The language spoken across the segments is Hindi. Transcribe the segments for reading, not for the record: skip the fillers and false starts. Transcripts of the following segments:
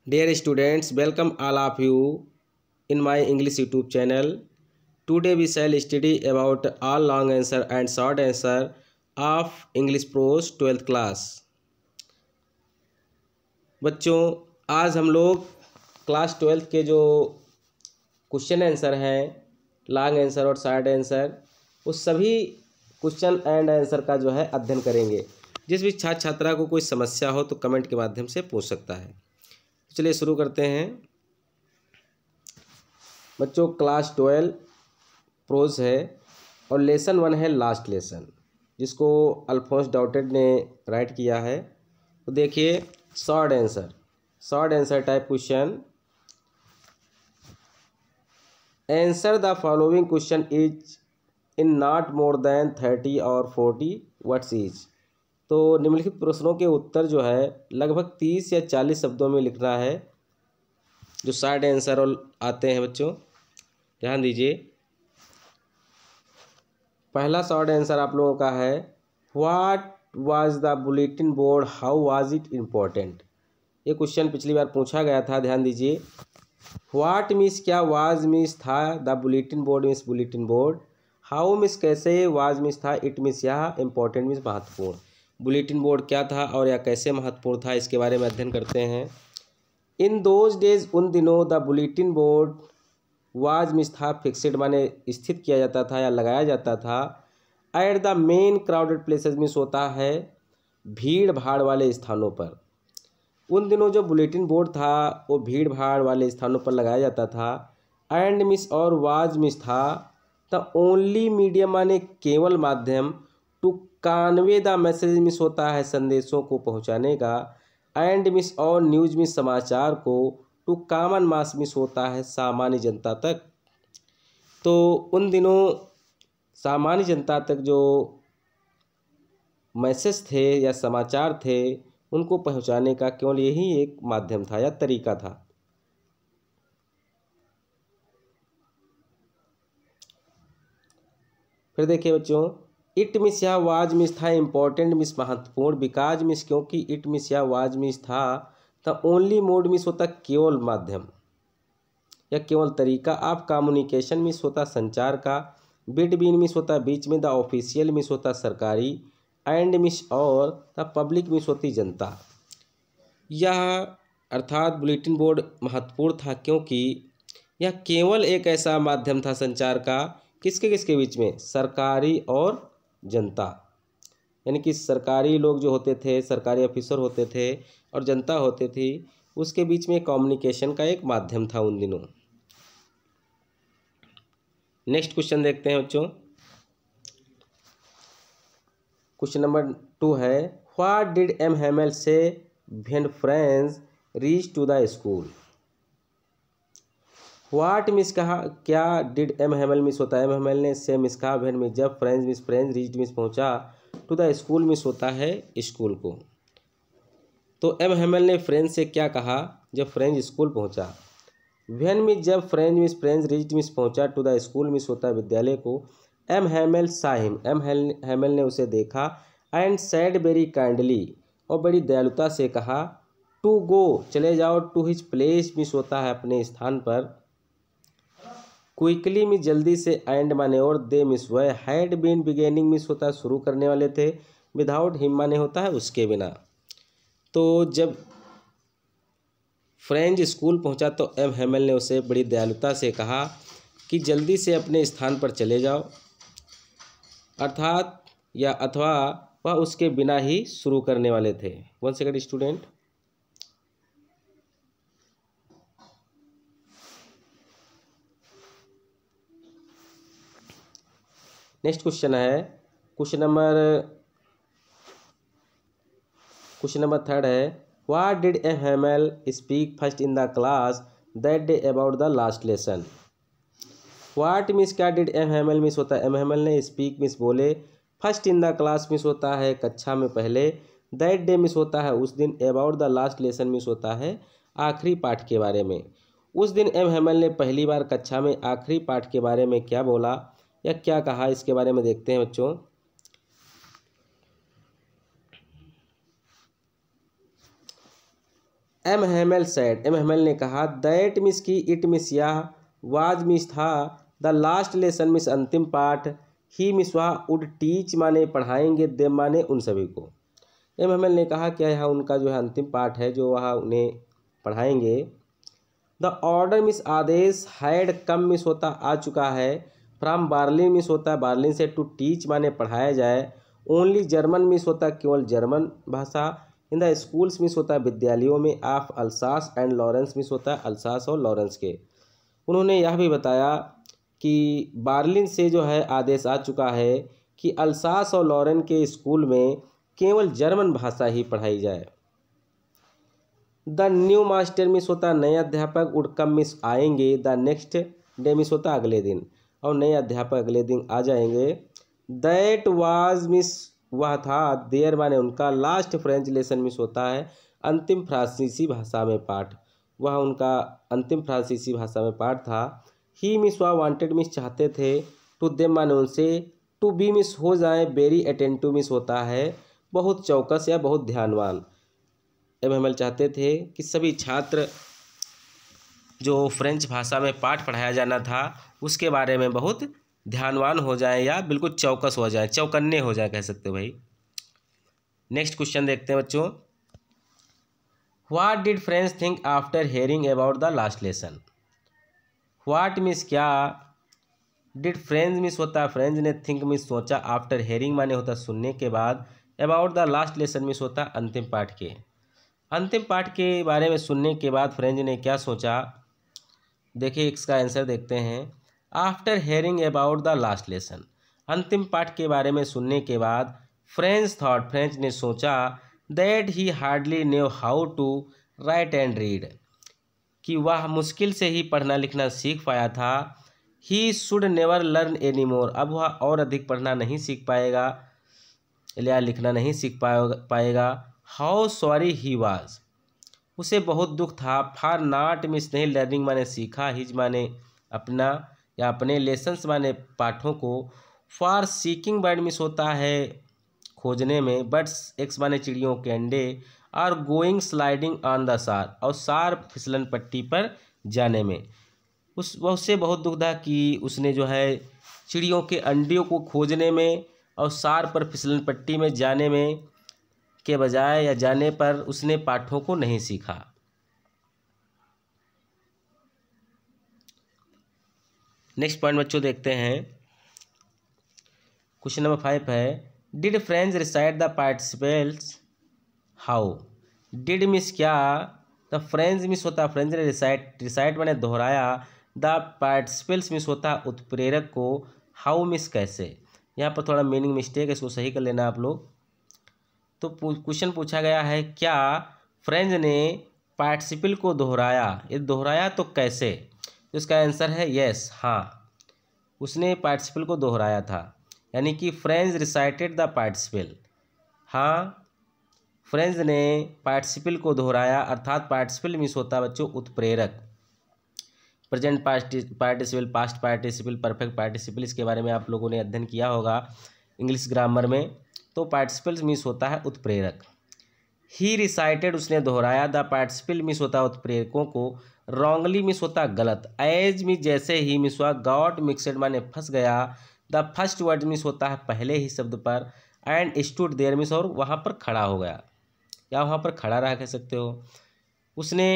Dear students, welcome all of you in my English YouTube channel. Today we shall study about all long answer and short answer of English Prose 12th class. बच्चों, आज हम लोग क्लास 12th के जो क्वेश्चन आंसर हैं, लॉन्ग आंसर और शॉर्ट आंसर, उस सभी क्वेश्चन एंड आंसर का जो है अध्ययन करेंगे। जिस भी छात्र छात्रा को कोई समस्या हो तो कमेंट के माध्यम से पूछ सकता है। चलिए शुरू करते हैं। बच्चों, क्लास 12 प्रोज है और लेसन 1 है लास्ट लेसन, जिसको अल्फोंस डाउटेड ने राइट किया है। तो देखिए, short answer type question. Answer the following question is in not more than 30 और 40 वर्ड्स इज। तो निम्नलिखित प्रश्नों के उत्तर जो है लगभग 30 या 40 शब्दों में लिखना है। जो शॉर्ट आंसर और आते हैं बच्चों, ध्यान दीजिए। पहला शॉर्ट आंसर आप लोगों का है, what was the bulletin board, how was it important. ये क्वेश्चन पिछली बार पूछा गया था, ध्यान दीजिए। व्हाट मीन्स क्या, वाज मीन्स था, the bulletin board means bulletin board, how means कैसे, वाज मीन्स था, इट मीन्स यह, इम्पोर्टेंट मीन्स महत्वपूर्ण। बुलेटिन बोर्ड क्या था और यह कैसे महत्वपूर्ण था, इसके बारे में अध्ययन करते हैं। इन दोज डेज, उन दिनों, the bulletin board was means था, फिक्सड माने स्थित किया जाता था या लगाया जाता था। At the main crowded places means होता है भीड़ भाड़ वाले स्थानों पर। उन दिनों जो बुलेटिन बोर्ड था वो भीड़ भाड़ वाले स्थानों पर लगाया जाता था। एंड मिस और वाज मिस था द ओनली मीडियम माने केवल माध्यम, to convey the message means होता है संदेशों को पहुंचाने का। एंड मिस और न्यूज मिस समाचार को, टू कॉमन मास मिस होता है सामान्य जनता तक। तो उन दिनों सामान्य जनता तक जो मैसेज थे या समाचार थे उनको पहुंचाने का केवल यही एक माध्यम था या तरीका था। फिर देखिए बच्चों, इट मिस या वाज मिस था, इम्पोर्टेंट मिस महत्वपूर्ण, बिकाज मिस क्योंकि, इट मिस या वाज मिस था, द ओनली मोड मिस होता केवल माध्यम या केवल तरीका ऑफ कम्युनिकेशन मिस होता संचार का, बिटवीन मिस होता बीच में, द ऑफिशियल मिस होता सरकारी, एंड मिस और द पब्लिक मिस होती जनता। यह अर्थात बुलेटिन बोर्ड महत्वपूर्ण था क्योंकि यह केवल एक ऐसा माध्यम था संचार का, किसके किसके बीच में, सरकारी और जनता। यानी कि सरकारी लोग जो होते थे, सरकारी ऑफिसर होते थे और जनता होती थी, उसके बीच में कम्युनिकेशन का एक माध्यम था उन दिनों। नेक्स्ट क्वेश्चन देखते हैं बच्चों। क्वेश्चन नंबर 2 है, what did M Hamel say when Franz reach to the school. What means कहा, क्या, डिड एम हेमल मिस होता है एम हेमल ने, से मिस कहा, व्हेन मिस जब, फ्रेंड्स रीच मिस पहुंचा, टू द स्कूल मिस होता है स्कूल को। तो एम हेमल ने फ्रेंड्स से क्या कहा जब फ्रेंड्स स्कूल पहुंचा। व्हेन मिस जब, फ्रेंड्स रीच मिस पहुंचा, टू द स्कूल मिस होता है विद्यालय को। एम हेमल सा हिम, एम हेमल ने उसे देखा। एंड सैड वेरी काइंडली और बड़ी दयालुता से कहा, टू गो चले जाओ, टू हिज प्लेस मिस होता है अपने स्थान पर। क्विकली मिस जल्दी से, एंड माने और, दे मिस वह, हैड बीन बिगेनिंग मिस होता है शुरू करने वाले थे, विदाउट हिम माने होता है उसके बिना। तो जब फ्रेंच स्कूल पहुंचा तो एम हेमल ने उसे बड़ी दयालुता से कहा कि जल्दी से अपने स्थान पर चले जाओ, अर्थात या अथवा वह उसके बिना ही शुरू करने वाले थे। 1 सेकंड स्टूडेंट। नेक्स्ट क्वेश्चन है, क्वेश्चन नंबर 3 है, what did M Hamel speak first in the class that day about the last lesson. What means क्या, डिड एम हेमल मिस होता है एम हेमल ने, स्पीक मिस बोले, first in the class means होता है कक्षा में पहले, दैट डे मिस होता है उस दिन, about the last lesson miss होता है आखिरी पाठ के बारे में। उस दिन एम हेमल ने पहली बार कक्षा में आखिरी पाठ के बारे में क्या बोला या क्या कहा, इसके बारे में देखते हैं बच्चों। M Hemal said, M Hamel ने कहा, दैट मिस की, इट मिस यह, वाज मिस था, द लास्ट लेसन मिस अंतिम पाठ, ही मिस वह, वुड टीच माने पढ़ाएंगे, देम माने उन सभी को। एम हेमल ने कहा क्या यह उनका जो है अंतिम पाठ है जो वह उन्हें पढ़ाएंगे। द ऑर्डर मिस आदेश, हैड कम मिस होता आ चुका है, फ्रॉम बार्लिन मिस होता है बार्लिन से, टू टीच माने पढ़ाया जाए, ओनली जर्मन मिस होता है केवल जर्मन भाषा, इन द स्कूल्स मिस होता है विद्यालयों में, of Alsace and Lawrence miss होता है अल्सास और लॉरेंस के। उन्होंने यह भी बताया कि बार्लिन से जो है आदेश आ चुका है कि अल्सास और लॉरेन के स्कूल में केवल जर्मन भाषा ही पढ़ाई जाए। द न्यू मास्टर मिस होता नए अध्यापक, वुड कम मिस आएंगे, द नेक्स्ट डे मिस होता अगले दिन, और नए अध्यापक अगले दिन आ जाएंगे। दैट वाज मिस वह था, देयर माने उनका, लास्ट फ्रेंच लेसन मिस होता है अंतिम फ्रांसीसी भाषा में पाठ, वह उनका अंतिम फ्रांसीसी भाषा में पाठ था। ही मिस वह वांटेड मिस चाहते थे, टू देम माने उनसे, टू बी मिस हो जाए, वेरी अटेंटिव मिस होता है बहुत चौकस या बहुत ध्यानवान। एम हेमल चाहते थे कि सभी छात्र जो फ्रेंच भाषा में पाठ पढ़ाया जाना था उसके बारे में बहुत ध्यानवान हो जाएं या बिल्कुल चौकस हो जाएं, चौकन्ने हो जाएं कह सकते हो भाई। नेक्स्ट क्वेश्चन देखते हैं बच्चों। What did French think after hearing about the last lesson. What means क्या, डिड फ्रेंच मिस होता फ्रेंच ने, थिंक मिस सोचा, आफ्टर हेयरिंग माने होता सुनने के बाद, about the last lesson miss होता अंतिम पाठ के, अंतिम पाठ के बारे में सुनने के बाद फ्रेंच ने क्या सोचा। देखिए इसका आंसर देखते हैं। After hearing about the last lesson, अंतिम पाठ के बारे में सुनने के बाद, फ्रेंच थॉट फ्रेंच ने सोचा, that he hardly knew how to write and read, कि वह मुश्किल से ही पढ़ना लिखना सीख पाया था। He should never learn any more, अब वह और अधिक पढ़ना नहीं सीख पाएगा या लिखना नहीं सीख पाएगा। हाउ सॉरी ही वाज, उसे बहुत दुख था। फॉर नॉट मिस नहीं लर्निंग माने सीखा, हिज माने अपना या अपने, लेसन्स माने पाठों को, फॉर सीकिंग बर्ड मिस होता है खोजने में, बर्ड्स एक्स माने चिड़ियों के अंडे, और गोइंग स्लाइडिंग ऑन द सार, और सार फिसलन पट्टी पर जाने में। उससे बहुत दुख था कि उसने जो है चिड़ियों के अंडों को खोजने में और सार पर फिसलन पट्टी में जाने में के बजाय या जाने पर उसने पाठों को नहीं सीखा। नेक्स्ट पॉइंट बच्चों देखते हैं। क्वेश्चन नंबर 5 है, did French recite the participles how. Did miss क्या, द फ्रेंच मिस होता फ्रेंच ने रिसाइट मैंने दोहराया, द पार्टिसिपल्स मिस होता उत्प्रेरक को, हाउ मिस कैसे। यहाँ पर थोड़ा मीनिंग मिस्टेक है, इसको सही कर लेना आप लोग। तो क्वेश्चन पूछा गया है क्या फ्रेंच ने पार्टिसिपल को दोहराया, ये दोहराया तो कैसे। तो इसका आंसर है यस, हाँ उसने पार्टिसिपल को दोहराया था, यानी कि फ्रेंच रिसाइटेड द पार्टिसिपल, हाँ फ्रेंच ने पार्टिसिपल को दोहराया, अर्थात पार्टिसिपल मिस होता बच्चों उत्प्रेरक। Present participle, past participle, perfect participle, इसके बारे में आप लोगों ने अध्ययन किया होगा इंग्लिश ग्रामर में। तो पार्टिसिपल मिस होता है उत्प्रेरक। ही रिसाइटेड उसने दोहराया, द पार्टिसिपल मिस होता उत्प्रेरकों को, रॉन्गली मिस होता गलत, एज मिस जैसे ही मिस हुआ, गॉट मिक्सड माने फंस गया, द फर्स्ट वर्ड मिस होता है पहले ही शब्द पर, एंड स्टूड देयर मिस और वहाँ पर खड़ा हो गया या वहाँ पर खड़ा रहा कह सकते हो। उसने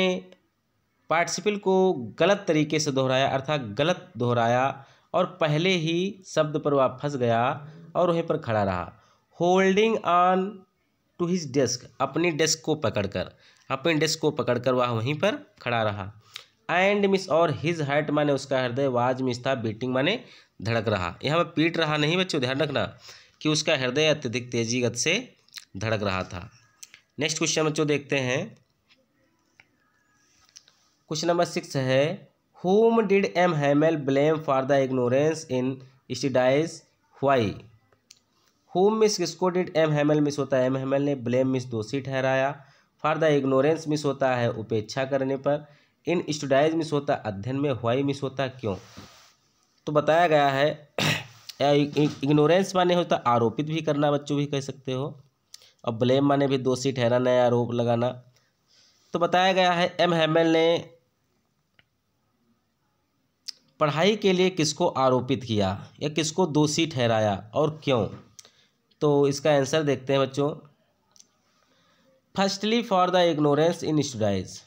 पार्टिसिपल को गलत तरीके से दोहराया, अर्थात गलत दोहराया और पहले ही शब्द पर वह फंस गया और वहीं पर खड़ा रहा। Holding on to his desk, अपनी डेस्क को पकड़कर, अपनी डेस्क को पकड़कर वह वहीं पर खड़ा रहा। एंड मिस और हिज हार्ट माने उसका हृदय, वाज मिस था बीटिंग माने धड़क रहा। यहाँ पर पीट रहा नहीं बच्चों, ध्यान रखना कि उसका हृदय अत्यधिक तेजी गति से धड़क रहा था। नेक्स्ट क्वेश्चन बच्चों देखते हैं। क्वेश्चन नंबर 6 है, whom did M. Hamel blame for the ignorance in studies why। whom miss किसको, did M. Hamel मिस होता है M. Hamel ने, blame मिस दोषी ठहराया, for the ignorance मिस होता है उपेक्षा करने पर, in studies मिस होता अध्ययन में, why मिस होता क्यों। तो बताया गया है इग्नोरेंस माने होता आरोपित भी करना बच्चों भी कह सकते हो, और ब्लेम माने भी दोषी ठहराना या आरोप लगाना। तो बताया गया है एम हेमेल ने पढ़ाई के लिए किसको आरोपित किया या किसको दोषी ठहराया और क्यों। तो इसका आंसर देखते हैं बच्चों। Firstly for the ignorance in studies.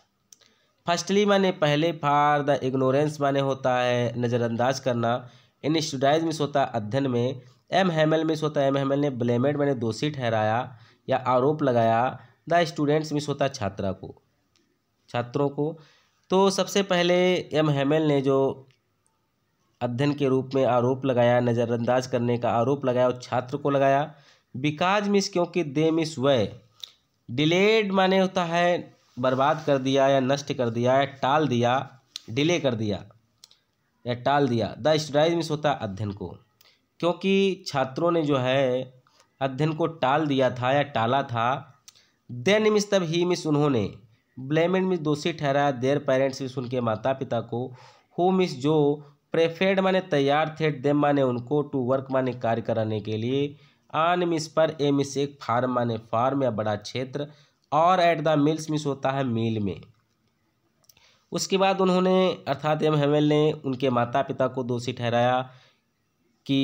Firstly माने पहले, फॉर द इग्नोरेंस माने होता है नज़रअंदाज करना, इन स्टडीज मीन्स होता है अध्ययन में, एम हेमेल मीन्स होता है एम हेमेल ने ब्लेमेड माने दोषी ठहराया या आरोप लगाया, द स्टूडेंट्स मीन्स होता है छात्रों को। तो सबसे पहले एम हेमेल ने जो अध्ययन के रूप में आरोप लगाया, नज़रअंदाज करने का आरोप लगाया और छात्र को लगाया। बिकाज मीन्स क्योंकि, दे मीन्स वह, डिलेड माने होता है बर्बाद कर दिया या नष्ट कर दिया या टाल दिया, डिले कर दिया या टाल दिया। द स्टडीज मीन्स होता है अध्ययन को, क्योंकि छात्रों ने जो है अध्ययन को टाल दिया था या टाला था। देन मीन्स तब, ही मीन्स उन्होंने, ब्लेमेड मीन्स दोषी ठहराया, देयर पेरेंट्स मीन्स उनके माता पिता को, हु मीन्स जो, प्रेफेड माने तैयार थे, देम माने उनको, टू वर्क माने कार्य कराने के लिए, आन मीन्स पर, ए मीन्स एक, फार्म माने फार्म या बड़ा क्षेत्र, और एट द मिल्स मीन्स होता है मील में। उसके बाद उन्होंने अर्थात एम हेमेल ने उनके माता पिता को दोषी ठहराया कि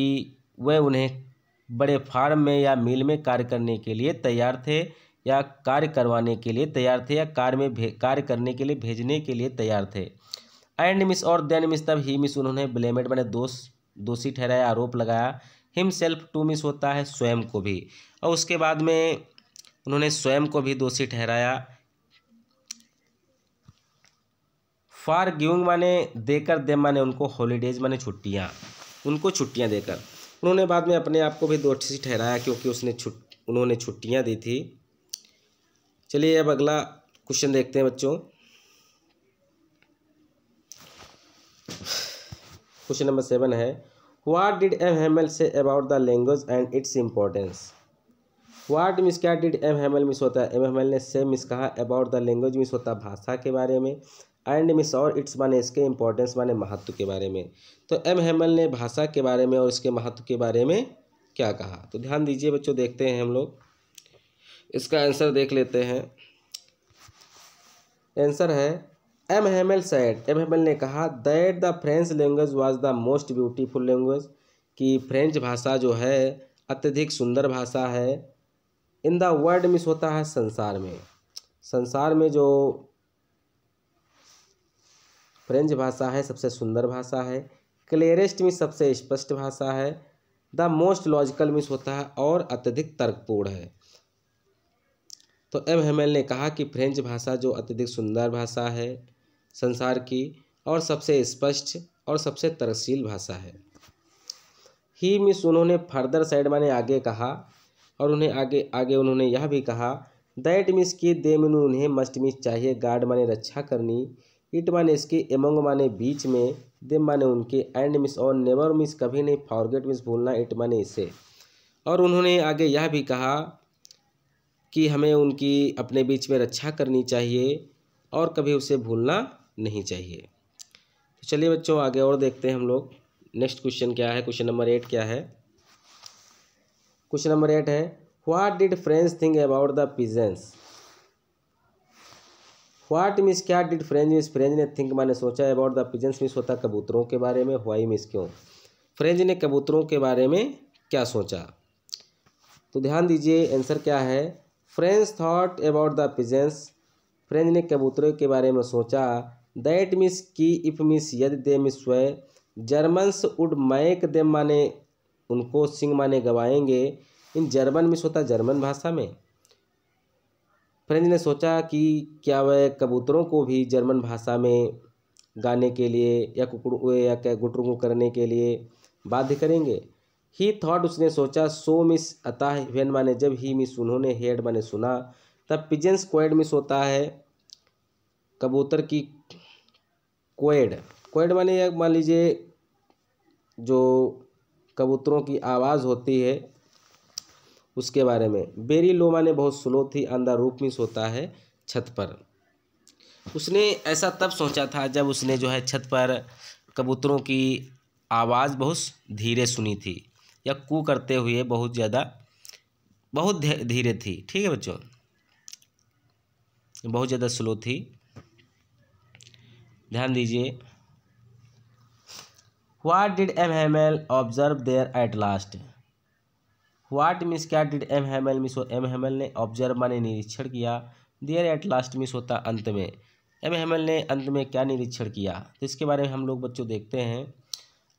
वह उन्हें बड़े फार्म में या मिल में कार्य करने के लिए तैयार थे या कार्य करवाने के लिए तैयार थे या कार्य करने के लिए भेजने के लिए तैयार थे। एंड मिस और देन मिस तब, ही मिस उन्होंने ब्लेमेड मैंने दोषी ठहराया, आरोप लगाया, हिमसेल्फ टू मिस होता है स्वयं को भी, और उसके बाद में उन्होंने स्वयं को भी दोषी ठहराया। फॉर गिविंग माने देकर, देम माने उनको, हॉलीडेज माने छुट्टियाँ, उनको छुट्टियाँ देकर। उन्होंने बाद में अपने आप को भी दोषी ठहराया क्योंकि उन्होंने छुट्टियाँ दी थी। चलिए अब अगला क्वेश्चन देखते हैं बच्चों। क्वेश्चन नंबर 7 है, what did M Hamel say about the language and its importance. What means क्या, डिड एम हेमेल मिस होता है एम हेमेल ने से मिस कहा, अबाउट द लैंग्वेज मिस होता है भाषा के बारे में, एंड मिस और इट्स माने इसके, इम्पोर्टेंस माने महत्व के बारे में। तो एम हेमेल ने भाषा के बारे में और इसके महत्व के बारे में क्या कहा। तो ध्यान दीजिए बच्चों, देखते हैं हम लोग इसका आंसर देख लेते हैं। आंसर है, M Hamel said, M Hamel ने कहा, that the French language was the most beautiful language, कि फ्रेंच भाषा जो है अत्यधिक सुंदर भाषा है। इन द वर्ल्ड मिस होता है संसार में, संसार में जो फ्रेंच भाषा है सबसे सुंदर भाषा है। क्लियरेस्ट मिस सबसे स्पष्ट भाषा है। द मोस्ट लॉजिकल मिस होता है और अत्यधिक तर्कपूर्ण है। तो एम हेमेल ने कहा कि फ्रेंच भाषा जो अत्यधिक सुंदर भाषा है संसार की, और सबसे स्पष्ट और सबसे तर्कशील भाषा है। ही मिस उन्होंने फर्दर साइड माने आगे कहा, और उन्हें आगे उन्होंने यह भी कहा, दैट मिस की, दे मिन उन्हें, मस्ट मिस चाहिए, गार्ड माने रक्षा करनी, इट माने इसके, एमंग माने बीच में, देम माने उनके, एंड मिस और नेवर मिस कभी नहीं, फॉरगेट मिस भूलना, इट माने इसे। और उन्होंने आगे यह भी कहा कि हमें उनकी अपने बीच में रक्षा करनी चाहिए और कभी उसे भूलना नहीं चाहिए। तो चलिए बच्चों आगे और देखते हैं हम लोग। नेक्स्ट क्वेश्चन क्या है, क्वेश्चन नंबर 8 क्या है। क्वेश्चन नंबर 8 है, what did French think about the pigeons. What means क्या, डिड फ्रेंच मीन्स फ्रेंच ने, थिंक माने सोचा, अबाउट द पिजेंस मीन्स होता कबूतरों के बारे में, व्हाई मीन्स क्यों, फ्रेंच ने कबूतरों के बारे में क्या सोचा। तो ध्यान दीजिए आंसर क्या है, French thought about the pigeons, French ने कबूतरों के बारे में सोचा, दैट मीन्स की, इफ मीन्स यदि, दे मीन्स स्वयं, जर्मन्स वुड मैक देम माने उनको, सिंग माने गवाएंगे, इन जर्मन मीन्स होता जर्मन भाषा में। फ्रेंच ने सोचा कि क्या वह कबूतरों को भी जर्मन भाषा में गाने के लिए या गुटरू करने के लिए बाध्य करेंगे। ही थॉट उसने सोचा, सो मिस अतः, व्हेन माने जब, ही मिस उन्होंने, हेड माने सुना, तब पिजेंस क्वेड मिस होता है कबूतर की क्वेड माने मान लीजिए जो कबूतरों की आवाज़ होती है उसके बारे में। बेरी लो माने बहुत स्लो थी, ऑन द रूफ मिस होता है छत पर। उसने ऐसा तब सोचा था जब उसने जो है छत पर कबूतरों की आवाज़ बहुत धीरे सुनी थी या कू करते हुए बहुत धीरे थी। ठीक है बच्चों, बहुत ज़्यादा स्लो थी। ध्यान दीजिए, what did M Hamel observe there at last. What means क्या, did M Hamel means M Hamel ने ऑब्जर्व माने निरीक्षण किया, देयर एट लास्ट मीन्स होता अंत में। एम हेमेल ने अंत में क्या निरीक्षण किया, तो इसके बारे में हम लोग बच्चों देखते हैं।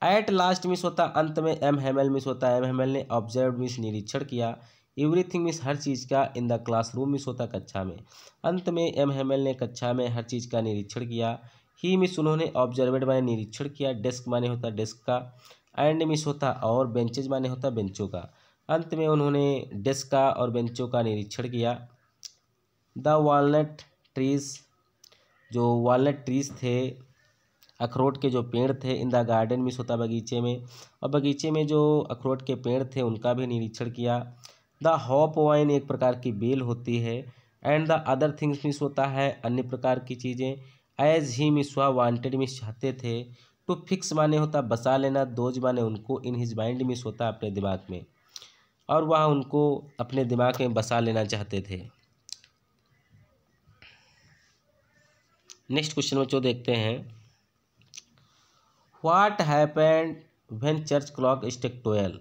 एट लास्ट मीन्स होता अंत में, एम हेमेल मीन्स होता एम हेमेल ने ऑब्जर्व मीन्स निरीक्षण किया, एवरीथिंग मीन्स हर चीज़ का, इन द क्लासरूम मीन्स होता कक्षा में। अंत में एम हेमेल ने कक्षा में हर चीज़ का निरीक्षण किया। ही मीन्स उन्होंने ऑब्जर्वेड माने निरीक्षण किया, डेस्क माने होता डेस्क का, एंड मीन्स होता और, बेंचेज माने होता बेंचों का। अंत में उन्होंने डेस्क का और बेंचों का निरीक्षण किया। द वॉलनट ट्रीज, जो वॉलनट ट्रीज थे, अखरोट के जो पेड़ थे, इन द गार्डन मीन्स होता बगीचे में, और बगीचे में जो अखरोट के पेड़ थे उनका भी निरीक्षण किया। द हॉप वाइन एक प्रकार की बेल होती है, and the other things means होता है अन्य प्रकार की चीज़ें। एज ही मीन्स हुआ वांटेड मीन्स चाहते थे। टू फिक्स माने होता बसा लेना, दोज माने उनको, इन हिज माइंड मीन्स होता अपने दिमाग में, और वह उनको अपने दिमाग में बसा लेना चाहते थे। नेक्स्ट क्वेश्चन बच्चों देखते हैं, what happened when church clock struck 12।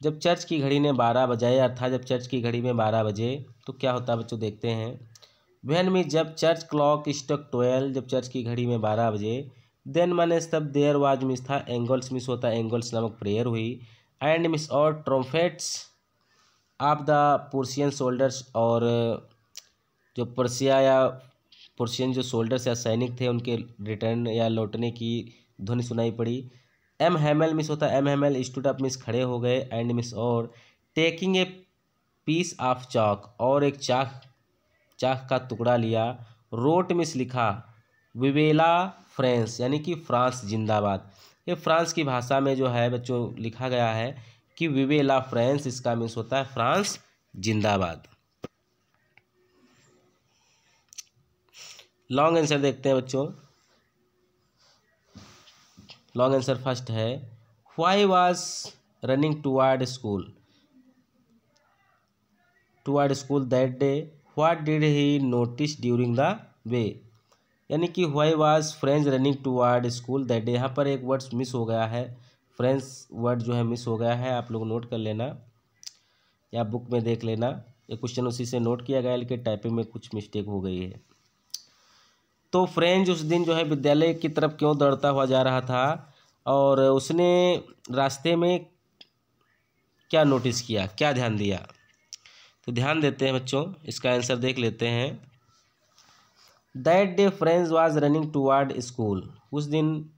जब चर्च की घड़ी ने 12 बजाए, अर्थात जब चर्च की घड़ी में 12 बजे तो क्या होता है बच्चों, देखते हैं। व्हेन में जब चर्च क्लॉक स्ट्रक 12, जब चर्च की घड़ी में 12 बजे, देन माने तब देयर वाज मिस था, एंगल्स मिस होता एंगल्स नामक प्रेयर हुई, एंड मिस और trumpets of the Persian shoulders, और जो पर्शिया या पर्शियन जो सोल्डर्स या सैनिक थे उनके रिटर्न या लौटने की ध्वनि सुनाई पड़ी। एम हेमल मिस होता M Hemal stood up miss खड़े हो गए, एंड मिस और टेकिंग ए पीस ऑफ चाक, और एक चाक का टुकड़ा लिया। रोट मिस लिखा, विवेला फ्रांस यानी कि फ्रांस जिंदाबाद। ये फ्रांस की भाषा में जो है बच्चों लिखा गया है कि विवेला फ्रांस, इसका मीन्स होता है फ्रांस जिंदाबाद। लॉन्ग आंसर देखते हैं बच्चों। लॉन्ग आंसर फर्स्ट है, why was running toward school that day, what did he notice during the way. यानी कि why was French running toward school that day, यहाँ पर एक वर्ड मिस हो गया है, फ्रेंच वर्ड जो है मिस हो गया है, आप लोग नोट कर लेना या बुक में देख लेना। ये क्वेश्चन उसी से नोट किया गया, लेकिन टाइपिंग में कुछ मिस्टेक हो गई है। तो फ्रेंच उस दिन जो है विद्यालय की तरफ क्यों दौड़ता हुआ जा रहा था, और उसने रास्ते में क्या नोटिस किया, क्या ध्यान दिया, तो ध्यान देते हैं बच्चों, इसका आंसर देख लेते हैं। That day French was running toward school, उस दिन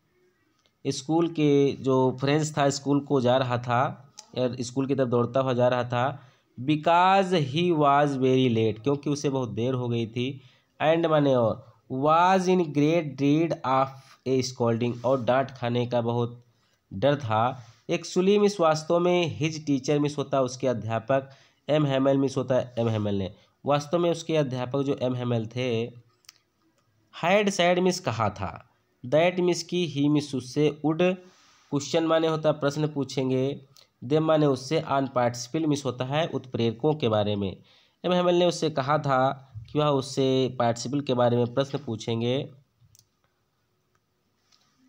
स्कूल के जो फ्रेंच था स्कूल को जा रहा था, या स्कूल की तरफ दौड़ता हुआ जा रहा था। Because he was very late, क्योंकि उसे बहुत देर हो गई थी। एंड माने और, was in great dread of a scolding, और डांट खाने का बहुत डर था। एक्चुअली मिस वास्तव में, हिज टीचर मिस होता उसके अध्यापक, एम हेमल मिस होता है एम हेमल ने, वास्तव में उसके अध्यापक जो एम हेमल थे, हैड सैड मिस कहा था, दैट मिस की, ही मिस उससे, वुड क्वेश्चन माने होता प्रश्न पूछेंगे, देम माने उससे, ऑन पार्टिसिपल मिस होता है उत्प्रेरकों के बारे में। एम हेमल ने उससे कहा था कि वह उससे पार्टिसिपल के बारे में प्रश्न पूछेंगे।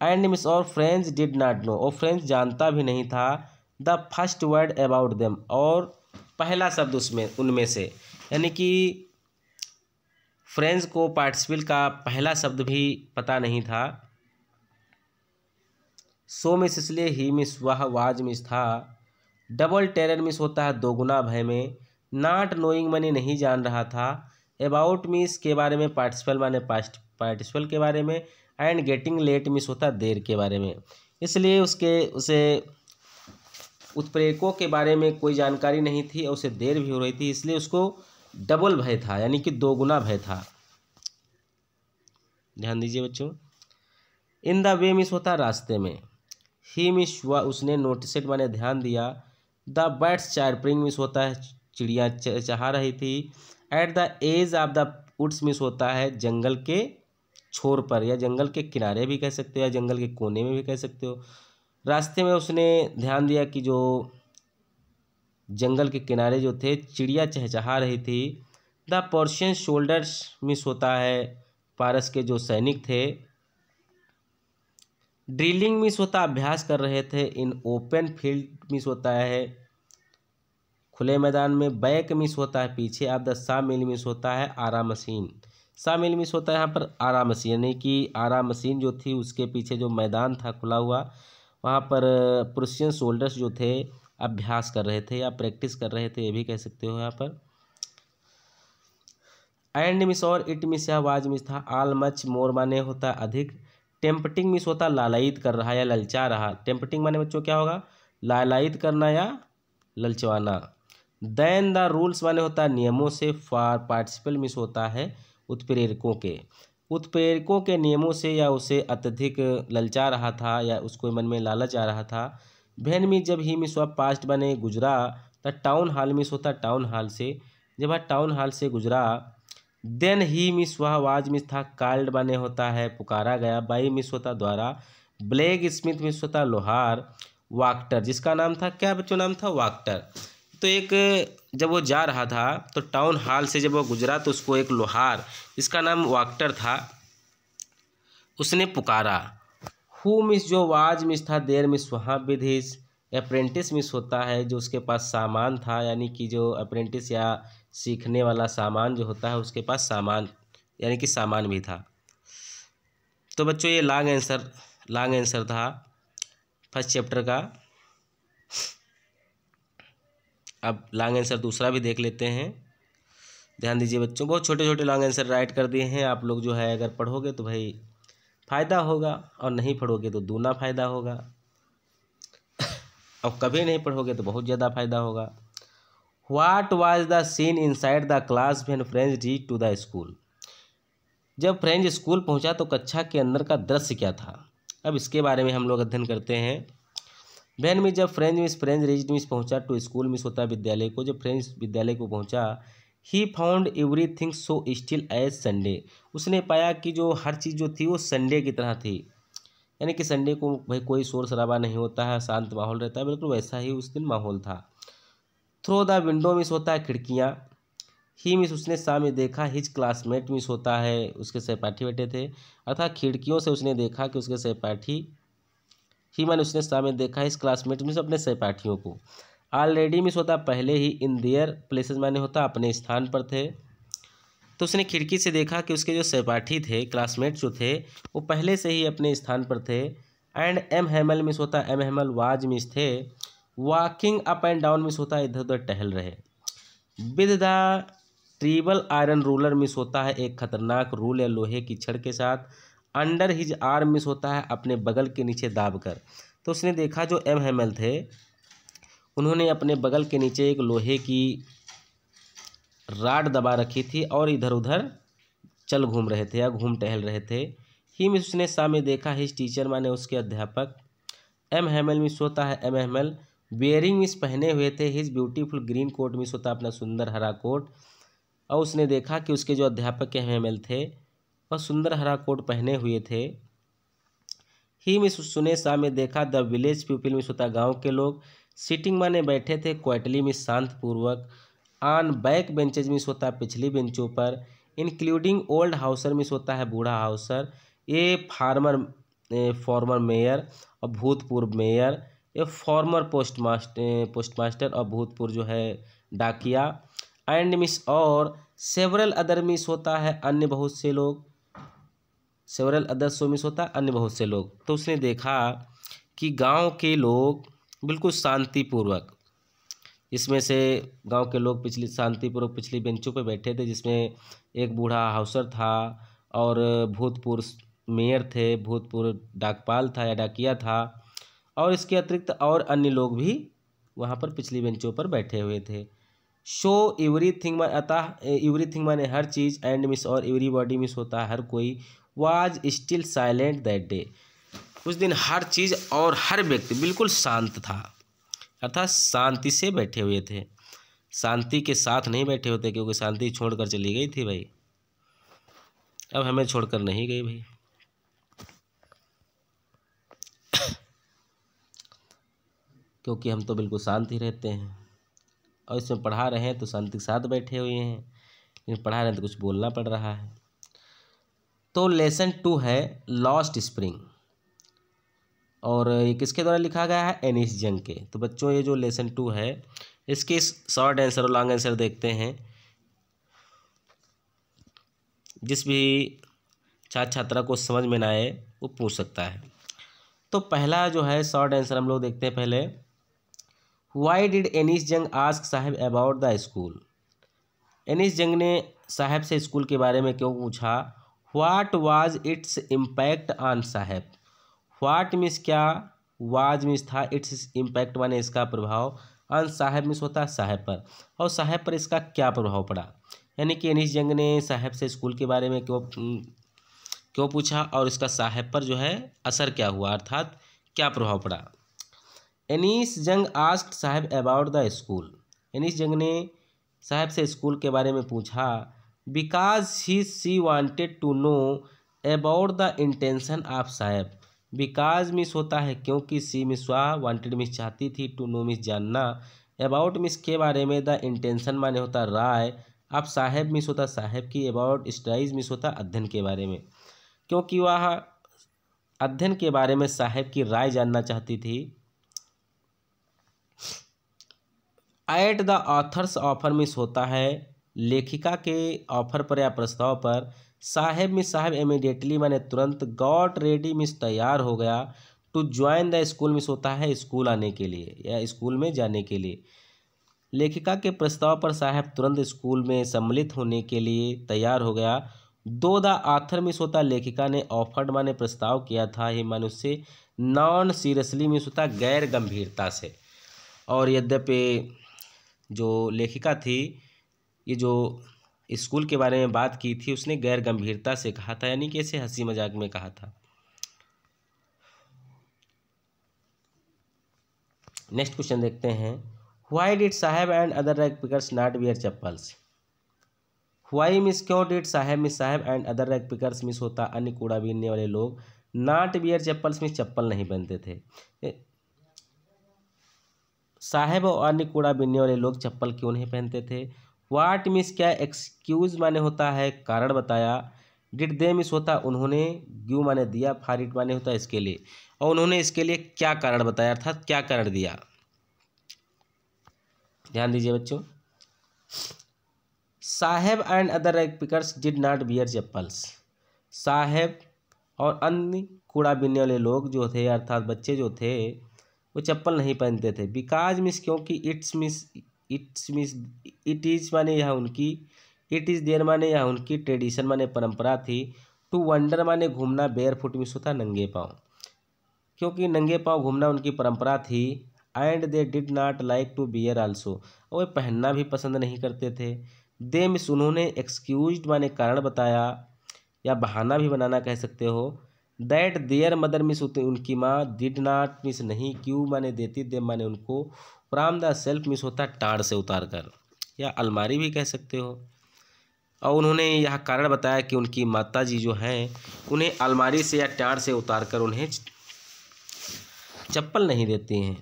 एंड मिस और फ्रेंच डिड नॉट नो, और फ्रेंच जानता भी नहीं था, the first word about them, और पहला शब्द उसमें उनमें से, यानी कि फ्रेंच को पार्टिसिपल का पहला शब्द भी पता नहीं था। सो मिस इसलिए, ही मिस वह, वाज मिस था। डबल टेरर मिस होता है दोगुना भय में। नॉट नोइंग माने नहीं जान रहा था। अबाउट मिस के बारे में, पार्टिसिपल माने पार्टिसिपल के बारे में, एंड गेटिंग लेट मिस होता देर के बारे में। इसलिए उसे उत्प्रेरकों के बारे में कोई जानकारी नहीं थी और उसे देर भी हो रही थी, इसलिए उसको डबल भय था, यानी कि दोगुना भय था। ध्यान दीजिए बच्चों। इन द वे मिस होता रास्ते में। ही मिस हुआ उसने, नोटिसेड माने ध्यान दिया। द बर्ड्स चार्पिंग मिस होता है चिड़िया चहा रही थी। At the edge of the woods means होता है जंगल के छोर पर, या जंगल के किनारे भी कह सकते हो, या जंगल के कोने में भी कह सकते हो। रास्ते में उसने ध्यान दिया कि जो जंगल के किनारे जो थे चिड़िया चहचहा रही थी। द पर्शियन सोल्जर्स मिस होता है पारस के जो सैनिक थे। ड्रिलिंग मिस होता अभ्यास कर रहे थे। इन ओपन फील्ड मिस होता है खुले मैदान में। बैक मिस होता है पीछे। आप द सा मिल मिस होता है आरा मशीन। सा मिल मिस होता है यहाँ पर आरा मशीन, यानी कि आरा मशीन जो थी उसके पीछे जो मैदान था खुला हुआ, वहाँ पर प्रुशियन सोल्जर्स जो थे अभ्यास कर रहे थे या प्रैक्टिस कर रहे थे, ये भी कह सकते हो यहाँ पर। एंड मिस और इट मिस या वाज मिस था। आल मच मोर माने होता अधिक। टेम्पटिंग मिस होता लालायित कर रहा या ललचा रहा। टेम्पटिंग माने बच्चों क्या होगा? लालायित करना या ललचवाना। देन द रूल्स माने होता है नियमों से। फॉर पार्टिसिपल मिस होता है उत्प्रेरकों के। उत्प्रेरकों के नियमों से या उसे अत्यधिक ललचा रहा था या उसको मन में लालच आ रहा था। वेन मिस जब ही मिस हुआ पास्ट बने गुजरा। द टाउन हॉल मिस होता टाउन हॉल से। जब वह टाउन हॉल से गुजरा। देन ही मिस वह वाज मिस था कॉल्ड बने होता है पुकारा गया। बाई मिस होता द्वारा। ब्लैक स्मिथ मिस होता लोहार। वाक्टर जिसका नाम था क्या बच्चों? नाम था वाक्टर। तो एक जब वो जा रहा था तो टाउन हॉल से जब वो गुजरा तो उसको एक लोहार जिसका नाम वाक्टर था उसने पुकारा। हु मिस जो वाज मिस था देर मिस वहाँ विद हिज अप्रेंटिस मिस होता है जो उसके पास सामान था, यानी कि जो अप्रेंटिस या सीखने वाला सामान जो होता है उसके पास सामान यानी कि सामान भी था। तो बच्चों ये लॉन्ग आंसर था फर्स्ट चैप्टर का। अब लॉन्ग आंसर दूसरा भी देख लेते हैं। ध्यान दीजिए बच्चों, बहुत छोटे छोटे लॉन्ग आंसर राइट कर दिए हैं आप लोग। जो है अगर पढ़ोगे तो भाई फ़ायदा होगा और नहीं पढ़ोगे तो दूना फ़ायदा होगा और कभी नहीं पढ़ोगे तो बहुत ज़्यादा फ़ायदा होगा। What was the scene inside the class when Franz reach to the school. जब फ्रेंच स्कूल पहुंचा तो कक्षा के अंदर का दृश्य क्या था? अब इसके बारे में हम लोग अध्ययन करते हैं। वैन में जब फ्रेंच रीच मिस पहुंचा टू स्कूल मिस होता है विद्यालय को। जब फ्रेंच विद्यालय को पहुंचा he found everything so still as Sunday. उसने पाया कि जो हर चीज़ जो थी वो संडे की तरह थी, यानी कि संडे को भाई कोई शोर शराबा नहीं होता है, शांत माहौल रहता है, बिल्कुल वैसा ही उस दिन माहौल था। थ्रो द विंडो मिस होता है खिड़कियाँ। ही मिस उसने सामने देखा हिज क्लासमेट मिस होता है उसके सहपाठी बैठे थे, अर्थात खिड़कियों से उसने देखा कि उसके सहपाठी। ही मैंने उसने सामने देखा हिज क्लासमेट मिस अपने सहपाठियों को। ऑलरेडी मिस होता पहले ही। इन देयर प्लेसेस माने होता अपने स्थान पर थे। तो उसने खिड़की से देखा कि उसके जो सहपाठी थे क्लासमेट जो थे वो पहले से ही अपने स्थान पर थे। एंड एम हैमल मिस होता एम हैमल वाज मिस थे walking up and down miss होता इधर उधर टहल रहे। With the tribal iron ruler miss होता है एक खतरनाक रूल या लोहे की छड़ के साथ। अंडर हिज आर्म मिस होता है अपने बगल के नीचे दाब कर। तो उसने देखा जो एम हैमल थे उन्होंने अपने बगल के नीचे एक लोहे की राड दबा रखी थी और इधर उधर चल घूम रहे थे या घूम टहल रहे थे। ही मिस उसने सामने देखा हिज टीचर माने उसके अध्यापक। एम हैमल मिस होता है एम हैमल वेयरिंग मिस पहने हुए थे his beautiful green coat means होता अपना सुंदर हरा कोट। और उसने देखा कि उसके जो अध्यापक एम हैमल थे वह सुंदर हरा कोट पहने हुए थे। ही मिस सुने सामने देखा द विलेज पीपल मिस होता गाँव के लोग। सिटिंग माने बैठे थे क्वाइटली मिस शांत पूर्वक। ऑन बैक बेंचेज मिस होता है पिछली बेंचों पर। इंक्लूडिंग ओल्ड हाउसर मिस होता है बूढ़ा हाउसर। ये फॉर्मर मेयर और भूतपूर्व मेयर। ये फॉर्मर पोस्टमास्टर और भूतपूर्व जो है डाकिया। एंड मिस और सेवरल अदर मिस होता है अन्य बहुत से लोग। सेवरल अदर सो मिस होता है अन्य बहुत से लोग। तो उसने देखा कि गांव के लोग बिल्कुल शांतिपूर्वक, इसमें से गांव के लोग शांतिपूर्वक पिछली बेंचों पर बैठे थे, जिसमें एक बूढ़ा हाउसर था और भूतपूर्व मेयर थे, भूतपूर्व डाकपाल था या डाकिया था, और इसके अतिरिक्त और अन्य लोग भी वहाँ पर पिछली बेंचों पर बैठे हुए थे। शो एवरीथिंग में अतः एवरीथिंग माने हर चीज़। एंड मिस और एवरीबॉडी मिस होता है हर कोई। Was still silent that day. उस दिन हर चीज़ और हर व्यक्ति बिल्कुल शांत था, अर्थात शांति से बैठे हुए थे। शांति के साथ नहीं बैठे होते, क्योंकि शांति छोड़कर चली गई थी भाई, अब हमें छोड़कर नहीं गई भाई। क्योंकि हम तो बिल्कुल शांत ही रहते हैं और इसमें पढ़ा रहे हैं तो शांति के साथ बैठे हुए हैं। पढ़ा रहे हैं तो कुछ बोलना पड़ रहा है। तो लेसन 2 है लॉस्ट स्प्रिंग, और ये किसके द्वारा लिखा गया है? एनिस जंग के। तो बच्चों ये जो लेसन 2 है इसके शॉर्ट आंसर और लॉन्ग आंसर देखते हैं, जिस भी छात्र छात्रा को समझ में ना आए वो पूछ सकता है। तो पहला जो है शॉर्ट आंसर हम लोग देखते हैं पहले। वाई डिड एनिस जंग आस्क साहब अबाउट द स्कूल? एनिस जंग ने साहब से स्कूल के बारे में क्यों पूछा? What was its impact on साहब? व्हाट मीन्स क्या, वाज मीन्स था, इट्स इम्पैक्ट माने इसका प्रभाव, ऑन साहब मीन्स होता है साहब पर, और साहब पर इसका क्या प्रभाव पड़ा। यानी कि एनिस जंग ने साहब से स्कूल के बारे में क्यों पूछा और इसका साहब पर जो है असर क्या हुआ, अर्थात क्या प्रभाव पड़ा। एनिस जंग आस्क्ड साहब अबाउट द स्कूल। एनिस जंग ने साहब से स्कूल के बारे में पूछा because she wanted to know about the intention of साहब। बिकॉज मिस होता है क्योंकि, सी मिस वह, वांटेड मिस चाहती थी, टू नो मिस जानना, अबाउट मिस के बारे में, द इंटेंशन माने होता राय, अब साहब मिस होता साहब की, अबाउट स्टडीज मिस होता अध्ययन के बारे में, क्योंकि वह अध्ययन के बारे में साहब की राय जानना चाहती थी। At the author's offer miss होता है लेखिका के ऑफर पर या प्रस्ताव पर, साहब मिस साहब इमीडिएटली माने तुरंत, गॉट रेडी मिस तैयार हो गया, to join the school means होता है स्कूल आने के लिए या स्कूल में जाने के लिए। लेखिका के प्रस्ताव पर साहब तुरंत स्कूल में सम्मिलित होने के लिए तैयार हो गया। दो द आथर मिस होता लेखिका ने ऑफर्ड माने प्रस्ताव किया था, ही माने उससे, नॉन सीरियसली मिस होता गैर गंभीरता से, और यद्यपि जो लेखिका थी ये जो स्कूल के बारे में बात की थी उसने गैर गंभीरता से कहा था, यानी कि इसे हंसी मजाक में कहा था। नेक्स्ट क्वेश्चन देखते हैं। व्हाई डिड साहब and other rag pickers not wear chappals? Why means क्यों, डिड साहब मिस साहब and other rag pickers miss होता अन्य कूड़ा बीनने वाले लोग, नॉट वियर चप्पल्स मिस चप्पल नहीं पहनते थे। साहब और अन्य कूड़ा बीनने वाले लोग चप्पल क्यों नहीं पहनते थे। वाट मिस क्या, एक्सक्यूज माने होता है कारण बताया, डिड दे मिस होता उन्होंने, गिव माने दिया, फॉर इट माने होता इसके लिए, और उन्होंने इसके लिए क्या कारण बताया अर्थात क्या कारण दिया। ध्यान दीजिए बच्चों, Saheb and other rag pickers did not wear chappals. Saheb और अन्य कूड़ा बीनने वाले लोग जो थे अर्थात बच्चे जो थे वो चप्पल नहीं पहनते थे। बिकॉज मिस क्योंकि, इट्स मिस इट इज माने यह उनकी, इट इज़ देयर माने यह उनकी, ट्रेडिशन माने परंपरा थी, टू वंडर माने घूमना, बेयर फुट मिस होता नंगे पाँव, क्योंकि नंगे पाँव घूमना उनकी परंपरा थी। And they did not like to bear also, और वे पहनना भी पसंद नहीं करते थे। दे मिस उन्होंने, एक्सक्यूज्ड माने कारण बताया या बहाना भी बनाना कह सकते हो। दैट देयर मदर मिस होती उनकी माँ, डिड नॉट मिस नहीं, क्यू माने देती, दे माने उनको, फ्रॉम द सेल्फ मिस होता टाड़ से उतार कर या अलमारी भी कह सकते हो। और उन्होंने यह कारण बताया कि उनकी माता जी जो हैं उन्हें अलमारी से या टाड़ से उतार कर उन्हें चप्पल नहीं देती हैं।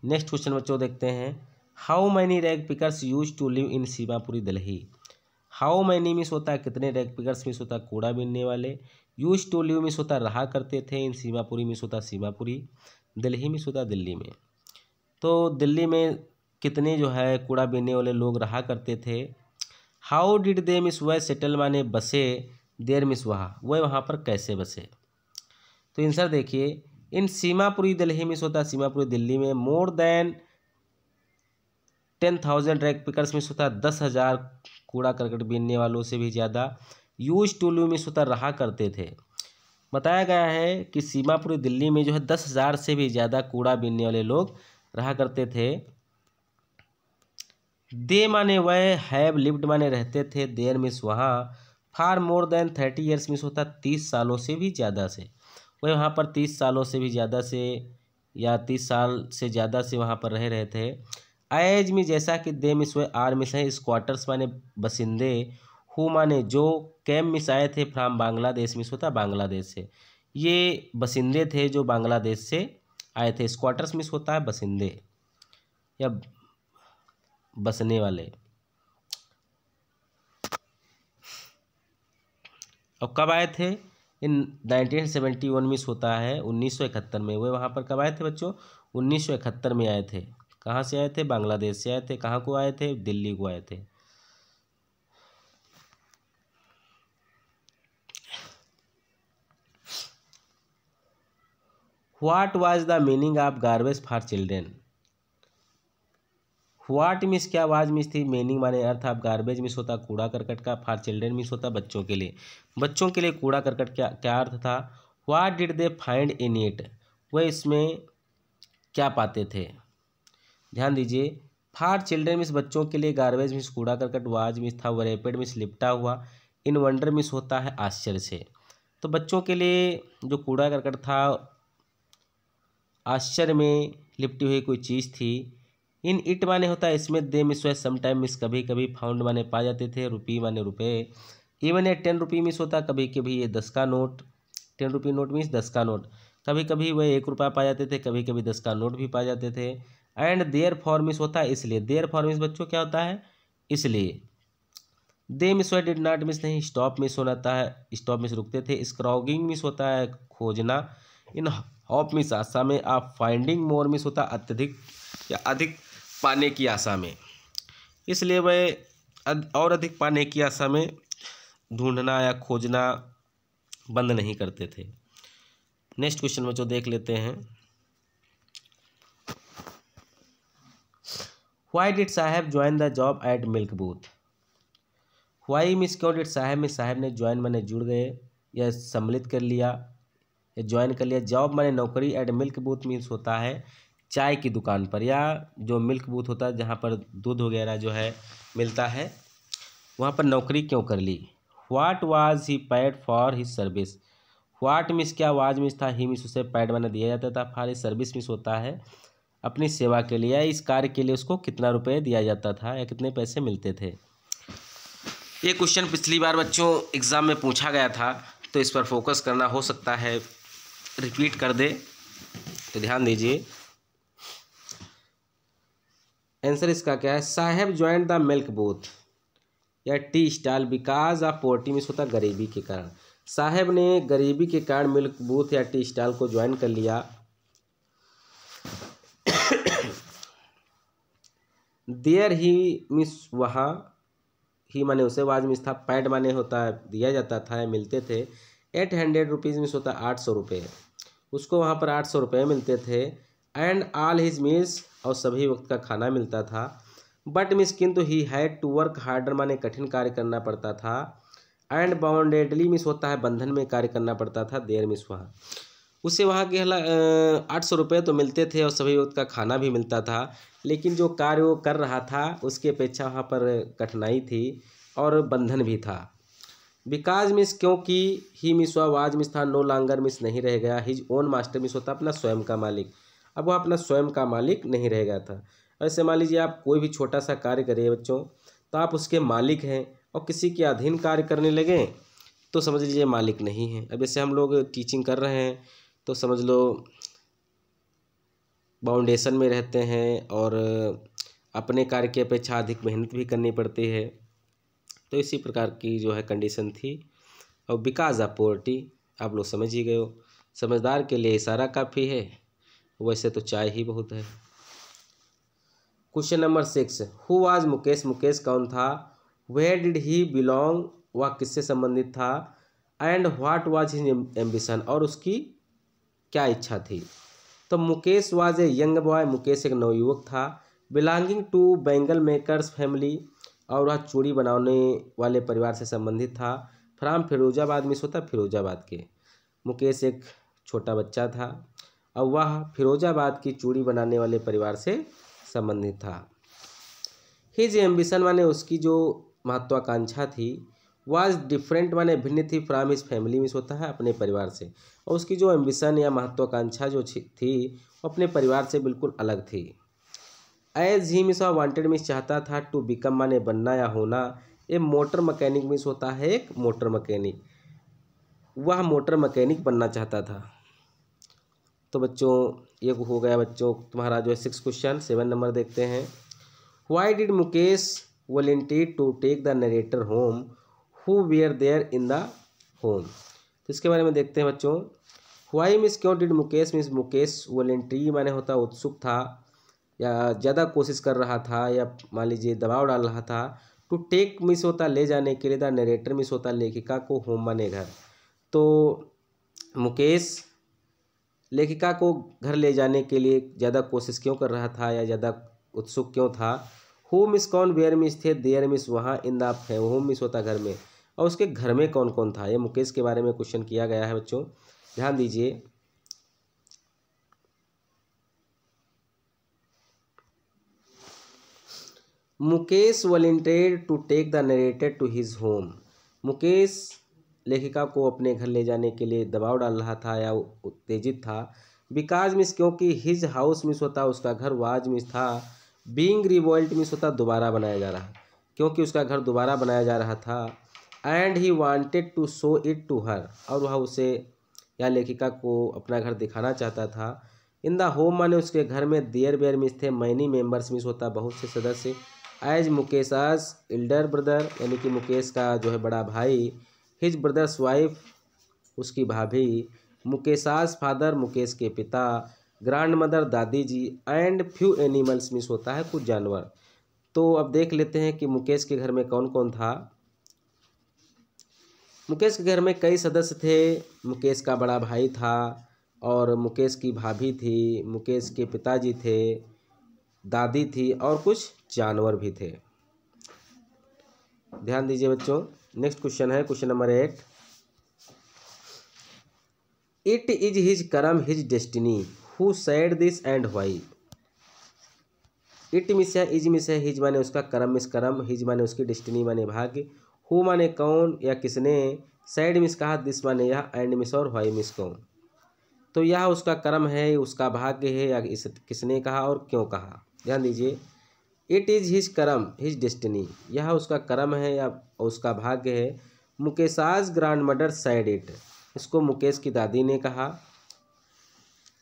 नेक्स्ट क्वेश्चन बच्चों देखते हैं। How many rag pickers use to live in Seemapuri Delhi? How many means होता है कितने, रैग पिकर्स मिस होता कूड़ा बीनने वाले, यूज टू लिव मिस होता रहा करते थे, इन सीमापुरी मिस होता सीमापुरी, दिल्ली मिस होता दिल्ली में। तो दिल्ली में कितने जो है कूड़ा बीनने वाले लोग रहा करते थे। हाउ डिड दे मिस वह सेटल माने बसे, देर मिस वह वहाँ पर कैसे बसे। तो आंसर देखिए, इन सीमापुरी दिल्ली मिस होता सीमापुरी दिल्ली में, more than 10,000 rag pickers miss होता 10,000 कूड़ा करकट बीनने वालों से भी ज़्यादा, यूज टू लिव मिस होता रहा करते थे। बताया गया है कि सीमापुरी दिल्ली में जो है 10,000 से भी ज़्यादा कूड़ा बीनने वाले लोग रहा करते थे। दे माने वह, हैव लिव्ड माने रहते थे, देयर मिस वहाँ, फार मोर देन 30 ईयर्स मिस होता 30 सालों से भी ज़्यादा से, वह वहाँ पर 30 सालों से भी ज़्यादा से या 30 साल से ज़्यादा से वहाँ पर रहे थे। एज में जैसा कि दे मिस वह, आर मिस है, स्क्वाटर्स माने बसिंदे, हु माने जो, कैम मिस आए थे, फ्राम बांग्लादेश मिस होता बांग्लादेश से, ये बसिंदे थे जो बांग्लादेश से आए थे। स्क्वाटर्स मिस होता है बसिंदे या बसने वाले। और कब आए थे? इन 1971 मिस होता है 1971 में। वे वहाँ पर कब आए थे बच्चों? 1971 में आए थे। कहाँ से आए थे? बांग्लादेश से आए थे। कहाँ को आए थे? दिल्ली को आए थे। What was the meaning of garbage for children? What means क्या, वाज मिस थी, मीनिंग माने अर्थ ऑफ गार्बेज मिस होता कूड़ा करकट का, फॉर चिल्ड्रेन मिस होता बच्चों के लिए। बच्चों के लिए कूड़ा करकट क्या क्या अर्थ था? What did they find in it? वह इसमें क्या पाते थे? ध्यान दीजिए। फॉर चिल्ड्रेन मिस बच्चों के लिए, गार्बेज मिस कूड़ा करकट, वाज मिस था वरेपेड मिस लिपटा हुआ, इन वंडर मिस होता है आश्चर्य से। तो बच्चों के लिए जो कूड़ा करकट था आश्चर्य में लिपटी हुई कोई चीज़ थी। इन इट माने होता है इसमें, दे मिस हुआ समटाइम मिस कभी कभी, फाउंड माने पा जाते थे, रुपी माने रुपए, इवन ए 10 रुपी मिस होता कभी कभी ये 10 का नोट, 10 रुपी नोट मीन्स 10 का नोट, कभी कभी वह 1 रुपया पा जाते थे, कभी कभी 10 का नोट भी पा जाते थे। एंड देयर फॉर मिस होता है इसलिए, देयर फॉर मिस बच्चों क्या होता है? इसलिए। दे मिस हुआ डिड नॉट मिस नहीं, स्टॉप मिस होता है, स्टॉप मिस रुकते थे, स्क्रॉगिंग मिस होता है खोजना, इन हॉप मिस आशा में, आप फाइंडिंग मोर मिस होता अत्यधिक या अधिक पाने की आशा में, इसलिए वह और अधिक पाने की आशा में ढूंढना या खोजना बंद नहीं करते थे। नेक्स्ट क्वेश्चन बच्चों देख लेते हैं। व्हाई डिड साहब join the job eight milk booth? Why means क्यों डिड साहब में, साहब ने ज्वाइन माने जुड़ गए या सम्मिलित कर लिया या ज्वाइन कर लिया, जॉब माने नौकरी, एट मिल्क बूथ मीन्स होता है चाय की दुकान पर, या जो मिल्क बूथ होता है जहाँ पर दूध वगैरह जो है मिलता है वहाँ पर नौकरी क्यों कर ली। What was he paid for his service? What means क्या, वाज मिस था, ही मिस उसे पेड माने दिया जाता था, फॉर हिज सर्विस मिस होता है अपनी सेवा के लिए, या इस कार्य के लिए उसको कितना रुपये दिया जाता था या कितने पैसे मिलते थे। ये क्वेश्चन पिछली बार बच्चों एग्ज़ाम में पूछा गया था, तो इस पर फोकस करना, हो सकता है रिपीट कर दे, तो ध्यान दीजिए। आंसर इसका क्या है? साहब ज्वाइन द मिल्क बूथ या tea stall because of poverty miss होता गरीबी के कारण, साहब ने गरीबी के कारण मिल्क बूथ या टी स्टॉल को ज्वाइन कर लिया। देयर ही मिस वहाँ, ही माने उसे, वाज मिस था, पैड माने होता है दिया जाता था या मिलते थे, 800 रुपीज़ मिस होता 800 रुपये, उसको वहाँ पर 800 रुपये मिलते थे। एंड ऑल हिज मील्स, और सभी वक्त का खाना मिलता था। बट मिस किंतु he had to work harder माने कठिन कार्य करना पड़ता था। एंड बाउंडेडली मिस होता है बंधन में कार्य करना पड़ता था, देर मिस वहाँ, उसे वहाँ के 800 रुपये तो मिलते थे और सभी वक्त का खाना भी मिलता था, लेकिन जो कार्य वो कर रहा था उसकी अपेक्षा वहाँ पर कठिनाई थी और बंधन भी था। बिकाज मिस क्योंकि, ही मिस हुआ, वाज मिस था, नो लॉन्गर मिस नहीं रह गया, हिज ओन मास्टर मिस होता अपना स्वयं का मालिक, अब वह अपना स्वयं का मालिक नहीं रह गया था। ऐसे मान लीजिए आप कोई भी छोटा सा कार्य करिए बच्चों, तो आप उसके मालिक हैं और किसी के अधीन कार्य करने लगे तो समझ लीजिए मालिक नहीं है। अब जैसे हम लोग टीचिंग कर रहे हैं तो समझ लो बाउंडेशन में रहते हैं और अपने कार्य की अपेक्षा अधिक मेहनत भी करनी पड़ती है, तो इसी प्रकार की जो है कंडीशन थी। और बिकॉज ऑफ पोवर्टी, आप लोग समझ ही गए हो, समझदार के लिए इशारा काफ़ी है, वैसे तो चाय ही बहुत है। Question number 6, who was Mukesh? Mukesh कौन था? वेयर डिड ही बिलोंग, वह किससे संबंधित था? And what was his ambition, और उसकी क्या इच्छा थी? तो Mukesh was a young boy, Mukesh एक नवयुवक था, belonging to bangle makers family, और वह चूड़ी बनाने वाले परिवार से संबंधित था, फ्राम फिरोजाबाद मिस होता फिरोजाबाद के। मुकेश एक छोटा बच्चा था और वह फिरोजाबाद की चूड़ी बनाने वाले परिवार से संबंधित था। हिज एम्बिशन माने उसकी जो महत्वाकांक्षा थी, वाज डिफरेंट माने भिन्न थी, फ्राम हिज फैमिली मिस होता है अपने परिवार से, और उसकी जो एम्बिशन या महत्वाकांक्षा जो थी वो अपने परिवार से बिल्कुल अलग थी। As he means wanted means to था, टू बिकम माने बनना या होना, ए मोटर मैकेनिक मिस होता है एक मोटर मैकेनिक, वह मोटर मैकेनिक बनना चाहता था। तो बच्चों ये हो गया बच्चों तुम्हारा जो है 6 क्वेश्चन। 7 नंबर देखते हैं। Why did Mukesh volunteer to take the narrator home who were there in the home. तो इसके बारे में देखते हैं बच्चों। व्हाई मीन्स क्यों, did Mukesh means Mukesh volunteer माने होता उत्सुक था या ज़्यादा कोशिश कर रहा था या मान लीजिए दबाव डाल रहा था। टू टेक मिस होता ले जाने के लिए, द नरेटर मिस होता लेखिका को, होम माने घर। तो मुकेश लेखिका को घर ले जाने के लिए ज़्यादा कोशिश क्यों कर रहा था या ज़्यादा उत्सुक क्यों था। हु मिस कौन, वेयर मिस थे, देयर मिस वहाँ, इन द होम मिस होता घर में, और उसके घर में कौन कौन था। ये मुकेश के बारे में क्वेश्चन किया गया है बच्चों, ध्यान दीजिए। Mukesh volunteer to take the narrator to his home. Mukesh लेखिका को अपने घर ले जाने के लिए दबाव डाल रहा था या उत्तेजित था। बिकॉज मिस क्योंकि, हिज हाउस मिस होता उसका घर, वाज मिस था, बीइंग रिवॉल्ट मिस होता दोबारा बनाया जा रहा, क्योंकि उसका घर दोबारा बनाया जा रहा था। And he wanted to show it to her, और वह उसे या लेखिका को अपना घर दिखाना चाहता था। इन द होम माने उसके घर में, देयर वेयर मिस थे, मैनी मेंबर्स मिस होता बहुत से सदस्य। एज मुकेशास एल्डर ब्रदर यानी कि मुकेश का जो है बड़ा भाई, हिज ब्रदर्स वाइफ उसकी भाभी, मुकेशास फादर मुकेश के पिता, ग्रैंड मदर दादी जी, एंड फ्यू एनिमल्स मिस होता है कुछ जानवर। तो अब देख लेते हैं कि मुकेश के घर में कौन कौन था। मुकेश के घर में कई सदस्य थे। मुकेश का बड़ा भाई था और मुकेश की भाभी थी, मुकेश के पिताजी थे, दादी थी और कुछ जानवर भी थे। ध्यान दीजिए बच्चों। नेक्स्ट क्वेश्चन है question number 8। It is his karma his destiny who said this and why. It means है, इज मिस है, हिज माने उसका, कर्म मिस कर्म, हिज माने उसकी, डेस्टिनी माने भाग्य, हु माने कौन या किसने, सैड मिस कहा, दिस माने यह, एंड मिस और व्हाई मिस कौन। तो यह उसका कर्म है, उसका भाग्य है, या इस किसने कहा और क्यों कहा। ध्यान दीजिए। It is his karma his destiny, यह उसका कर्म है या उसका भाग्य है। मुकेशास ग्रैंड मदर सैड इट, इसको मुकेश की दादी ने कहा,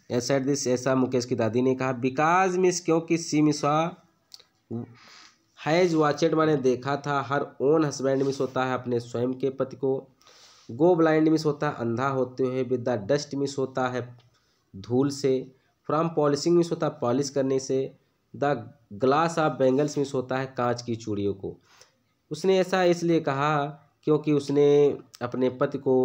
ऐसा दिस ऐसा मुकेश की दादी ने कहा। बिकॉज मिस क्योंकि, सी मिसवा, हैज वॉचेड माने देखा था, हर ओन हस्बैंड मिस होता है अपने स्वयं के पति को, गो ब्लाइंड मिस होता है अंधा होते हुए, विद द डस्ट मिस होता है धूल से, फ्रॉम पॉलिशिंग मिस होता है पॉलिश करने से, the glass of bangles means होता है कांच की चूड़ियों को। उसने ऐसा इसलिए कहा क्योंकि उसने अपने पति को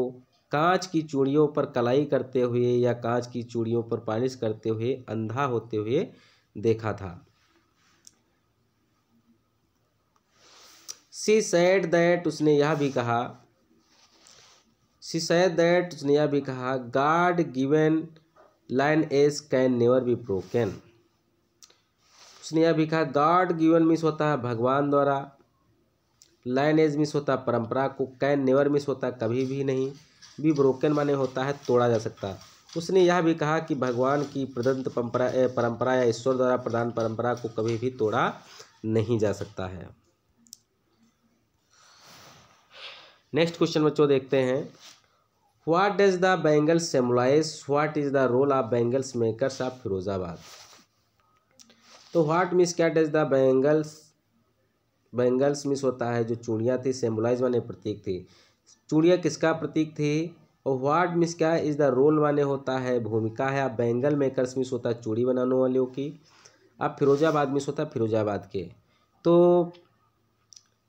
कांच की चूड़ियों पर कलाई करते हुए या कांच की चूड़ियों पर पॉलिश करते हुए अंधा होते हुए देखा था। सी सैड दैट, उसने यह भी कहा, सी सैड दैट उसने यह भी कहा, god given lineage can never be broken. उसने यह भी कहा, गॉड गिवन मिस होता है भगवान द्वारा, लाइन एज मिस होता परंपरा को, कैन नेवर मिस होता कभी भी नहीं, बी ब्रोकन माने होता है तोड़ा जा सकता। उसने यह भी कहा कि भगवान की प्रदत्त परंपरा या ईश्वर द्वारा प्रदान परंपरा को कभी भी तोड़ा नहीं जा सकता है। नेक्स्ट क्वेश्चन बच्चों देखते हैं। What does the bangles symbolise, what is the role of bangles makers of Firozabad. तो व्हाट मिस क्या, does the bangles, bangles means होता है जो चूड़ियाँ थी, सिम्बलाइज माने प्रतीक थी, चूड़ियाँ किसका प्रतीक थी। और व्हाट मिस क्या, इज द रोल माने होता है भूमिका है, अब बैंगल मेकर्स मिस होता है चूड़ी बनाने वालों की, अब फिरोजाबाद मिस होता है फिरोजाबाद के। तो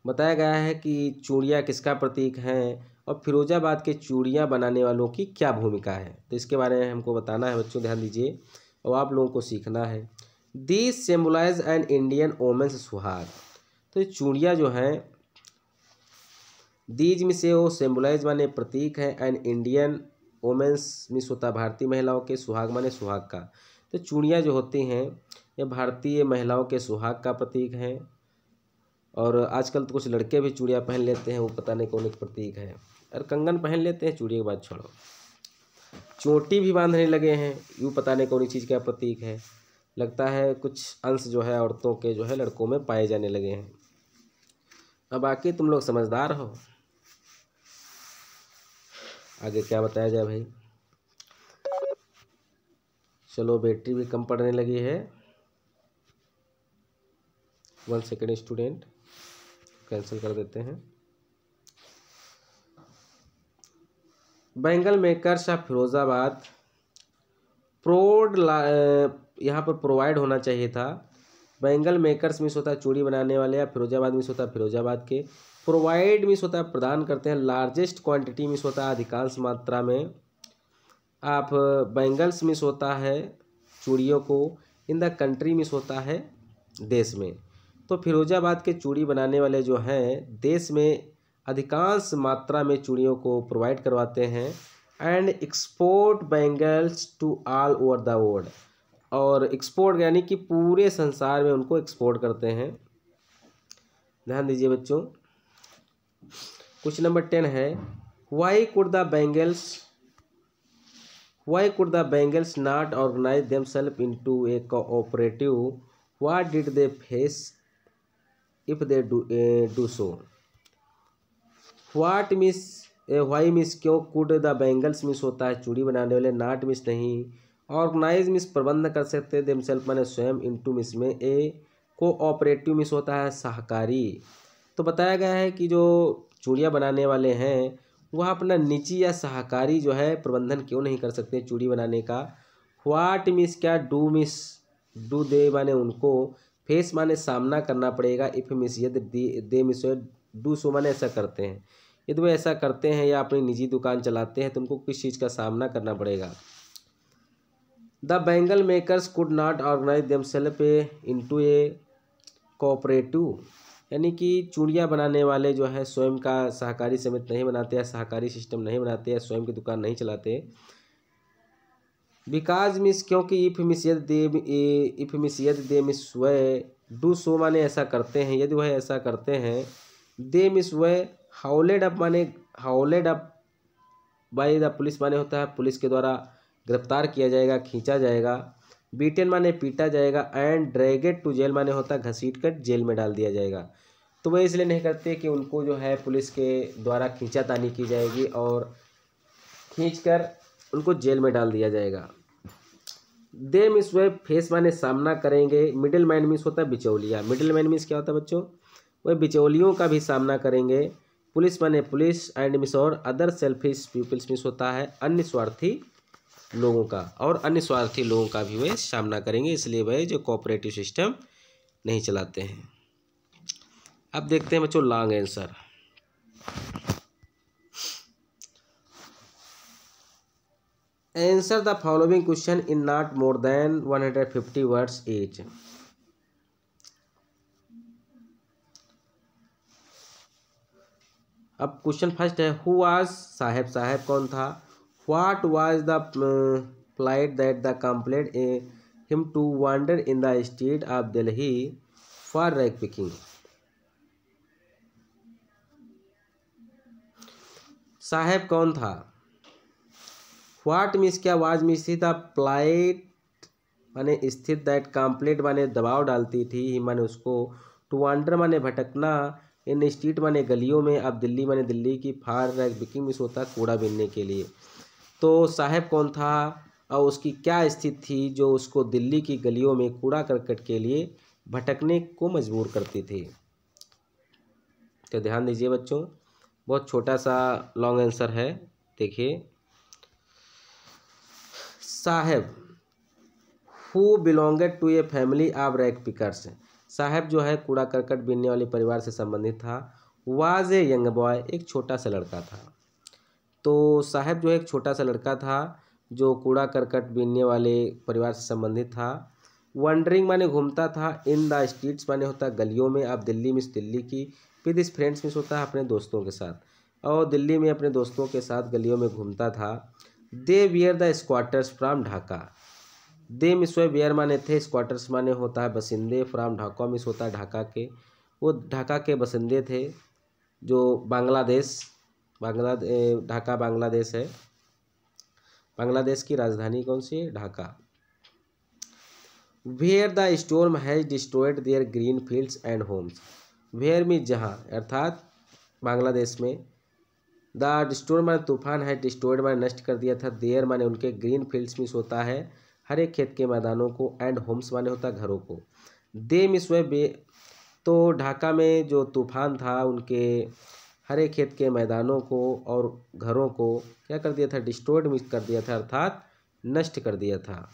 बताया गया है कि चूड़ियाँ किसका प्रतीक हैं और फिरोजाबाद के चूड़ियाँ बनाने वालों की क्या भूमिका है। तो इसके बारे में हमको बताना है बच्चों, ध्यान दीजिए और आप लोगों को सीखना है। This symbolise an Indian women's suhag. तो ये चूड़ियाँ जो हैं, दीज में से वो सिम्बलाइज माने प्रतीक है, एन इंडियन वोमेन्स मिस होता भारतीय महिलाओं के, सुहाग माने सुहाग का। तो चूड़ियाँ जो होती हैं ये भारतीय महिलाओं के सुहाग का प्रतीक हैं। और आजकल तो कुछ लड़के भी चूड़ियाँ पहन लेते हैं, वो पता नहीं कौन एक प्रतीक है, और कंगन पहन लेते हैं, चूड़ी के बाद छोड़ो, चोटी भी बांधने लगे हैं, यूँ पता नहीं कौन चीज़ का प्रतीक है। लगता है कुछ अंश जो है औरतों के जो है लड़कों में पाए जाने लगे हैं। अब बाकी तुम लोग समझदार हो, आगे क्या बताया जाए भाई। चलो बैटरी भी कम पड़ने लगी है। 1 सेकेंड स्टूडेंट, कैंसिल कर देते हैं। बैंगल मेकर्स ऑफ फिरोजाबाद यहाँ पर प्रोवाइड होना चाहिए था। बैंगल मेकर्स मिस होता है चूड़ी बनाने वाले, या फिरोजाबाद मिस होता है फिरोजाबाद के। प्रोवाइड मिस होता है प्रदान करते हैं। लार्जेस्ट क्वांटिटी मिस होता है अधिकांश मात्रा में। आप बैंगल्स मिस होता है चूड़ियों को। इन द कंट्री मिस होता है देश में। तो फिरोजाबाद के चूड़ी बनाने वाले जो हैं देश में अधिकांश मात्रा में चूड़ियों को प्रोवाइड करवाते हैं। And export bangles to all over the world, और एक्सपोर्ट यानी कि पूरे संसार में उनको एक्सपोर्ट करते हैं। ध्यान दीजिए बच्चों। क्वेश्चन नंबर 10 है, why could the bangles not organise themselves into a cooperative? What did they face if they do so? What means why means क्यों, कुड द बेंगल्स मिस होता है चूड़ी बनाने वाले, नॉट मिस नहीं, ऑर्गेनाइज मिस प्रबंध कर सकते, देमसेल्फ माने स्वयं, इनटू मिस में ए कोऑपरेटिव मिस होता है सहकारी। तो बताया गया है कि जो चूड़ियाँ बनाने वाले हैं वह अपना निजी या सहकारी जो है प्रबंधन क्यों नहीं कर सकते चूड़ी बनाने का। व्हाट मिस क्या, डू मिस, डू दे माने उनको, फेस माने सामना करना पड़ेगा, इफ मिस यदि दे मिस डू सो माने ऐसा करते हैं। यदि वो ऐसा करते हैं या अपनी निजी दुकान चलाते हैं तो उनको किस चीज़ का सामना करना पड़ेगा। The bangle makers could not organise themselves into a cooperative, यानी कि चूड़ियाँ बनाने वाले जो है स्वयं का सहकारी समिति नहीं बनाते हैं, सहकारी सिस्टम नहीं बनाते हैं, स्वयं की दुकान नहीं चलाते। बिकॉज मिस क्योंकि, इफ मिस यदि दे मिस वह, डू सो माने ऐसा करते हैं, यदि वह ऐसा करते हैं, दे मिस वह, हाउलेड अप माने हाउलेड अप बाय द पुलिस माने होता है पुलिस के द्वारा गिरफ्तार किया जाएगा, खींचा जाएगा। बीटेन माने पीटा जाएगा। एंड ड्रैगेड टू जेल माने होता है घसीट कर जेल में डाल दिया जाएगा। तो वह इसलिए नहीं करते कि उनको जो है पुलिस के द्वारा खींचातानी की जाएगी और खींचकर उनको जेल में डाल दिया जाएगा। दे मिस वह, फेस माने सामना करेंगे। मिडिल मैन मिस होता है बिचौलिया। मिडिल मैन मिस क्या होता है बच्चों, वह बिचौलियों का भी सामना करेंगे। पुलिस माने पुलिस, एंड मिस और अदर सेल्फिश पीपल्स मिस होता है अन्य स्वार्थी लोगों का, और अन्य स्वार्थी लोगों का भी वे सामना करेंगे, इसलिए वे जो कोऑपरेटिव सिस्टम नहीं चलाते हैं। अब देखते हैं बच्चों long answer. Answer the following question in not more than 150 words each. अब क्वेश्चन फर्स्ट है, हु वाज साहेब, साहेब कौन था। What was the plight that the compelled him to wander in the street of Delhi for rag picking? साहेब कौन था। What मीन्स क्या, was मीन्स थी, द plight माने स्थित, दैट कंप्लेंट माने दबाव डालती थी, ही माने उसको, टू वांडर माने भटकना, इन स्ट्रीट माने गलियों में, अब दिल्ली माने दिल्ली की, फार रैग पिकिंग मिस होता है कूड़ा बीनने के लिए। तो साहेब कौन था और उसकी क्या स्थिति थी जो उसको दिल्ली की गलियों में कूड़ा करकट के लिए भटकने को मजबूर करती थी। तो ध्यान दीजिए बच्चों, बहुत छोटा सा लॉन्ग आंसर है। देखिए, Saheb who belonged to a family of rag pickers, Saheb जो है कूड़ा करकट बीनने वाले परिवार से संबंधित था। वाज ए यंग बॉय, एक छोटा सा लड़का था। तो साहेब जो है एक छोटा सा लड़का था जो कूड़ा करकट बीनने वाले परिवार से संबंधित था। वंडरिंग माने घूमता था। इन द स्ट्रीट्स माने होता है गलियों में। अब दिल्ली मिस दिल्ली की, विद हिज फ्रेंड्स मिस होता है अपने दोस्तों के साथ, और दिल्ली में अपने दोस्तों के साथ गलियों में घूमता था। They wear the squatters from Dhaka, they miss wear माने थे, स्क्वाटर्स माने होता है बसिंदे, फ्राम ढाका मिस होता है ढाका के, वो ढाका के बसिंदे थे जो बांग्लादेश, ढाका बांग्लादेश है। बांग्लादेश की राजधानी कौन सी है, Dhaka. Where the storm has destroyed their green fields and homes, where में जहाँ, अर्थात बांग्लादेश में। द स्टॉर्म माने तूफान है, डिस्ट्रॉयड माने नष्ट कर दिया था, देयर माने उनके, ग्रीन फील्ड्स में होता है हरे खेत के मैदानों को, एंड होम्स माने होता है घरों को। दे मिस वे बे, तो ढाका में जो तूफान था उनके हरे खेत के मैदानों को और घरों को क्या कर दिया था, डिस्ट्रॉयड मिस कर दिया था, अर्थात नष्ट कर दिया था।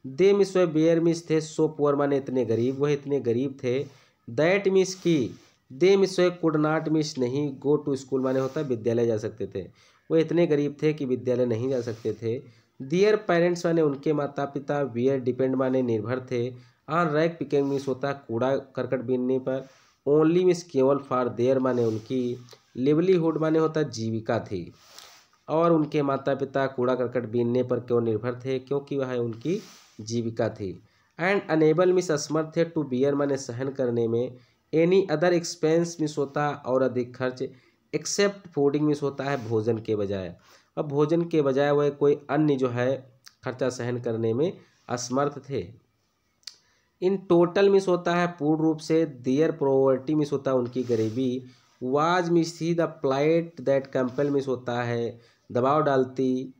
दे मिस वे बेयर मिस थे सो पुअर माने इतने गरीब, वह इतने गरीब थे। दैट मिस की, दे means way could not means नहीं गो टू स्कूल माने होता है विद्यालय जा सकते थे, वह इतने गरीब थे कि विद्यालय नहीं जा सकते थे। दियर पेरेंट्स माने उनके माता पिता, वियर डिपेंड माने निर्भर थे, ऑन रैक पिकिंग मिस होता है कूड़ा करकट बीनने पर, ओनली मिस केवल, फॉर देयर माने उनकी, लिवलीहुड माने होता है जीविका थी, और उनके माता पिता कूड़ा करकट बीनने पर क्यों निर्भर थे, क्योंकि वह उनकी जीविका थी। एंड अनेबल मिस असमर्थ थे टू बियर माने सहन करने में, एनी अदर एक्सपेंस मिस होता है और अधिक खर्च, एक्सेप्ट फूडिंग मिस होता है भोजन के बजाय, अब भोजन के बजाय वह कोई अन्य जो है खर्चा सहन करने में असमर्थ थे। इन टोटल मिस होता है पूर्ण रूप से, दियर प्रोवर्टी मिस होता है उनकी गरीबी, वाज मिस थी the plight that compel means होता है दबाव डालती,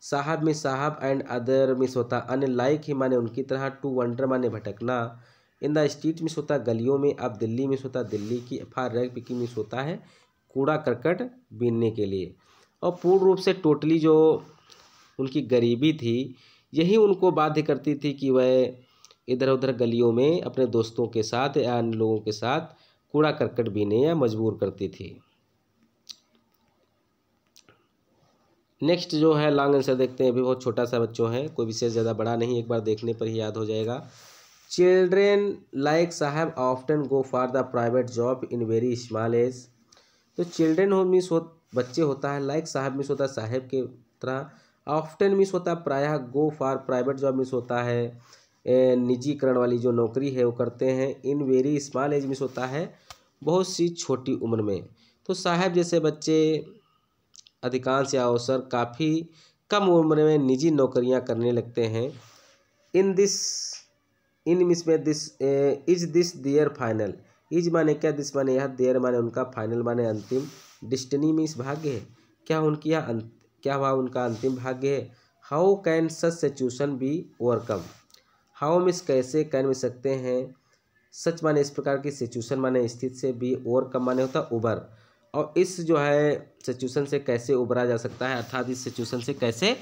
साहब मिस साहब, एंड अदर मिस होता अन्य, लाइक ही माने उनकी तरह, टू वंडर माने भटकना, इन द स्ट्रीट मिस होता गलियों में, अब दिल्ली मिस होता दिल्ली की, फार रैग पिकिंग मिस होता है कूड़ा करकट बीनने के लिए। और पूर्ण रूप से टोटली जो उनकी गरीबी थी यही उनको बाध्य करती थी कि वह इधर उधर गलियों में अपने दोस्तों के साथ या अन्य लोगों के साथ कूड़ा करकट बीने या मजबूर करती थी। नेक्स्ट जो है लॉन्ग आंसर देखते हैं, अभी बहुत छोटा सा बच्चों है, कोई विशेष ज़्यादा बड़ा नहीं, एक बार देखने पर ही याद हो जाएगा। Children like Saheb often go for the private job in very small age, तो चिल्ड्रेन हो मिस हो बच्चे होता है, लाइक साहब मिस होता है साहब के तरह, ऑफ्टन मिस होता है प्रायः, go for private job miss होता है निजीकरण वाली जो नौकरी है वो करते हैं, in very small age means होता है बहुत सी छोटी उम्र में, तो साहब जैसे बच्चे अधिकांश या अवसर काफ़ी कम उम्र में निजी नौकरियां करने लगते हैं। इन दिस, इन मिस में this, is this there final, is माने क्या, दिस माने यह, देयर माने उनका, फाइनल माने अंतिम, डिस्टिनी में इस भाग्य है, क्या उनकी यह क्या वह उनका अंतिम भाग्य है। How can such situation be overcome, how means कैसे, कैन मिस सकते हैं, सच माने इस प्रकार की, सिचुएशन माने स्थिति से, बी ओवरकम माने होता उबर, और इस जो है सिचुएशन से कैसे उबरा जा सकता है, अर्थात इस सिचुएशन से कैसे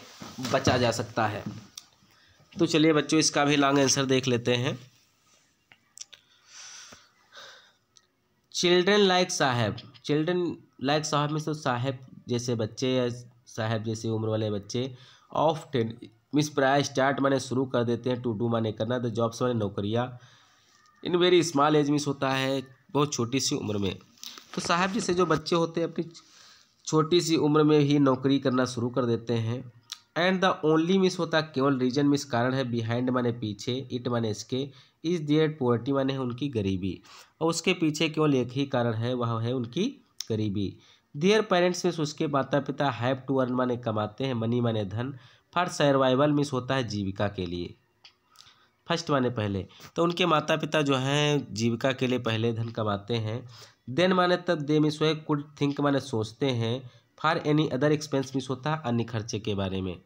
बचा जा सकता है। तो चलिए बच्चों इसका भी लॉन्ग आंसर देख लेते हैं। चिल्ड्रन लाइक साहब, चिल्ड्रन लाइक साहब में तो साहब जैसे बच्चे या साहब जैसे उम्र वाले बच्चे, ऑफ टेन मिस प्राय स्टार्ट माने शुरू कर देते हैं, टू डू माने करना, द जॉब्स माने नौकरियाँ, in very small age means होता है बहुत छोटी सी उम्र में, तो साहब जैसे जो बच्चे होते हैं अपनी छोटी सी उम्र में ही नौकरी करना शुरू कर देते हैं। एंड द ओनली मिस होता केवल, रीजन मिस कारण है, बिहाइंड माने पीछे, इट माने इसके, इज देयर पोवर्टी माने है उनकी गरीबी, और उसके पीछे केवल एक ही कारण है वह है उनकी गरीबी। देयर पेरेंट्स मिस उसके माता पिता, हैव टू अर्न माने कमाते हैं, मनी माने धन, फॉर सर्वाइवल मिस होता है जीविका के लिए, फर्स्ट माने पहले, तो उनके माता पिता जो हैं जीविका के लिए पहले धन कमाते हैं। देन माने तब, दे मिस हुए, कुड थिंक माने सोचते हैं, for any other expense miss होता है अन्य खर्चे के बारे में,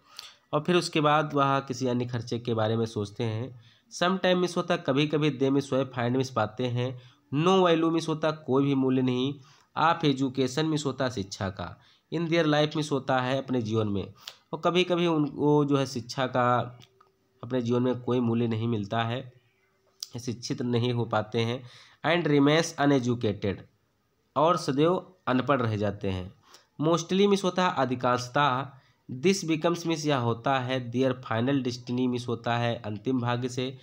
और फिर उसके बाद वह किसी अन्य खर्चे के बारे में सोचते हैं। सम टाइम मिस होता कभी कभी, दे मिस हुए, फाइंड मिस पाते हैं, नो वैल्यू मिस होता कोई भी मूल्य नहीं, आप एजुकेशन मिस होता शिक्षा का, इन देयर लाइफ मिस होता है अपने जीवन में, और कभी कभी उनको जो है शिक्षा का अपने जीवन में कोई मूल्य नहीं मिलता है, शिक्षित नहीं हो पाते हैं। एंड रिमेन्स अनएजुकेटेड, और सदैव अनपढ़ रह जाते हैं। मोस्टली मिस होता है अधिकांशतः, दिस बिकम्स मिस यह होता है, देयर फाइनल डेस्टिनी मिस होता है अंतिम भाग्य से,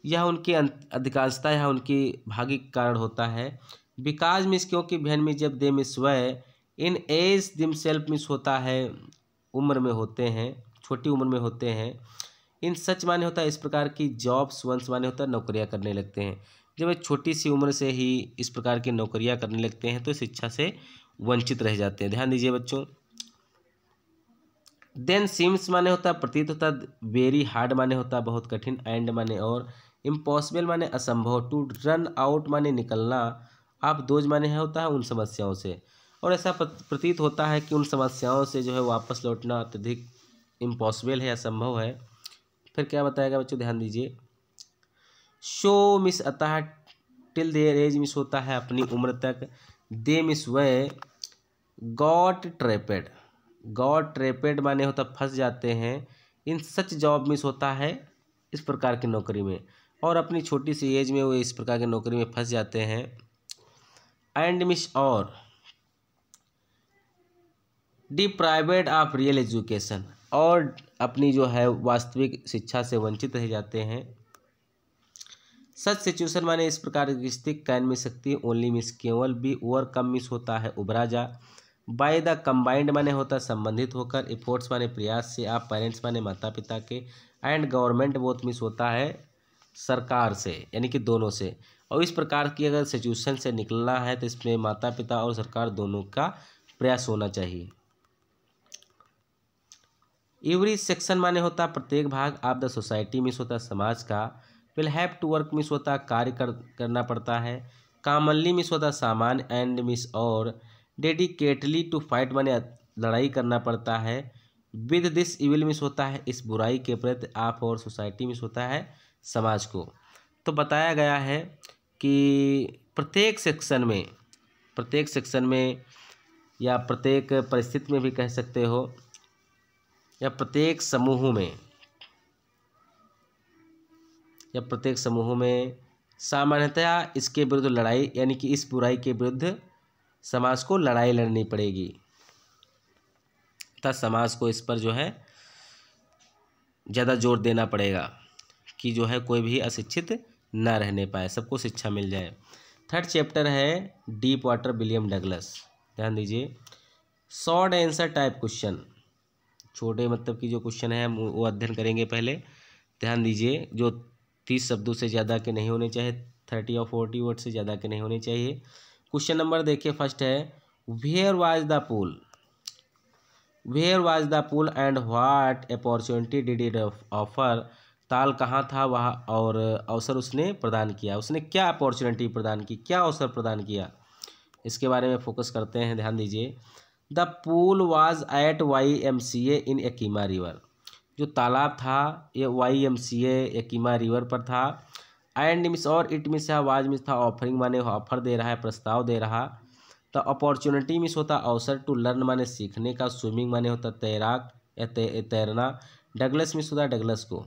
यह उनकी अधिकांशतः यह उनकी भाग्य के कारण होता है। बिकाज मिस क्योंकि, बहन मिस जब, दे मिस वह, इन एज दिम सेल्फ मिस होता है उम्र में होते हैं, छोटी उम्र में होते हैं। इन सच माने होता है इस प्रकार की, जॉब्स वंस माने होता है नौकरियां करने लगते हैं, जब एक छोटी सी उम्र से ही इस प्रकार की नौकरियां करने लगते हैं तो शिक्षा से वंचित रह जाते हैं। ध्यान दीजिए बच्चों। देन सीम्स माने होता है प्रतीत होता, वेरी हार्ड माने होता बहुत कठिन, एंड माने और, इम्पॉसिबल माने असंभव, टू रन आउट माने निकलना, आप दोज माने है होता है उन समस्याओं से, और ऐसा प्रतीत होता है कि उन समस्याओं से जो है वापस लौटना अत्यधिक इम्पॉसिबल है, असंभव है। फिर क्या बताएगा बच्चों, ध्यान दीजिए। शो मिस अतः टिल देयर एज मिस होता है अपनी उम्र तक। दे मिस वे गॉट ट्रैपेड, गॉट ट्रैपेड माने होता फंस जाते हैं। इन सच जॉब मिस होता है इस प्रकार की नौकरी में, और अपनी छोटी सी एज में वो इस प्रकार की नौकरी में फंस जाते हैं। एंड मिस और डिप्राइवेड ऑफ रियल एजुकेशन, और अपनी जो है वास्तविक शिक्षा से वंचित रह जाते हैं। सच सिचुएशन माने इस प्रकार की स्थिति कैन मिस सकती है, ओनली मिस केवल, बी ओवरकम मिस होता है उभरा जा। बाय द कंबाइंड माने होता है संबंधित होकर, एफोर्ट्स माने प्रयास से, आप पेरेंट्स माने माता पिता के, एंड गवर्नमेंट बोथ मिस होता है सरकार से, यानी कि दोनों से। और इस प्रकार की अगर सिचुएशन से निकलना है तो इसमें माता पिता और सरकार दोनों का प्रयास होना चाहिए। एवरी सेक्शन माने होता प्रत्येक भाग, ऑफ द सोसाइटी मिस होता समाज का। Will have to work means होता कार्य करना पड़ता है। कॉमनली मिस होता सामान्य, एंड मिस और डेडिकेटली टू फाइट माने लड़ाई करना पड़ता है। विद दिस इविल मिस होता है इस बुराई के प्रति, आप और सोसाइटी मिस होता है समाज को। तो बताया गया है कि प्रत्येक सेक्शन में या प्रत्येक परिस्थिति में भी कह सकते हो, या प्रत्येक समूह में सामान्यतया इसके विरुद्ध लड़ाई, यानी कि इस बुराई के विरुद्ध समाज को लड़ाई लड़नी पड़ेगी, तथा समाज को इस पर जो है ज़्यादा जोर देना पड़ेगा कि जो है कोई भी अशिक्षित ना रहने पाए, सबको शिक्षा मिल जाए। थर्ड चैप्टर है डीप वाटर, विलियम डगलस। ध्यान दीजिए, शॉर्ट आंसर टाइप क्वेश्चन, छोटे मतलब कि जो क्वेश्चन है वो अध्ययन करेंगे पहले। ध्यान दीजिए, जो 30 शब्दों से ज़्यादा के नहीं होने चाहिए, 30 और 40 वर्ड से ज़्यादा के नहीं होने चाहिए। क्वेश्चन नंबर देखिए, फर्स्ट है where was the pool, where was the pool and what opportunity did it offer. ताल कहाँ था वह और अवसर उसने प्रदान किया, उसने क्या अपॉर्चुनिटी प्रदान की, क्या अवसर प्रदान किया, इसके बारे में फोकस करते हैं। ध्यान दीजिए, the pool was at YMCA in Yakima river, जो तालाब था ये YMCA यकीमा रिवर पर था। एंड मिस और इट मिस है, वाज मिस था ऑफरिंग माने ऑफर दे रहा है, प्रस्ताव दे रहा। तो अपॉर्चुनिटी मिस होता अवसर, टू लर्न माने सीखने का, स्विमिंग माने होता तैराक या तैरना। डगलस मिस होता डगलस को,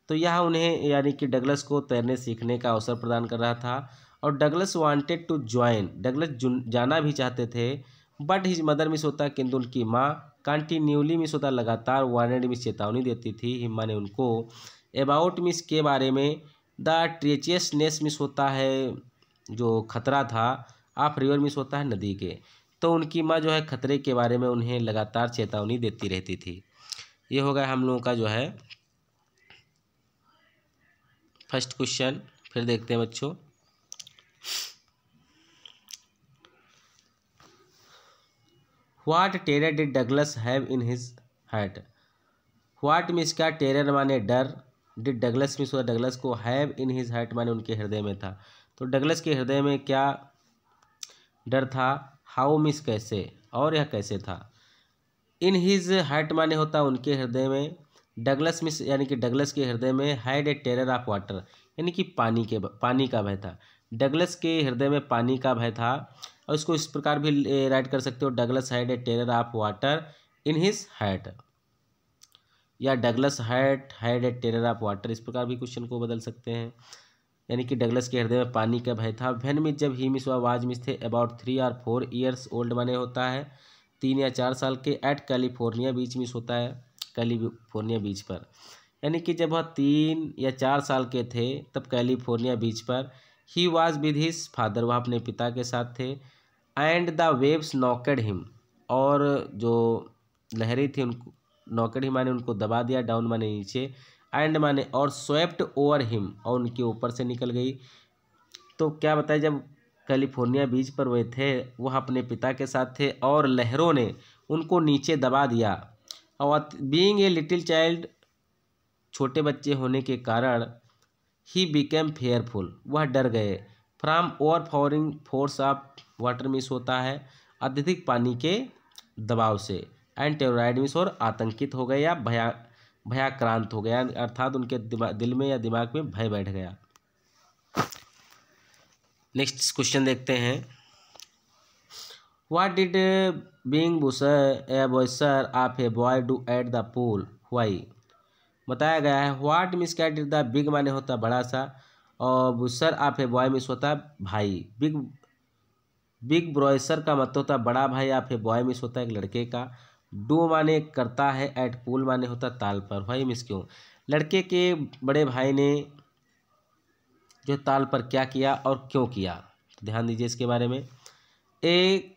तो यह उन्हें यानी कि डगलस को तैरने सीखने का अवसर प्रदान कर रहा था। और Douglas wanted to join, Douglas जाना भी चाहते थे, बट हिज मदर मिस होता किंतु उनकी माँ कंटिन्यूली मिस होता लगातार, वार्नेड मिस चेतावनी देती थी, हिम्मा ने उनको, अबाउट मिस के बारे में, द ट्रेचियसनेस मिस होता है जो खतरा था, ऑफ रिवर मिस होता है नदी के। तो उनकी माँ जो है खतरे के बारे में उन्हें लगातार चेतावनी देती रहती थी। ये हो गया हम लोगों का जो है फर्स्ट क्वेश्चन। फिर देखते हैं बच्चों, what terror did Douglas have in his heart. What means का टेरर माने डर, डिड डगलस मिस हुआ डगलस को, हैव इन हिज हार्ट माने उनके हृदय में था। तो डगलस के हृदय में क्या डर था, हाउ मिस कैसे, और यह कैसे था। इन हिज हार्ट माने होता उनके हृदय में, डगलस मिस यानी कि डगलस के हृदय में had a terror of water, यानी कि पानी का भय था। डगलस के हृदय में पानी का भय था, और इसको इस प्रकार भी राइट कर सकते हो, Douglas had a terror of water in his heart, या Douglas had a terror of water, इस प्रकार भी क्वेश्चन को बदल सकते हैं, यानी कि डगलस के हृदय में पानी का भय था। व्हेन मिस जब ही मिस हुआ, वाज मिस थे अबाउट 3 और 4 ईयर्स ओल्ड माने होता है 3 या 4 साल के, एट कैलिफोर्निया बीच मिस होता है कैलिफोर्निया बीच पर, यानी कि जब वह 3 या 4 साल के थे तब कैलिफोर्निया बीच पर। He was with his father, वह अपने पिता के साथ थे। एंड द वेव्स नॉकेड हिम, और जो लहरें थी उनको, नॉकेड हिम माने उनको दबा दिया, डाउन माने नीचे, एंड माने और, स्वेप्ट ओवर हिम और उनके ऊपर से निकल गई। तो क्या बताया, जब कैलिफोर्निया बीच पर वे थे वह अपने पिता के साथ थे और लहरों ने उनको नीचे दबा दिया। और बीइंग ए लिटिल चाइल्ड, छोटे बच्चे होने के कारण, ही बिकेम फेयरफुल, वह डर गए। From overflowing force of water means होता है अत्यधिक पानी के दबाव से, एंड टेरोराइड मिस और आतंकित हो गए या भयाक्रांत हो गया, अर्थात उनके दिल में या दिमाग में भय बैठ गया। नेक्स्ट क्वेश्चन देखते हैं। What did big bruiser of a boy do at the pool why. बताया गया है व्हाट मीन्स क्या डिड द बिग माने होता बड़ा सा और bruiser of a boy means होता भाई। बिग ब्रॉयसर का मतलब होता बड़ा भाई, ऑफ ए बॉय मीन्स होता है एक लड़के का। डू माने करता है, एट पूल माने होता ताल पर। व्हाई मीन्स क्यों, लड़के के बड़े भाई ने जो ताल पर क्या किया और क्यों किया, तो ध्यान दीजिए इसके बारे में। एक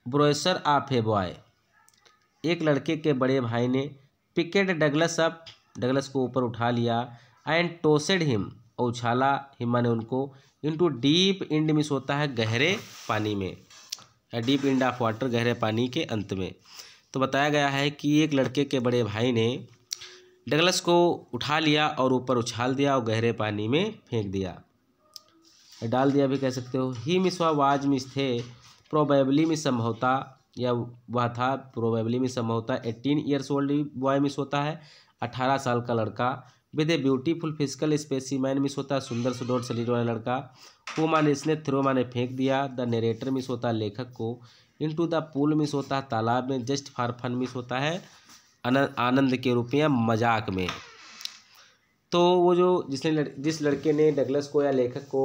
ब्रॉयसर ऑफ ए बॉय, एक लड़के के बड़े भाई ने पिकेट डगलस अप, डगलस को ऊपर उठा लिया, एंड टोसेड हिम और उछाला, हिम माने उनको, इनटू डीप इंड मिस होता है गहरे पानी में, या डीप इंड ऑफ वाटर गहरे पानी के अंत में। तो बताया गया है कि एक लड़के के बड़े भाई ने डगलस को उठा लिया और ऊपर उछाल दिया और गहरे पानी में फेंक दिया, डाल दिया भी कह सकते हो। ही मिस हुआ, वाज मिस थे, प्रोबेबली मिस संभवता, या वह था, प्रोबेबली मिस संभवता। 18 ईयर्स ओल्ड बॉय मिस होता है 18 साल का लड़का। With a beautiful physical specimen means होता है सुंदर सुडौल शरीर वाला लड़का। हु माने इसने, थ्रो माने फेंक दिया। द नरेटर मिस होता है लेखक को। इनटू द पूल मिस होता है तालाब में। जस्ट फॉर फन मिस होता है आनंद के रूप में या मजाक में। तो वो जो जिस लड़के ने डगलस को या लेखक को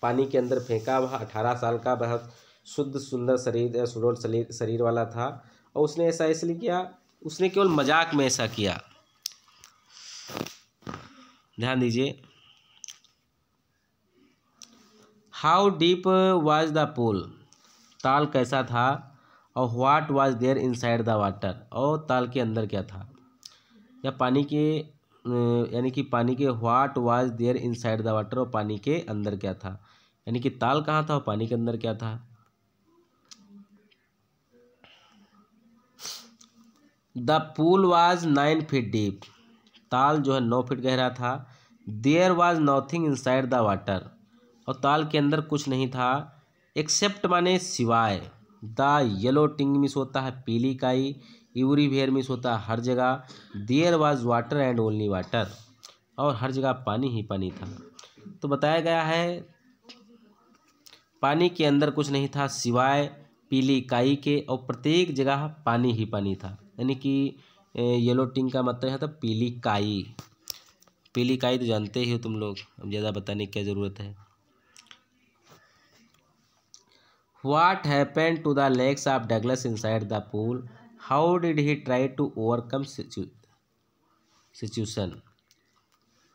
पानी के अंदर फेंका, वह 18 साल का बहुत शुद्ध सुंदर शरीर, सुडौल शरीर वाला था, और उसने ऐसा इसलिए किया, उसने केवल मजाक में ऐसा किया। ध्यान दीजिए। How deep was the pool, ताल कैसा था, और what was there inside the water, और ताल के अंदर क्या था, या पानी के यानी कि पानी के what was there inside the water, और पानी के अंदर क्या था, यानी कि ताल कहाँ था और पानी के अंदर क्या था। The pool was 9 feet deep, ताल जो है 9 फीट गहरा था। There was nothing inside the water, और ताल के अंदर कुछ नहीं था, एक्सेप्ट माने सिवाय। द येलो टिंग मिस होता है पीली काई, एवरीवेयर मिस होता है हर जगह। There was water and only water, और हर जगह पानी ही पानी था। तो बताया गया है पानी के अंदर कुछ नहीं था सिवाय पीली काई के, और प्रत्येक जगह पानी ही पानी था, यानी कि येलो टिंग का मतलब है तो पीली काई। पीली काई तो जानते ही हो तुम लोग, अब ज़्यादा बताने की क्या ज़रूरत है। What happened to the legs of Douglas inside the pool? How did he try to overcome situation?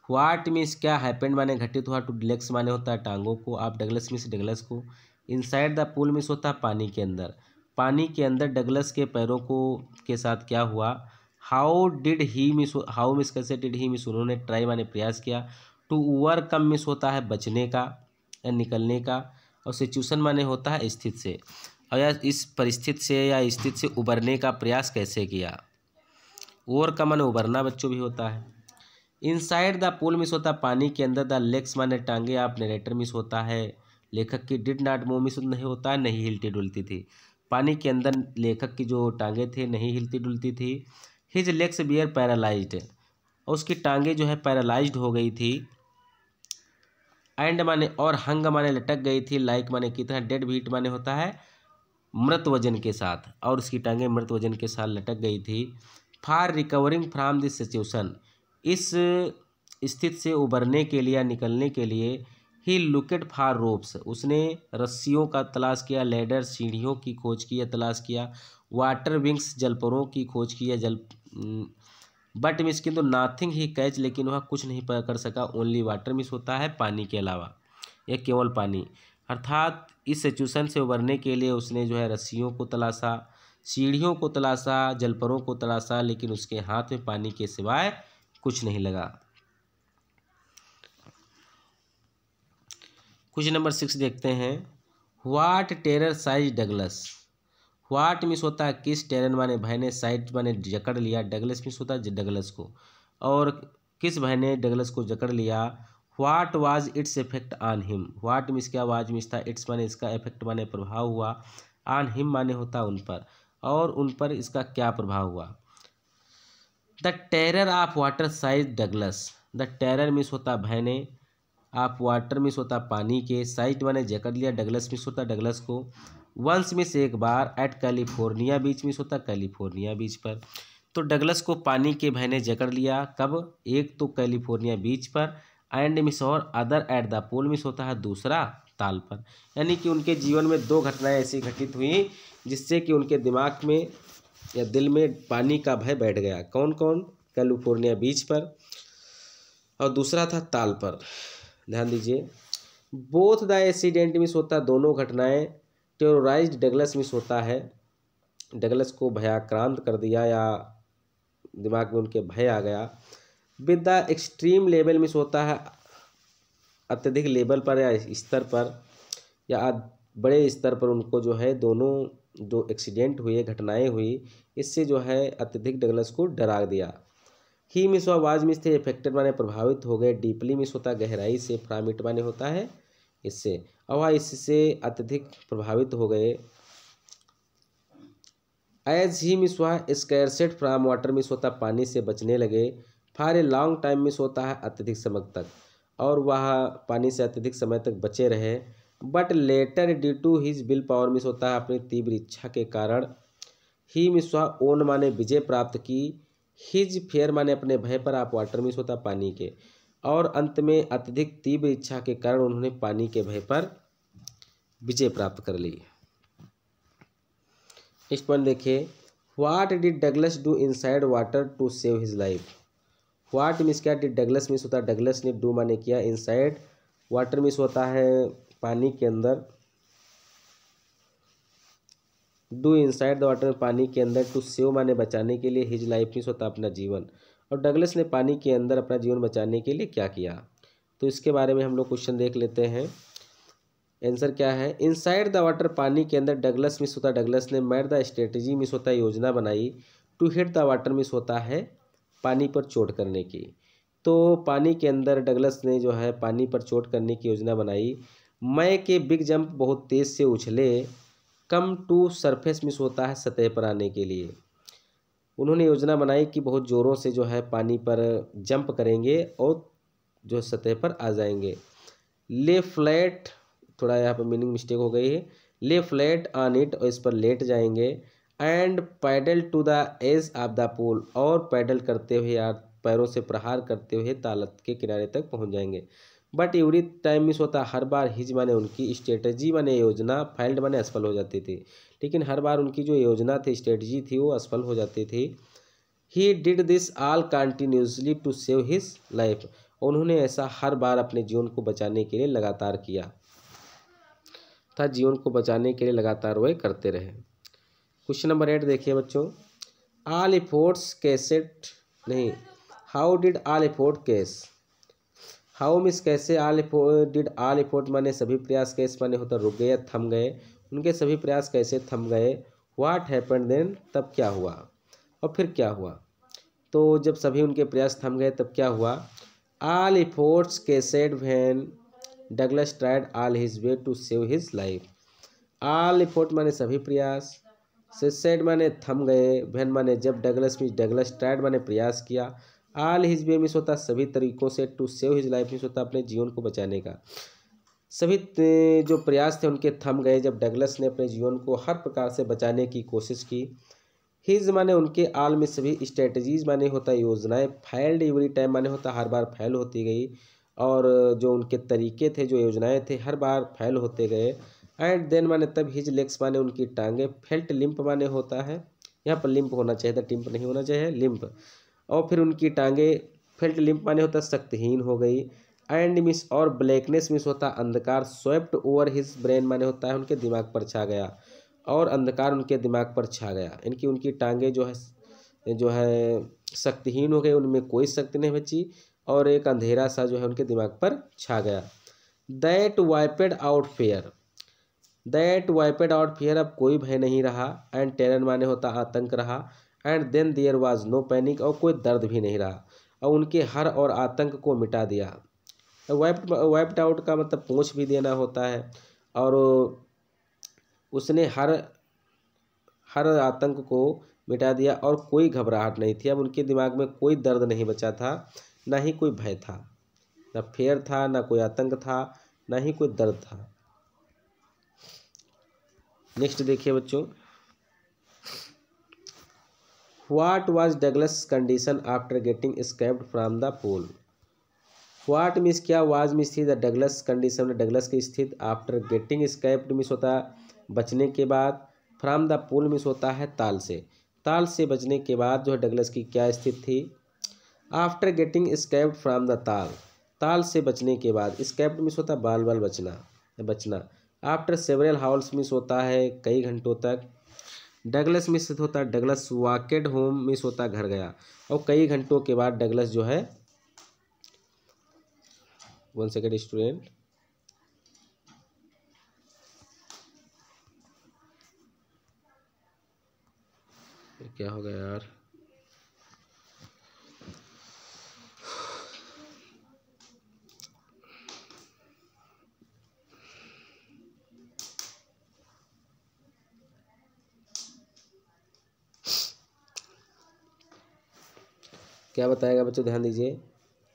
What means क्या, happened माने घटित हुआ, to legs माने होता है टांगों को, आप डगलस मीन्स डगलस को, inside the pool मीन्स होता है पानी के अंदर। पानी के अंदर डगलस के पैरों को के साथ क्या हुआ। How did he miss, how means कैसे, डिड ही मिस उन्होंने, ट्राई माने प्रयास किया। टू ओवरकम मिस होता है बचने का या निकलने का, और सिचुएशन माने होता है स्थिति से, और या इस परिस्थिति से या स्थिति से उबरने का प्रयास कैसे किया। ओवरकम माने उबरना बच्चों भी होता है। इनसाइड द पूल मिस होता है पानी के अंदर। द लेग्स माने टांगे, आप नरेटर मिस होता है लेखक की। डिड नॉट मूव मिस नहीं होता है नहीं हिलती डुलती थी। पानी के अंदर लेखक की जो टांगे थे नहीं हिलती डुलती थी। हिज लेग्स बियर पैरालाइज्ड, और उसकी टांगे जो है पैरालाइज्ड हो गई थी। एंड माने और, हंग माने लटक गई थी, लाइक माने की तरह, डेड बीट माने होता है मृत वजन के साथ, और उसकी टांगें मृत वजन के साथ लटक गई थी। For recovering from this situation, इस स्थिति से उबरने के लिए या निकलने के लिए। ही लुकेड फॉर रोप्स, उसने रस्सियों का तलाश किया। लैडर, सीढ़ियों की खोज की या तलाश किया। वाटर विंग्स, जलपरों की खोज की या बट मिस किंतु नाथिंग ही कैच, लेकिन वह कुछ नहीं कर सका। ओनली वाटर मिस होता है पानी के अलावा, यह केवल पानी। अर्थात इस सिचुएशन से उबरने के लिए उसने जो है रस्सियों को तलाशा, सीढ़ियों को तलाशा, जलपरों को तलाशा, लेकिन उसके हाथ में पानी के सिवाय कुछ नहीं लगा। क्वेश्चन नंबर 6 देखते हैं। What terror size Douglas, what miss होता है किस, टेरर माने भय ने, साइड माने जकड़ लिया, डगलस मिस होता है डगलस को, और किस भय ने डगलस को जकड़ लिया। What was its effect on him, what means क्या, वाज मिस था, इट्स माने इसका, इफेक्ट माने प्रभाव हुआ, ऑन हिम माने होता उन पर, और उन पर इसका क्या प्रभाव हुआ। The terror of water size Douglas. The terror miss होता भय ऑफ वाटर मिस होता पानी के, साइज मैंने जकड़ लिया, डगलस मिस होता डगलस को, वंस मिस एक बार, एट कैलिफोर्निया बीच मिस होता कैलिफोर्निया बीच पर। तो डगलस को पानी के भय ने जकड़ लिया, कब? एक तो कैलिफोर्निया बीच पर, एंड मिस और other at the pool means होता है दूसरा ताल पर। यानी कि उनके जीवन में दो घटनाएं ऐसी घटित हुई जिससे कि उनके दिमाग में या दिल में पानी का भय बैठ गया। कौन कौन? कैलिफोर्निया बीच पर और दूसरा था ताल पर। ध्यान दीजिए, बोथ द एक्सीडेंट मिस होता दोनों घटनाएं, टेरोराइज्ड डगलस मिस होता है, डगलस को भयाक्रांत कर दिया या दिमाग में उनके भय आ गया। With the extreme level miss होता है अत्यधिक लेवल पर या स्तर पर या बड़े स्तर पर उनको जो है दोनों जो एक्सीडेंट हुए घटनाएं हुई इससे जो है अत्यधिक डगलस को डरा दिया। ही मिस व वाज मिस थे इफेक्टेड माने प्रभावित हो गए, डीपली मिस होता गहराई से, फ्रॉम इट माने होता है इससे, और वह इससे अत्यधिक प्रभावित हो गए। एज ही मिस वह स्कैरसेट फ्रॉम वाटर मिस होता पानी से बचने लगे, for a long time miss होता है अत्यधिक समय तक, और वह पानी से अत्यधिक समय तक बचे रहे। But later due to his will power means होता है अपनी तीव्र इच्छा के कारण, ही मिस वह ओन माने विजय प्राप्त की, हिज फेयर माने अपने भय पर, आप वाटर मिस होता पानी के, और अंत में अत्यधिक तीव्र इच्छा के कारण उन्होंने पानी के भय पर विजय प्राप्त कर ली। नेक्स्ट पॉइंट देखिए, what did Douglas do inside water to save his life. What means क्या, डिड डगलस मिस होता डगलस ने डू माने किया, इनसाइड वाटर मिस होता है पानी के अंदर, डू इनसाइड द वाटर पानी के अंदर, टू सेव माने बचाने के लिए, हिज लाइफ मिस होता अपना जीवन, और डगलस ने पानी के अंदर अपना जीवन बचाने के लिए क्या किया। तो इसके बारे में हम लोग क्वेश्चन देख लेते हैं। आंसर क्या है, इनसाइड द वाटर पानी के अंदर डगलस मिस होता डगलस ने मेड द स्ट्रेटजी मिस होता योजना बनाई, to hit the water means होता है पानी पर चोट करने की। तो पानी के अंदर डगलस ने जो है पानी पर चोट करने की योजना बनाई। मैं के बिग जंप बहुत तेज़ से उछले, कम टू सरफेस मिस होता है सतह पर आने के लिए। उन्होंने योजना बनाई कि बहुत ज़ोरों से जो है पानी पर जंप करेंगे और जो सतह पर आ जाएंगे। ले फ्लैट, थोड़ा यहाँ पर मीनिंग मिस्टेक हो गई है, ले फ्लैट ऑन इट, और इस पर लेट जाएंगे। And paddle to the edge of the pool, और पैडल करते हुए या पैरों से प्रहार करते हुए तालाब के किनारे तक पहुँच जाएंगे। बट एवरी टाइम मिस होता हर बार, हिज माने उनकी, स्ट्रेटजी माने योजना, फाइल्ड माने असफल हो जाती थी, लेकिन हर बार उनकी जो योजना थी स्ट्रेटजी थी वो असफल हो जाती थी। He did this all continuously to save his life, उन्होंने ऐसा हर बार अपने जीवन को बचाने के लिए लगातार किया था, जीवन को बचाने के लिए लगातार वह करते रहे। क्वेश्चन नंबर 8 देखिए बच्चों, ऑल एफोर्ट्स कैसेट नहीं, how did all effort cease, how means कैसे, ऑल डिड ऑल एफोर्ट माने सभी प्रयास, कैस माने होता रुक गए, थम गए, उनके सभी प्रयास कैसे थम गए। व्हाट हैपेंड देन, तब क्या हुआ, और फिर क्या हुआ। तो जब सभी उनके प्रयास थम गए तब क्या हुआ। All efforts ceased when Douglas tried all his way to save his life. All effort माने सभी प्रयास, सेड माने थम गए, व्हेन माने जब, डगलस ट्राइड माने प्रयास किया, ऑल हिज वे मिस होता सभी तरीकों से, to save his life means होता अपने जीवन को बचाने का। सभी जो प्रयास थे उनके थम गए जब डगलस ने अपने जीवन को हर प्रकार से बचाने की कोशिश की। हिज माने उनके, आल में सभी, स्ट्रेटजीज माने होता योजनाएं, फाइल्ड एवरी टाइम माने होता हर बार फैल होती गई, और जो उनके तरीके थे जो योजनाएं थे हर बार फैल होते गए। एंड देन माने तब, हिज लेग्स माने उनकी टांगे, फेल्ट लिम्प माने होता है, यहाँ पर लिम्प होना चाहिए था, टिम्प नहीं होना चाहिए, लिम्प, और फिर उनकी टांगे, फेल्ट लिम्प माने होता शक्तिहीन हो गई। एंड मिस और ब्लैकनेस मिस होता अंधकार, स्वेप्ट ओवर हिज ब्रेन माने होता है उनके दिमाग पर छा गया, और अंधकार उनके दिमाग पर छा गया, इनकी उनकी टांगे जो है शक्तिहीन हो गई, उनमें कोई शक्ति नहीं बची, और एक अंधेरा सा जो है उनके दिमाग पर छा गया। That wiped out fear, that wiped out fear, अब कोई भय नहीं रहा। एंड टेरर माने होता आतंक रहा। And then there was no panic, और कोई दर्द भी नहीं रहा, और उनके हर और आतंक को मिटा दिया। वाइप्ड आउट का मतलब पूंछ भी देना होता है, और उसने हर आतंक को मिटा दिया और कोई घबराहट नहीं थी। अब उनके दिमाग में कोई दर्द नहीं बचा था, ना ही कोई भय था, ना फेयर था, ना कोई आतंक था, ना ही कोई दर्द था। नेक्स्ट देखिए बच्चों, what was Douglas condition after getting escaped from the pool. What means क्या, वाज मीन्स थी, द डगलस कंडीशन में डगलस की स्थिति, आफ्टर गेटिंग एस्केप्ड मीन्स होता है बचने के बाद, फ्रॉम द पोल मीन्स होता है ताल से, ताल से बचने के बाद जो है डगलस की क्या स्थिति थी। After getting escaped from the ताल, ताल से बचने के बाद, एस्केप्ड मीन्स होता है बाल बाल बचना। आफ्टर सेवरल हावर्स मीन्स होता है कई घंटों तक। डगलस मीन्स होता है डगलस वॉकेड होम मीन्स होता है घर गया, और कई घंटों के बाद डगलस जो है, 1 सेकेंड स्टूडेंट, क्या हो गया यार, क्या बताएगा बच्चों, ध्यान दीजिए।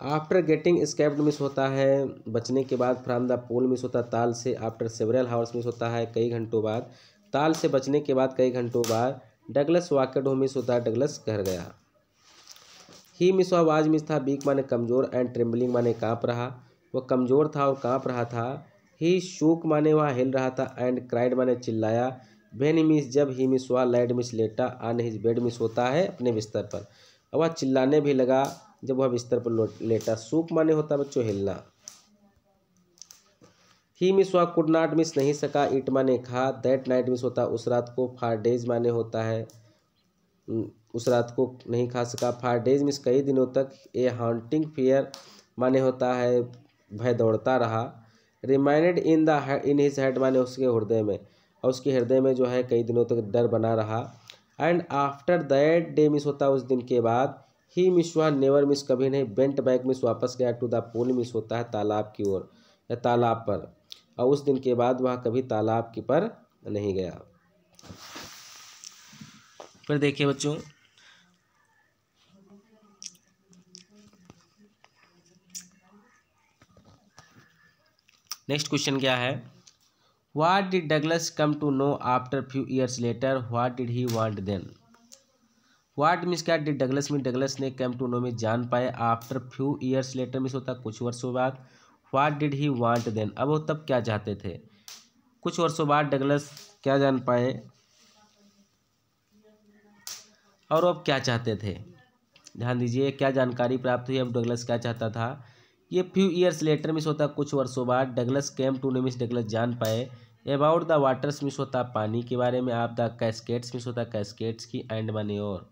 आफ्टर गेटिंग एस्केप्ड मिस होता है बचने के बाद, फ्रॉम द पोल मिस होता है ताल से, आफ्टर सेवरल हावर्स मिस होता है कई घंटों बाद, ताल से बचने के बाद कई घंटों बाद, डगलस वॉकेड होम मिस होता है डगलस घर गया। ही मिस आवाज मिस था, बीक माने कमजोर, एंड ट्रेम्बलिंग माने काँप रहा, वह कमजोर था और काँप रहा था। ही शूक माने वह हिल रहा था, एंड क्राइड माने चिल्लाया। वेन मिस जब, ही मिस हुआ, लाइड मिस लेटा, ऑन हिज बेड मिस होता है अपने बिस्तर पर, और वह चिल्लाने भी लगा जब वह बिस्तर पर लेटा। सूक माने होता है बच्चों हिलना। ही मिस हुआ, कुड नॉट मिस नहीं सका, इट माने खा, दैट नाइट मिस होता है उस रात को, फार डेज माने होता है उस रात को नहीं खा सका, फार डेज मिस कई दिनों तक, ए हॉन्टिंग फियर माने होता है भय दौड़ता रहा, रिमाइंडेड इन हिज हेड माने उसके हृदय में, और उसके हृदय में जो है कई दिनों तक डर बना रहा। And after that day miss होता है उस दिन के बाद, ही मिस हुआ, नेवर मिस कभी नहीं, बेंट बैक मिस वापस गया, टू द पूल मिस होता है तालाब की ओर या तालाब पर, और उस दिन के बाद वह कभी तालाब की पर नहीं गया। फिर देखिए बच्चों, नेक्स्ट क्वेश्चन क्या है, what did Douglas come to know after few years later, what did he want then. What means क्या, डिड डगलस में डगलस ने कम टू नो में जान पाए, after few years later means होता कुछ वर्षों बाद, what did he want then अब वो तब क्या चाहते थे। कुछ वर्षों बाद डगलस क्या जान पाए और अब क्या चाहते थे। ध्यान दीजिए, क्या जानकारी प्राप्त हुई, अब डगलस क्या चाहता था। ये फ्यू ईयर्स लेटर मिस होता कुछ वर्षों बाद, Douglas came to know means Douglas जान पाए, अबाउट द वाटर्स मिस होता पानी के बारे में, आप द कैस्केट्स मिस होता कैस्केट्स की, एंड माने और,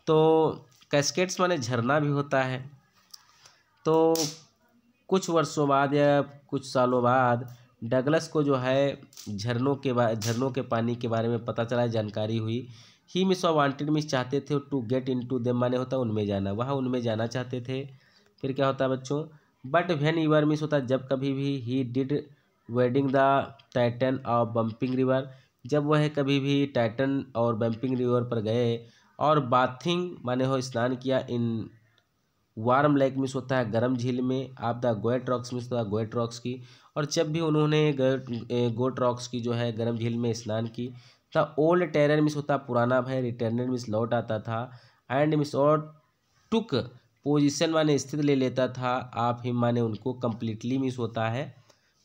तो कैस्केट्स माने झरना भी होता है। तो कुछ वर्षों बाद या कुछ सालों बाद डगलस को जो है झरनों के पानी के बारे में पता चला, जानकारी हुई। ही मिस वांटेड मिस चाहते थे, टू गेट इनटू देम माने होता उनमें जाना, वहाँ उनमें जाना चाहते थे। फिर क्या होता है बच्चों, बट व्हेन ईवर मिस होता जब कभी भी, he did wedding the Titan और बम्पिंग रिवर, जब वह कभी भी टाइटन और बम्पिंग रिवर पर गए, और बाथिंग माने हो स्नान किया, इन वार्म लेक मिस होता है गर्म झील में, आप द गोएट रॉक्स मिस होता है गोएट रॉक्स की, और जब भी उन्होंने गोएट रॉक्स की जो है गर्म झील में स्नान की, द ओल्ड टेरर मिस होता पुराना भय, रिटर्नर मिस लौट आता था, एंड मिस और टुक पोजीशन माने स्थिति ले लेता था, आप हिम माने उनको, कंप्लीटली मिस होता है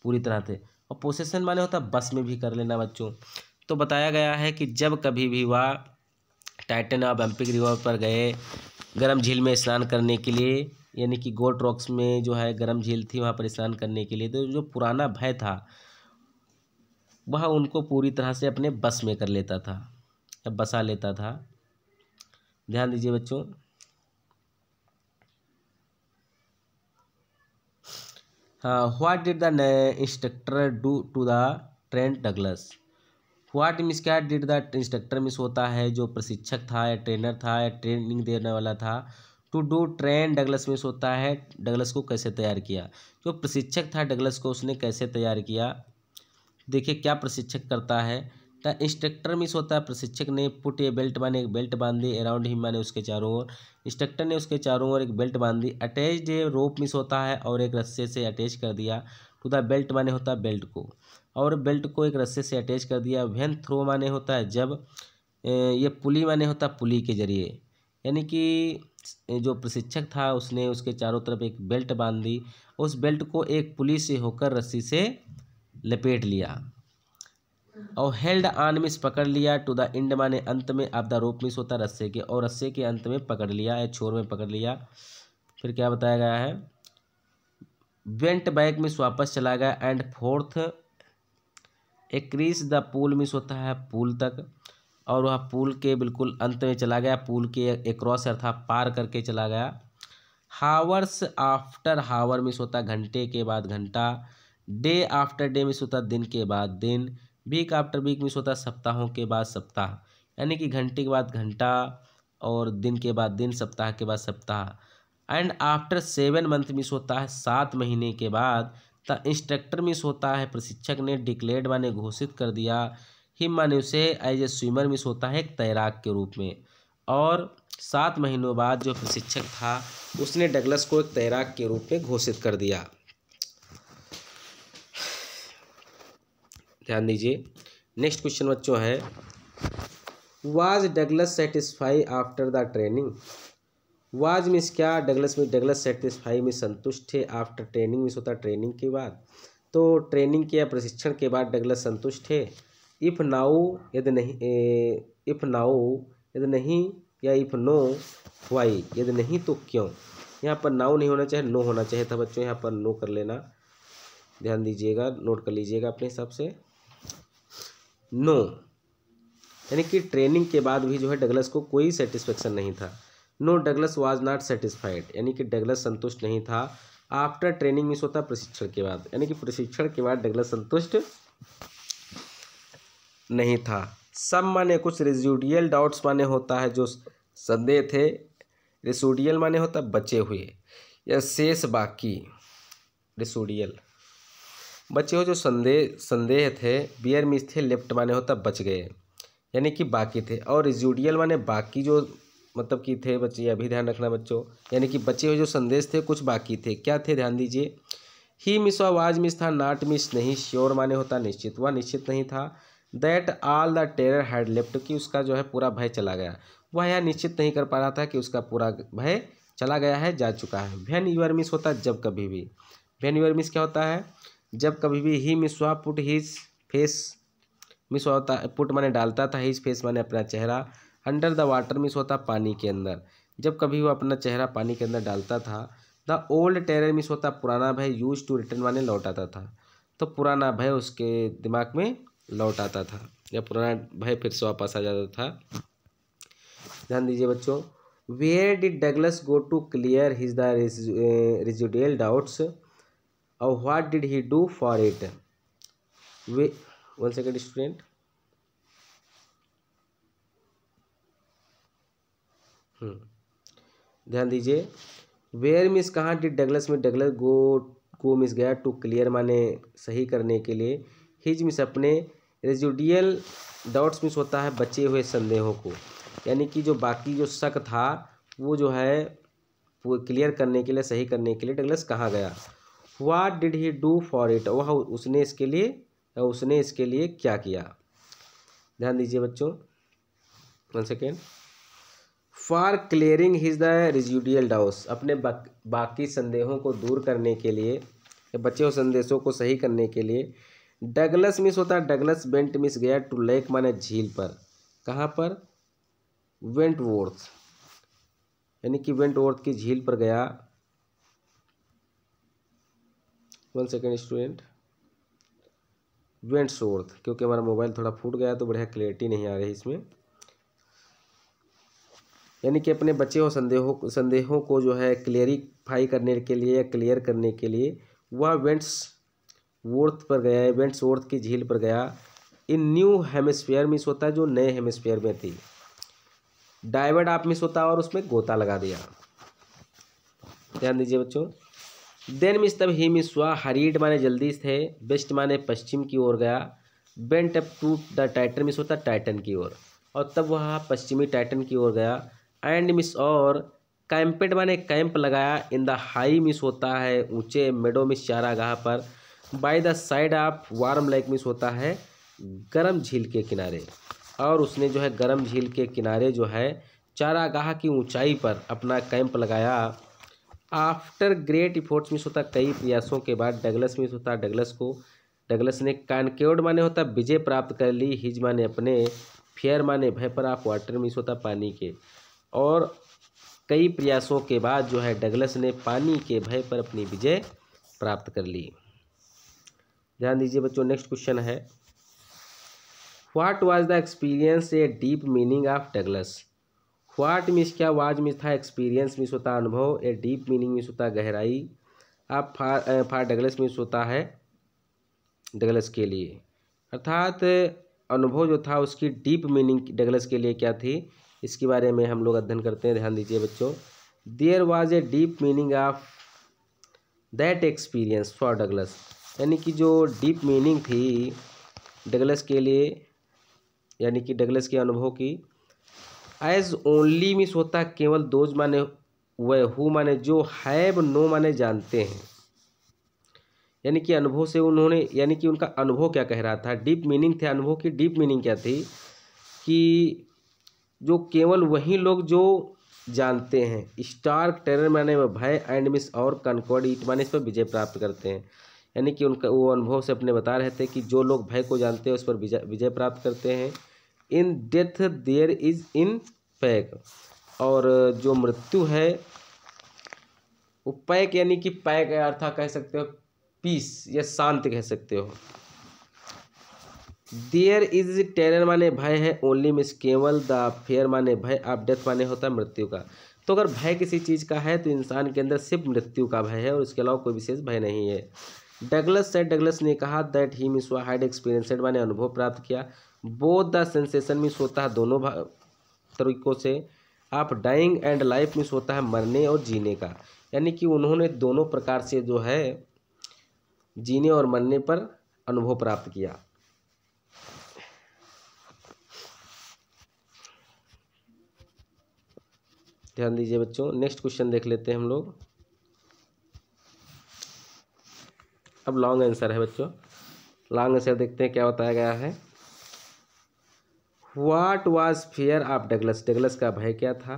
पूरी तरह से, और पोसेशन माने होता बस में भी कर लेना बच्चों। तो बताया गया है कि जब कभी भी वह टाइटन और बम्पिंग रिवर पर गए गर्म झील में स्नान करने के लिए, यानी कि गोट रॉक्स में जो है गर्म झील थी वहाँ पर स्नान करने के लिए, तो जो पुराना भय था वह उनको पूरी तरह से अपने बस में कर लेता था या बसा लेता था। ध्यान दीजिए बच्चों, हाँ, what did the instructor do to the trained Douglas. What means क्या, डिड द इंस्ट्रक्टर मिस होता है जो प्रशिक्षक था या ट्रेनर था या ट्रेनिंग देने वाला था, to do train Douglas means होता है डगलस को कैसे तैयार किया। जो प्रशिक्षक था डगलस को उसने कैसे तैयार किया। देखिए क्या प्रशिक्षक करता है, द इंस्ट्रक्टर मिस होता है प्रशिक्षक ने पुट ए बेल्ट माने एक बेल्ट बांध दी अराउंड हिम माने उसके चारों ओर। इंस्ट्रक्टर ने उसके चारों ओर एक बेल्ट बांध दी। अटैच्ड ए रोप मिस होता है और एक रस्से से अटैच कर दिया। टू द बेल्ट माने होता है बेल्ट को और बेल्ट को एक रस्से से अटैच कर दिया। व्हेन थ्रो माने होता है जब। ये पुली माने होता है पुली के जरिए, यानी कि जो प्रशिक्षक था उसने उसके चारों तरफ एक बेल्ट बांध दी, उस बेल्ट को एक पुली से होकर रस्सी से लपेट लिया। और हेल्ड ऑन मिस पकड़ लिया। टू द एंड माने अंत में। ऑफ द रोप मिस होता है रस्से के और रस्से के अंत में पकड़ लिया या छोर में पकड़ लिया। फिर क्या बताया गया है, वेंट बैक मिस वापस चला गया। And forth across the pool means होता है पूल तक और वह पूल के बिल्कुल अंत में चला गया, पूल के एक्रॉस अर्थात पार करके चला गया। हावर्स आफ्टर हावर मिस होता है घंटे के बाद घंटा। डे आफ्टर डे मिस होता है दिन के बाद दिन। वीक आफ्टर वीक मिस होता है सप्ताहों के बाद सप्ताह, यानी कि घंटे के बाद घंटा और दिन के बाद दिन, सप्ताह के बाद सप्ताह। एंड आफ्टर 7 मंथ मिस होता है 7 महीने के बाद। द इंस्ट्रक्टर मिस होता है प्रशिक्षक ने डिक्लेयर्ड माने घोषित कर दिया। हिम माने उसे एज ए स्विमर मिस होता है एक तैराक के रूप में। और 7 महीनों बाद जो प्रशिक्षक था उसने डगलस को एक तैराक के रूप में घोषित कर दिया। ध्यान दीजिए। नेक्स्ट क्वेश्चन बच्चों है, was Douglas satisfy after the training. Was means क्या, डगलस में डगलस सेटिस्फाई में संतुष्ट थे। आफ्टर ट्रेनिंग मीन्स होता है ट्रेनिंग के बाद, तो ट्रेनिंग के या प्रशिक्षण के बाद डगलस संतुष्ट थे। इफ़ नाउ यदि नहीं, इफ़ नाउ यदि नहीं या इफ़ नो वाई यदि नहीं तो क्यों। यहाँ पर नाउ नहीं होना चाहिए, नो होना चाहिए था बच्चों, यहाँ पर नो कर लेना। ध्यान दीजिएगा, नोट कर लीजिएगा अपने हिसाब से। नो यानी कि ट्रेनिंग के बाद भी जो है डगलस को कोई सेटिस्फेक्शन नहीं था। No Douglas was not satisfied, यानी कि डगलस संतुष्ट नहीं था। आफ्टर ट्रेनिंग मीन्स होता है प्रशिक्षण के बाद, यानी कि प्रशिक्षण के बाद डगलस संतुष्ट नहीं था। सम माने कुछ, रेजिडुअल डाउट्स माने होता है जो संदेह थे। रेसिडुअल माने होता है बचे हुए या शेष बाकी। रेसिडुअल बचे हुए जो संदेह थे। बियर मिस थे लेफ्ट माने होता बच गए, यानी कि बाकी थे। और रेजिडुअल माने बाकी जो मतलब कि थे बच्चे, ये अभी ध्यान रखना बच्चों, यानी कि बचे हुए जो संदेश थे कुछ बाकी थे। क्या थे ध्यान दीजिए। ही मिस व वाज मिस था, नॉट मिस नहीं, श्योर माने होता निश्चित, वह निश्चित नहीं था। That all the terror had left, कि उसका जो है पूरा भय चला गया। वह यह निश्चित नहीं कर पा रहा था कि उसका पूरा भय चला गया है, जा चुका है। व्हेन यूर मिस होता है जब कभी भी। व्हेन यूर मिस क्या होता है, जब कभी भी। ही मिस हुआ पुट हिज फेस मिस होता है, पुट माने डालता था, हिज फेस माने अपना चेहरा। अंडर द वाटर मिस होता पानी के अंदर, जब कभी वो अपना चेहरा पानी के अंदर डालता था। द ओल्ड टेरर मिस होता पुराना भय, यूज टू रिटर्न माने लौट आता था, तो पुराना भय उसके दिमाग में लौट आता था या पुराना भय फिर से वापस आ जाता था। ध्यान दीजिए बच्चों। Where did Douglas go to clear his the residual doubts और what did he do for it. वे 1 सेकेंड स्टूडेंट। ध्यान दीजिए। वेयर मिस कहाँ, डिड डगलस में डगलस गो मिस गया, टू क्लियर माने सही करने के लिए। हिज मिस अपने, रेजिडुअल डाउट्स मिस होता है बचे हुए संदेहों को, यानी कि जो बाकी जो शक था वो जो है वो क्लियर करने के लिए, सही करने के लिए डगलस कहाँ गया। What did he do for it, वह उसने इसके लिए क्या किया। ध्यान दीजिए बच्चों। 1 second. For clearing his the residual doubts, अपने बाकी संदेहों को दूर करने के लिए, बचे हुए संदेशों को सही करने के लिए। डगलस मिस होता है, डगलस वेंट मिस गया टू लेक माने झील पर। कहाँ पर, वेंटवोर्थ, यानी कि वेंटवोर्थ की झील पर गया। 1 सेकेंड स्टूडेंट। वेंटवोर्थ, क्योंकि हमारा मोबाइल थोड़ा फूट गया तो बढ़िया क्लियरिटी नहीं आ रही इसमें, यानी कि अपने बचे हुए संदेहों को जो है क्लियरिफाई करने के लिए या क्लियर करने के लिए वह वेंट्सवोर्थ पर गया, वेंट्सवोर्थ की झील पर गया। इन न्यू हेमिस्फीयर मिस होता है जो नए हेमिस्फीयर में थी। डाइवर्ट आप मिस होता है और उसमें गोता लगा दिया। ध्यान दीजिए बच्चों। देन मिस तब ही मिस हुआ, हरीड माने जल्दी थे, वेस्ट माने पश्चिम की ओर गया। Went up to the Titan means होता है टाइटन की ओर, और तब वह पश्चिमी टाइटन की ओर गया। एंड मिस और कैंपेड माने कैंप लगाया इन द हाई मिस होता है ऊंचे मेडो मिस चारागाह पर। By the side of warm lake miss होता है गर्म झील के किनारे, और उसने जो है गर्म झील के किनारे जो है चारागाह की ऊंचाई पर अपना कैंप लगाया। आफ्टर ग्रेट इफोर्ट्स मिस होता कई प्रयासों के बाद डगलस मिस होता डगलस ने कॉन्क्योर्ड माने होता विजय प्राप्त कर ली। हिज माने अपने, फेयर माने भय पर, ऑफ वाटर मिस होता पानी के, और कई प्रयासों के बाद जो है डगलस ने पानी के भय पर अपनी विजय प्राप्त कर ली। ध्यान दीजिए बच्चों, नेक्स्ट क्वेश्चन है what was the experience A deep meaning of Douglas. What means क्या, वाज मीन्स था, एक्सपीरियंस मीन्स होता अनुभव, ए डीप मीनिंग मीन्स होता गहराई, आप फार डगलस मीन्स होता है डगलस के लिए, अर्थात अनुभव जो था उसकी डीप मीनिंग डगलस के लिए क्या थी, इसके बारे में हम लोग अध्ययन करते हैं। ध्यान दीजिए बच्चों, there was a deep meaning of that experience for Douglas, यानी कि जो डीप मीनिंग थी डगलस के लिए, यानी कि डगलस के अनुभव की। एज ओनली मीन्स होता है केवल, दोज माने वह, हु माने जो, हैव नो माने जानते हैं, यानी कि अनुभव से उन्होंने, यानी कि उनका अनुभव क्या कह रहा था, डीप मीनिंग थे अनुभव की। डीप मीनिंग क्या थी कि जो केवल वही लोग जो जानते हैं, स्टार्क टेरर माने भय, एंड मिस और कनकॉर्ड ईट माने इस पर विजय प्राप्त करते हैं, यानी कि उनका वो अनुभव से अपने बता रहे थे कि जो लोग भय को जानते हैं उस पर विजय प्राप्त करते हैं। In death there is in pack, और जो मृत्यु है वो पैक, यानी कि पैक अर्थात कह सकते हो पीस या शांत कह सकते हो। देयर इज टेरर माने भय है, ओनली मिस केवल, द फेयर माने भय, ऑफ डेथ माने होता है मृत्यु का। तो अगर भय किसी चीज़ का है तो इंसान के अंदर सिर्फ मृत्यु का भय है और इसके अलावा कोई विशेष भय नहीं है। डगलस ने कहा that he miss had experienced माने अनुभव प्राप्त किया, बोथ द सेंसेशन मिस होता है दोनों तरीकों से, आप डाइंग एंड लाइफ मिस होता है मरने और जीने का, यानी कि उन्होंने दोनों प्रकार से जो है जीने और मरने पर अनुभव प्राप्त किया। ध्यान दीजिए बच्चों, नेक्स्ट क्वेश्चन देख लेते हैं हम लोग। अब लॉन्ग आंसर है बच्चों, लॉन्ग आंसर देखते हैं क्या बताया गया है। What was fear of Douglas, Douglas का भय क्या था।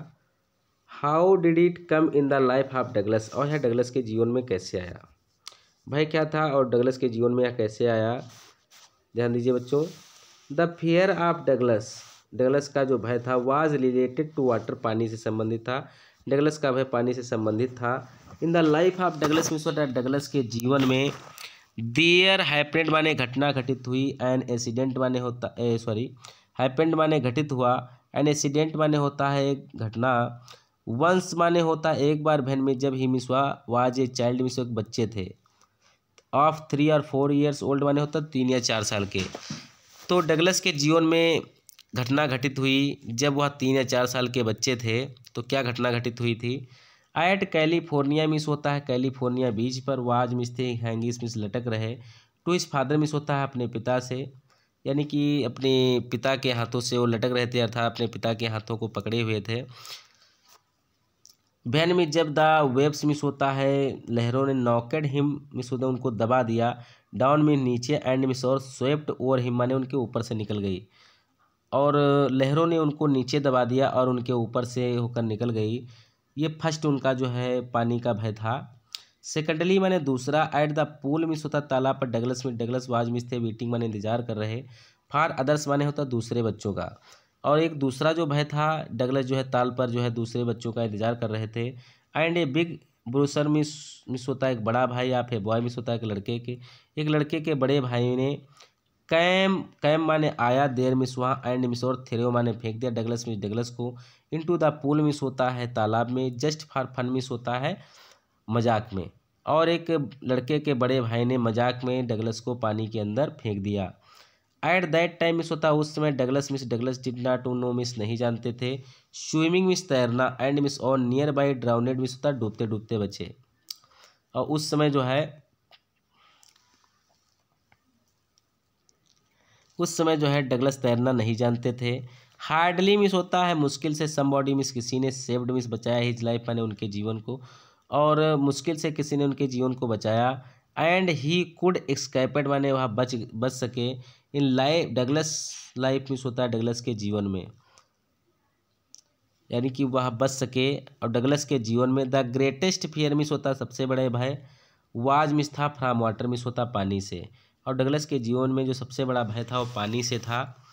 How did it come in the life of Douglas, और यह डगलस के जीवन में कैसे आया। भय क्या था और डगलस के जीवन में यह कैसे आया। ध्यान दीजिए बच्चों, the fear of Douglas, Douglas का जो भय था वाज रिलेटेड टू वाटर, पानी से संबंधित था। डगलस का भय पानी से संबंधित था। In the life of Douglas means Douglas के जीवन में, देयर हैपेंड माने घटना घटित हुई, एन एक्सीडेंट माने होता हैपेंड माने घटित हुआ, एन एक्सीडेंट माने होता है एक घटना, वंस माने होता है एक बार, भेन में जब ही मिस हुआ, वाज ए चाइल्ड मिस एक बच्चे थे, ऑफ 3 और 4 ईयर्स ओल्ड माने होता 3 या 4 साल के। तो डगलस के जीवन में घटना घटित हुई जब वह 3 या 4 साल के बच्चे थे। तो क्या घटना घटित हुई थी। एट कैलिफोर्निया मिस होता है कैलिफोर्निया बीच पर, वाज मिस थे हैंगिस मिस लटक रहे, टू इस फादर मिस होता है अपने पिता से, यानी कि अपने पिता के हाथों से वो लटक रहे थे, अर्थात अपने पिता के हाथों को पकड़े हुए थे। वैन में जब द वेव्स मिस होता है लहरों ने, नॉकेड हिम मिस होता है उनको दबा दिया, डाउन में नीचे, एंड मिस और स्वेप्ट ओवर हिम माने उनके ऊपर से निकल गई, और लहरों ने उनको नीचे दबा दिया और उनके ऊपर से होकर निकल गई। ये फर्स्ट उनका जो है पानी का भय था। सेकेंडली माने दूसरा, एट द पूल मिस होता तालाब पर, डगलस में डगलस वाज मिस थे वेटिंग माने इंतजार कर रहे, फार अदर्स माने होता दूसरे बच्चों का, और एक दूसरा जो भय था डगलस जो है ताल पर जो है दूसरे बच्चों का इंतजार कर रहे थे। एंड ए बिग ब्रूसर मिस होता है एक बड़ा भाई, या फिर बॉय मिस होता है एक लड़के के बड़े भाई ने, कैम माने आया, देर मिस वहाँ, एंड मिस और थेरो माने फेंक दिया डगलस मिस डगलस को, इनटू द पूल मिस होता है तालाब में, जस्ट फॉर फन मिस होता है मजाक में, और एक लड़के के बड़े भाई ने मजाक में डगलस को पानी के अंदर फेंक दिया। एट दैट टाइम मिस होता उस समय, Douglas did not know miss नहीं जानते थे, स्विमिंग मिस तैरना, एंड मिस और नियर बाई ड्राउनेड मिस होता डूबते डूबते बचे, और उस समय जो है उस समय जो है डगलस तैरना नहीं जानते थे। हार्डली मिस होता है मुश्किल से, समबॉडी मिस किसी ने, सेव्ड मिस बचाया हिज लाइफ माने उनके जीवन को, और मुश्किल से किसी ने उनके जीवन को बचाया। एंड ही कुड एस्केपेड माने वह बच सके। In life Douglas life means होता है डगलस के जीवन में, यानी कि वह बच सके। और डगलस के जीवन में द ग्रेटेस्ट फियर मिस होता है सबसे बड़े भय, वाज मिस था फ्रॉम वाटर मिस होता पानी से, और डगलस के जीवन में जो सबसे बड़ा भय था वो पानी से था।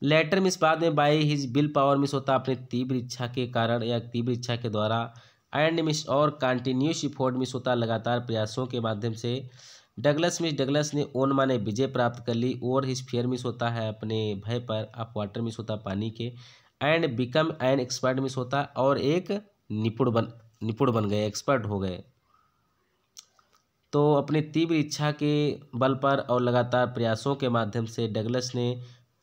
लेटर मिस बाद में by his will power means होता अपनी तीव्र इच्छा के कारण या तीव्र इच्छा के द्वारा। एंड मिस और कंटिन्यूस इफोर्ट मिस होता लगातार प्रयासों के माध्यम से। डगलस ने ओन माने विजय प्राप्त कर ली, और हिज फियर मिस होता है अपने भय पर, ऑफ वाटर मिस होता पानी के। And become an expert miss होता और एक निपुण बन गए, एक्सपर्ट हो गए। तो अपनी तीव्र इच्छा के बल पर और लगातार प्रयासों के माध्यम से डगलस ने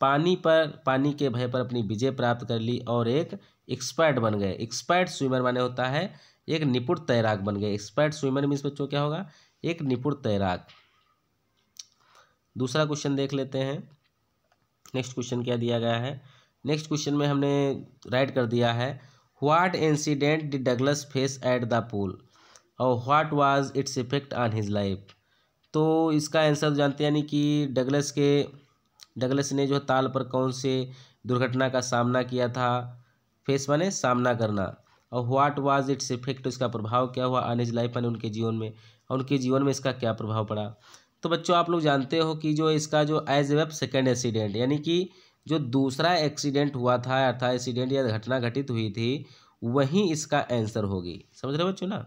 पानी के भय पर अपनी विजय प्राप्त कर ली और एक एक्सपर्ट बन गए। एक्सपर्ट स्विमर माने होता है एक निपुण तैराक बन गए। एक्सपर्ट स्विमर मीन्स बच्चों क्या होगा, एक निपुण तैराक। दूसरा क्वेश्चन देख लेते हैं। नेक्स्ट क्वेश्चन क्या दिया गया है, नेक्स्ट क्वेश्चन में हमने राइट कर दिया है what incident did Douglas face at the pool और what was its effect on his life. तो इसका आंसर जानते हैं, यानी कि डगलस ने जो ताल पर कौन से दुर्घटना का सामना किया था, फेस माने सामना करना, और व्हाट वाज इट्स इफेक्ट इसका प्रभाव क्या हुआ ऑन हिज लाइफ माने उनके जीवन में, और उनके जीवन में इसका क्या प्रभाव पड़ा। तो बच्चों आप लोग जानते हो कि जो इसका जो एज वेब सेकेंड एक्सीडेंट, यानी कि जो दूसरा एक्सीडेंट हुआ था अर्थात एक्सीडेंट या घटना घटित हुई थी, वहीं इसका आंसर होगी। समझ रहे बच्चों ना।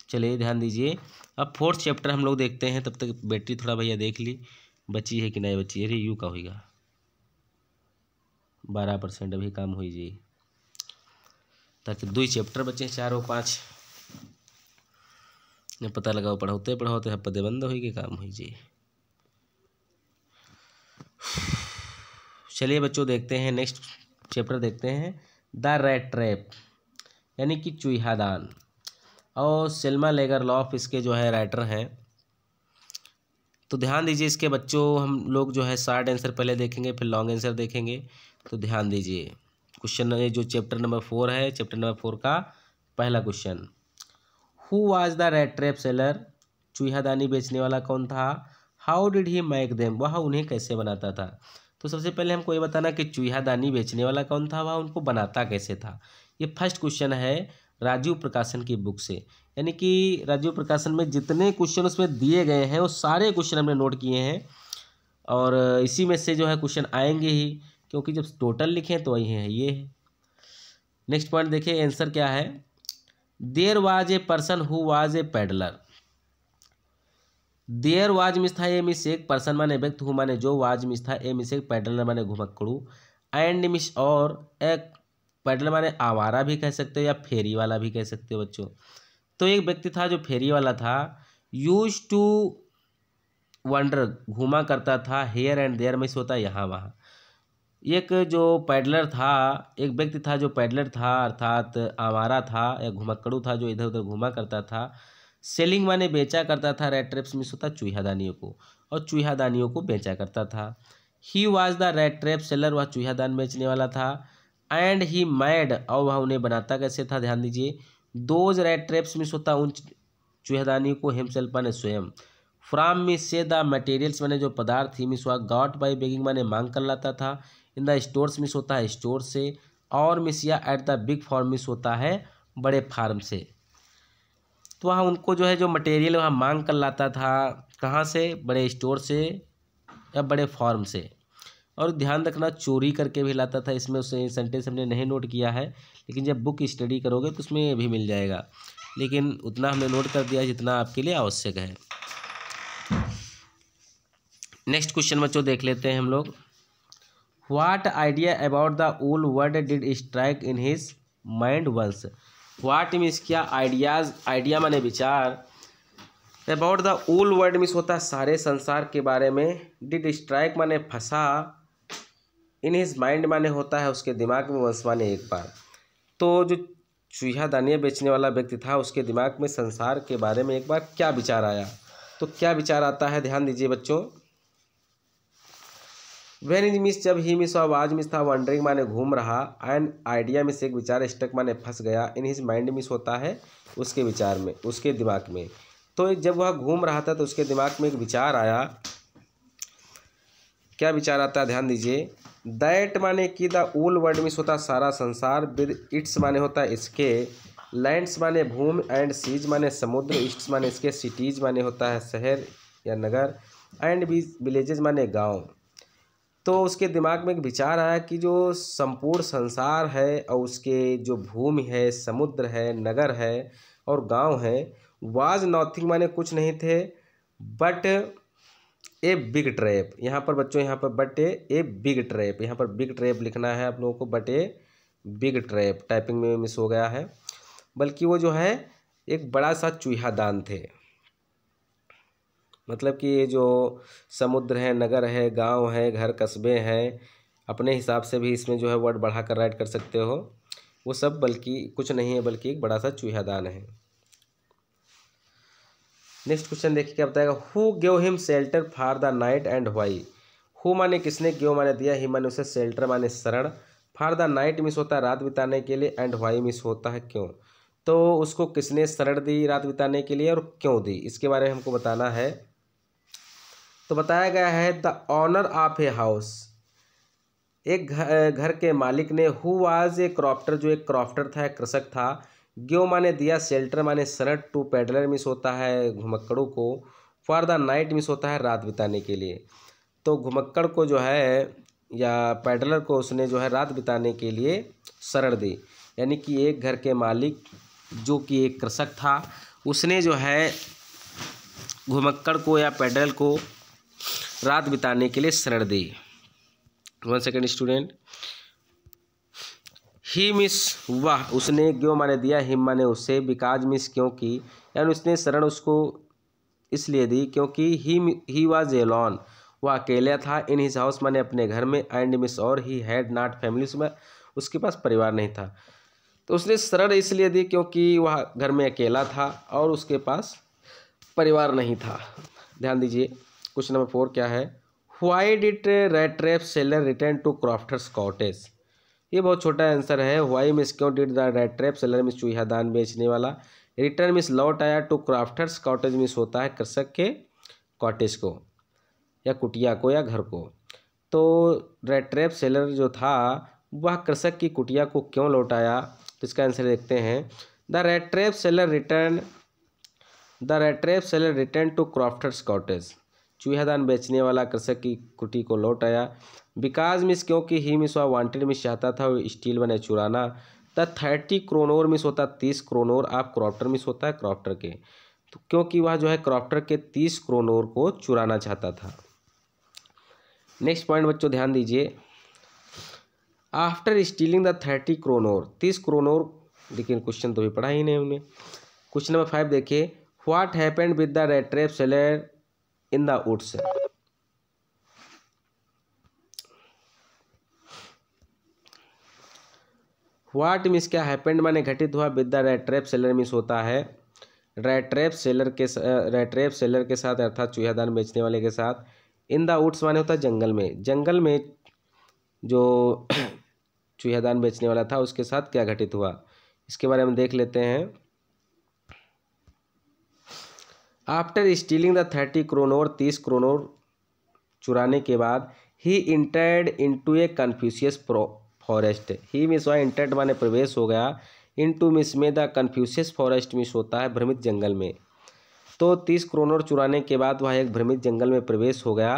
चलिए ध्यान दीजिए। अब फोर्थ चैप्टर हम लोग देखते हैं, तब तक बैटरी थोड़ा भैया देख ली बची है कि नहीं बची है। अरे यू का होगा 12% अभी काम हुई जी, ताकि 2 चैप्टर बचे 4 और 5 ने पता लगाओ पढ़ाते पदे बंद हुई कि काम हुई जी। चलिए बच्चों देखते हैं नेक्स्ट चैप्टर देखते हैं द रैट ट्रैप, यानी कि चूहादान। और सेल्मा लेगरलॉफ इसके जो है राइटर हैं। तो ध्यान दीजिए इसके बच्चों, हम लोग जो है शॉर्ट आंसर पहले देखेंगे फिर लॉन्ग आंसर देखेंगे। तो ध्यान दीजिए क्वेश्चन जो चैप्टर नंबर 4 है, चैप्टर नंबर 4 का पहला question, who was the rat trap seller, चूहादानी बेचने वाला कौन था। How did he make them, वह उन्हें कैसे बनाता था। तो सबसे पहले हमको ये बताना कि चूहादानी बेचने वाला कौन था, वह उनको बनाता कैसे था। ये फर्स्ट क्वेश्चन है राजीव प्रकाशन की बुक से, यानी कि राजीव प्रकाशन में जितने क्वेश्चन उसमें दिए गए हैं वो सारे क्वेश्चन हमने नोट किए हैं, और इसी में से जो है क्वेश्चन आएंगे ही, क्योंकि जब टोटल लिखें तो वही है ये है। नेक्स्ट पॉइंट देखिए आंसर क्या है, there was a person who was a peddler. There was means था, ए मिस एक, पर्सन माने व्यक्ति, हु माने जो, वाज मिस था, ए मिस एक, पेडलर माने घुमक्कड़ू, एंड मिस और एक, पेडलर माने आवारा भी कह सकते हो या फेरी वाला भी कह सकते हो बच्चों। तो एक व्यक्ति था जो फेरी वाला था, यूज टू वंडर घूमा करता था, हेयर एंड देयर मिस होता यहाँ वहाँ। एक जो पैडलर था, एक व्यक्ति था जो पैडलर था अर्थात आवारा था या घुमक्कड़ू था जो इधर उधर घूमा करता था। सेलिंग माने बेचा करता था, रेड ट्रैप्स मिस होता चूहादानियों को, और चूहादानियों को बेचा करता था। He was the rat trap seller, वह चूहादान बेचने वाला था। एंड ही मैड, और वह उन्हें बनाता कैसे था, ध्यान दीजिए। दोज रेड ट्रैप्स मिस होता उन चूहादानियों को, हिमसेल्फ माने स्वयं। फ्राम मिस से द मटेरियल्स माने जो पदार्थ थी, मिस हुआ गॉट बाई बेगिंग माने मांग कर लाता था। इन द स्टोर्स मिस होता है स्टोर से, और मिस या at the big farm means होता है बड़े फार्म से। तो वहाँ उनको जो है जो मटेरियल वहाँ मांग कर लाता था, कहाँ से, बड़े स्टोर से या बड़े फार्म से। और ध्यान रखना चोरी करके भी लाता था, इसमें उस सेंटेंस हमने नहीं नोट किया है, लेकिन जब बुक स्टडी करोगे तो उसमें ये भी मिल जाएगा, लेकिन उतना हमने नोट कर दिया जितना आपके लिए आवश्यक है। नेक्स्ट क्वेश्चन बच्चों देख लेते हैं हम लोग, what idea about the whole world did strike in his mind once. What means क्या, आइडियाज, आइडिया माने विचार, about the whole world means होता है सारे संसार के बारे में, डिड स्ट्राइक माने फंसा, इन हिज माइंड माने होता है उसके दिमाग में, वंस माने एक बार। तो जो चूहादानियाँ बेचने वाला व्यक्ति था उसके दिमाग में संसार के बारे में एक बार क्या विचार आया। तो क्या विचार आता है, ध्यान दीजिए बच्चों। व्हेन इज मिस जब ही मिस आवाज मिस था वंडरिंग माने घूम रहा, एंड आइडिया मिस एक विचार स्टक माने फंस गया, इन हिज माइंड मिस होता है उसके विचार में, उसके दिमाग में। तो जब वह घूम रहा था तो उसके दिमाग में एक विचार आया। क्या विचार आता है ध्यान दीजिए। दैट माने कि द ओल वर्ल्ड मिस होता सारा संसार, विद इट्स माने होता है इसके, लैंड्स माने भूमि, एंड सीज माने समुद्र, ईस्ट्स माने इसके, सिटीज माने होता है शहर या नगर, एंड विलेजेज माने गांव। तो उसके दिमाग में एक विचार आया कि जो संपूर्ण संसार है और उसके जो भूमि है, समुद्र है, नगर है और गांव है, वाज नॉथिंग माने कुछ नहीं थे, बट ए बिग ट्रैप। यहाँ पर बच्चों यहाँ पर बट ए बिग ट्रैप, यहाँ पर बिग ट्रैप लिखना है आप लोगों को, but a big trap, typing में मिस हो गया है। बल्कि वो जो है एक बड़ा सा चूहादान थे। मतलब कि ये जो समुद्र है, नगर है, गांव है, घर कस्बे हैं, अपने हिसाब से भी इसमें जो है वर्ड बढ़ा कर राइट कर सकते हो, वो सब बल्कि कुछ नहीं है बल्कि एक बड़ा सा चूहादान है। नेक्स्ट क्वेश्चन देखिए क्या बताएगा। Who give him shelter for the night and why. Who माने किसने, गिव माने दिया, ही माने उसे, शेल्टर माने शरण, फॉर द नाइट मिस होता है रात बिताने के लिए, एंड व्हाई मिस होता है क्यों। तो उसको किसने शरण दी रात बिताने के लिए और क्यों दी, इसके बारे में हमको बताना है। तो बताया गया है the owner of a house, एक घर के मालिक ने, हु वाज ए क्रॉफ्टर, जो एक क्रॉफ्टर था, एक कृषक था, गिव माने दिया, शेल्टर माने शरण, टू पैडलर मिस होता है घुमक्कड़ों को, फॉर द नाइट मिस होता है रात बिताने के लिए। तो घुमक्कड़ को जो है या पैडलर को उसने जो है रात बिताने के लिए शरण दी। यानी कि एक घर के मालिक जो कि एक कृषक था, उसने जो है घुमक्कड़ को या पैडल को रात बिताने के लिए शरण दी। 1 सेकेंड स्टूडेंट। ही मिस वह, उसने, गिव माने दिया, हिम माने उसे, बिकाज मिस क्योंकि, यानी उसने शरण उसको इसलिए दी क्योंकि ही वाज एलोन, वह अकेला था, इन हिज हाउस माने अपने घर में, एंड मिस और ही हैड नॉट फैमिली, उसके पास परिवार नहीं था। तो उसने शरण इसलिए दी क्योंकि वह घर में अकेला था और उसके पास परिवार नहीं था। ध्यान दीजिए क्वेश्चन नंबर 4 क्या है। Why did rat trap seller return to crofter's cottage. ये बहुत छोटा आंसर है। व्हाई मिस क्यों, did the rat trap seller means चूहादान बेचने वाला, रिटर्न मिस लौट आया, टू क्राफ्टर्स कॉटेज मिस होता है कृषक के कॉटेज को या कुटिया को या घर को। तो रेड ट्रैप सेलर जो था वह कृषक की कुटिया को क्यों लौटाया, तो इसका आंसर देखते हैं। The rat trap seller return to crofter's cottage, चूहादान बेचने वाला कृषक की कुटी को लौट आया। बिकाज मिस क्योंकि ही मिस वह वांटेड मिस चाहता था वो स्टील बने चुराना। द 30 क्रोनोर मिस होता 30 क्रोनोर, आप क्रॉफ्टर मिस होता है क्रॉफ्टर के, तो क्योंकि वह जो है क्रॉफ्टर के 30 क्रोनोर को चुराना चाहता था। नेक्स्ट पॉइंट बच्चों ध्यान दीजिए। After stealing the 30 kronor, 30 kronor, लेकिन क्वेश्चन तो भी पढ़ा ही नहीं हमने। क्वेश्चन नंबर 5 देखिए। What happened with the rat trap seller in the woods. What means क्या, हैपेंड माने घटित हुआ, with the rat trap seller means होता है रेड ट्रैप सेलर के साथ अर्थात चूहादान बेचने वाले के साथ। इन द वुड्स माने होता है जंगल में, जंगल में जो चूहादान बेचने वाला था उसके साथ क्या घटित हुआ, इसके बारे में देख लेते हैं। After stealing the 30 kronor, 30 kronor चुराने के बाद, ही इंटर्ड इनटू ए कन्फ्यूशियस फॉरेस्ट। ही मिस हुआ, इंटर्ड माने प्रवेश हो गया, इनटू मिस में, द कन्फ्यूशियस फॉरेस्ट मिस होता है भ्रमित जंगल में। तो 30 क्रोनोर चुराने के बाद वह एक भ्रमित जंगल में प्रवेश हो गया।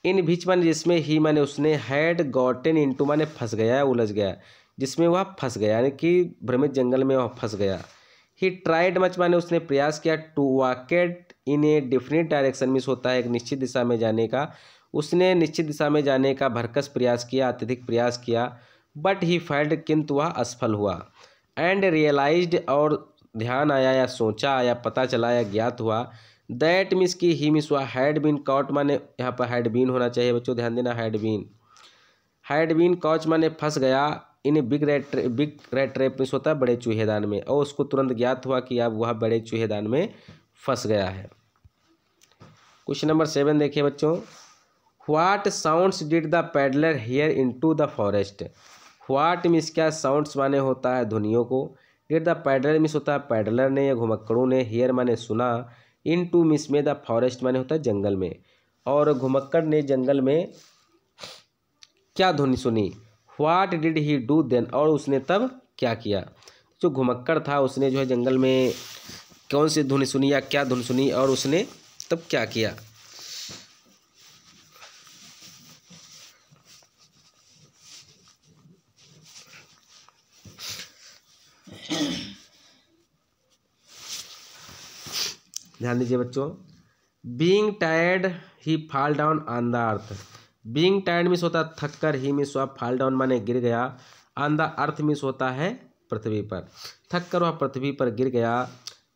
इन बीच माने जिसमें, ही माने उसने, हैड गॉटन इनटू माने फंस गया, उलझ गया, जिसमें वह फंस गया, यानी कि भ्रमित जंगल में वह फंस गया। ही ट्राइड मच माने उसने प्रयास किया, to walk it in a different direction means होता है एक निश्चित दिशा में जाने का, उसने निश्चित दिशा में जाने का भरकस प्रयास किया, अत्यधिक प्रयास किया। बट ही फेल्ड, किंतु वह असफल हुआ। एंड रियलाइज्ड, और ध्यान आया या सोचा या पता चला या ज्ञात हुआ, दैट मिस की ही मिस हुआ, हैड बीन कॉट माने यहाँ पर हैड बीन होना चाहिए बच्चों, ध्यान देना, हैड बीन कॉच माने फंस गया, in big red trap miss होता है बड़े चूहेदान में, और उसको तुरंत ज्ञात हुआ कि अब वह बड़े चूहेदान में फंस गया है। क्वेश्चन नंबर 7 देखिए बच्चों। What sounds did the peddler here into the forest. What means क्या, साउंड्स माने होता है ध्वनियों को, डिड द पैडलर मीन्स होता है पैडलर ने या घुमक्कड़ों ने, हियर माने सुना, इनटू मीन्स में, द फॉरेस्ट माने होता है जंगल में, और घुमक्कड़ ने जंगल में क्या ध्वनि सुनी। What did he do then, और उसने तब क्या किया। जो घुमक्कड़ था उसने जो है जंगल में कौन सी ध्वनि सुनी या क्या ध्वनि सुनी, और उसने तब क्या किया। ध्यान दीजिए बच्चों। Being tired he fall down on the earth. Being tired means होता है थक कर, ही मीन्स हुआ फॉल डाउन माने गिर गया, ऑन द अर्थ मीन्स होता है पृथ्वी पर, थक कर वह पृथ्वी पर गिर गया।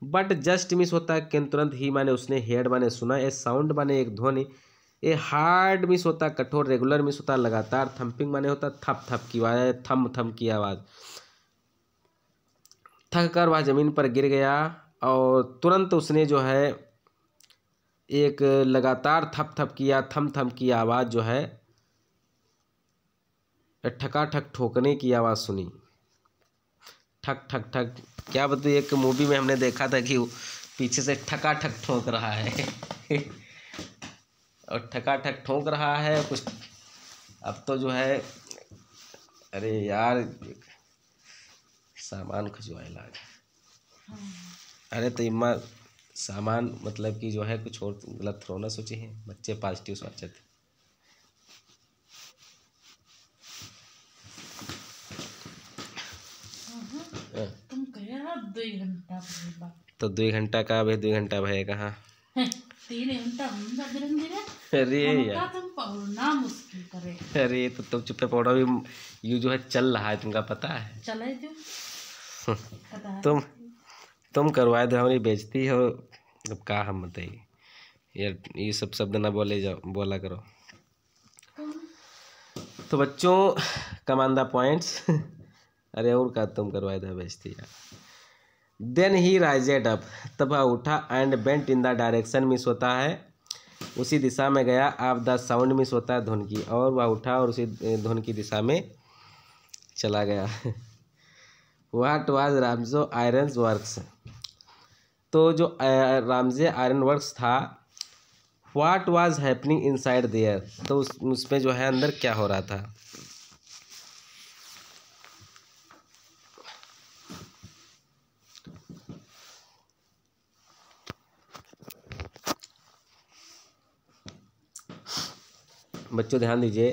बट जस्ट मीन्स होता है किंतु तुरंत, ही माने उसने, हेड माने सुना, ए साउंड माने एक ध्वनि, ए हार्ड मीन्स होता है कठोर, रेगुलर मीन्स होता है लगातार, थम्पिंग माने होता है थप थप की आवाज़, थम थम की आवाज़। थक कर वह जमीन पर गिर गया और तुरंत उसने जो है एक लगातार थप थप किया, थम थम की आवाज़ जो है, ठकाठक ठोकने की आवाज़ सुनी। ठक ठक ठक, क्या बताइए, एक मूवी में हमने देखा था कि वो पीछे से ठकाठक ठोक रहा है और ठकाठक ठोक रहा है कुछ। अब तो जो है, अरे यार सामान खजुआए लाग, अरे तो इम्मा सामान मतलब कि जो है कुछ और गलत थोड़ा ना सोचे हैं, बच्चे पॉजिटिव सोचे थे। तुम कहे ना 2 घंटा भरेगा, तो 2 घंटा का अभी 2 घंटा भय कहाँ 3 घंटा हम धीरे धीरे। अरे यार, तुम पढ़ना मुश्किल करे। अरे तो तुम चुप्पे पढ़ो भी, ये जो है चल रहा है तुमका पता है। चले जो पता है। तुम करवाए दो, हमारी बेइज्जती हो। अब का हम बताइए यार, ये सब शब्द ना बोले जाओ, बोला करो। तो बच्चों कमान द पॉइंट्स अरे और का तुम करवाए दो बेइज्जती यार। देन ही राइजेड अप, तब वह उठा, and bent in the direction means होता है उसी दिशा में गया, आप द साउंड मीन्स होता है धुन की, और वह उठा और उसी धुन की दिशा में चला गया what was Ramsjo iron works. तो जो रामजे आयरन वर्क्स था, what was happening inside there, तो उसमें जो है अंदर क्या हो रहा था। बच्चों ध्यान दीजिए।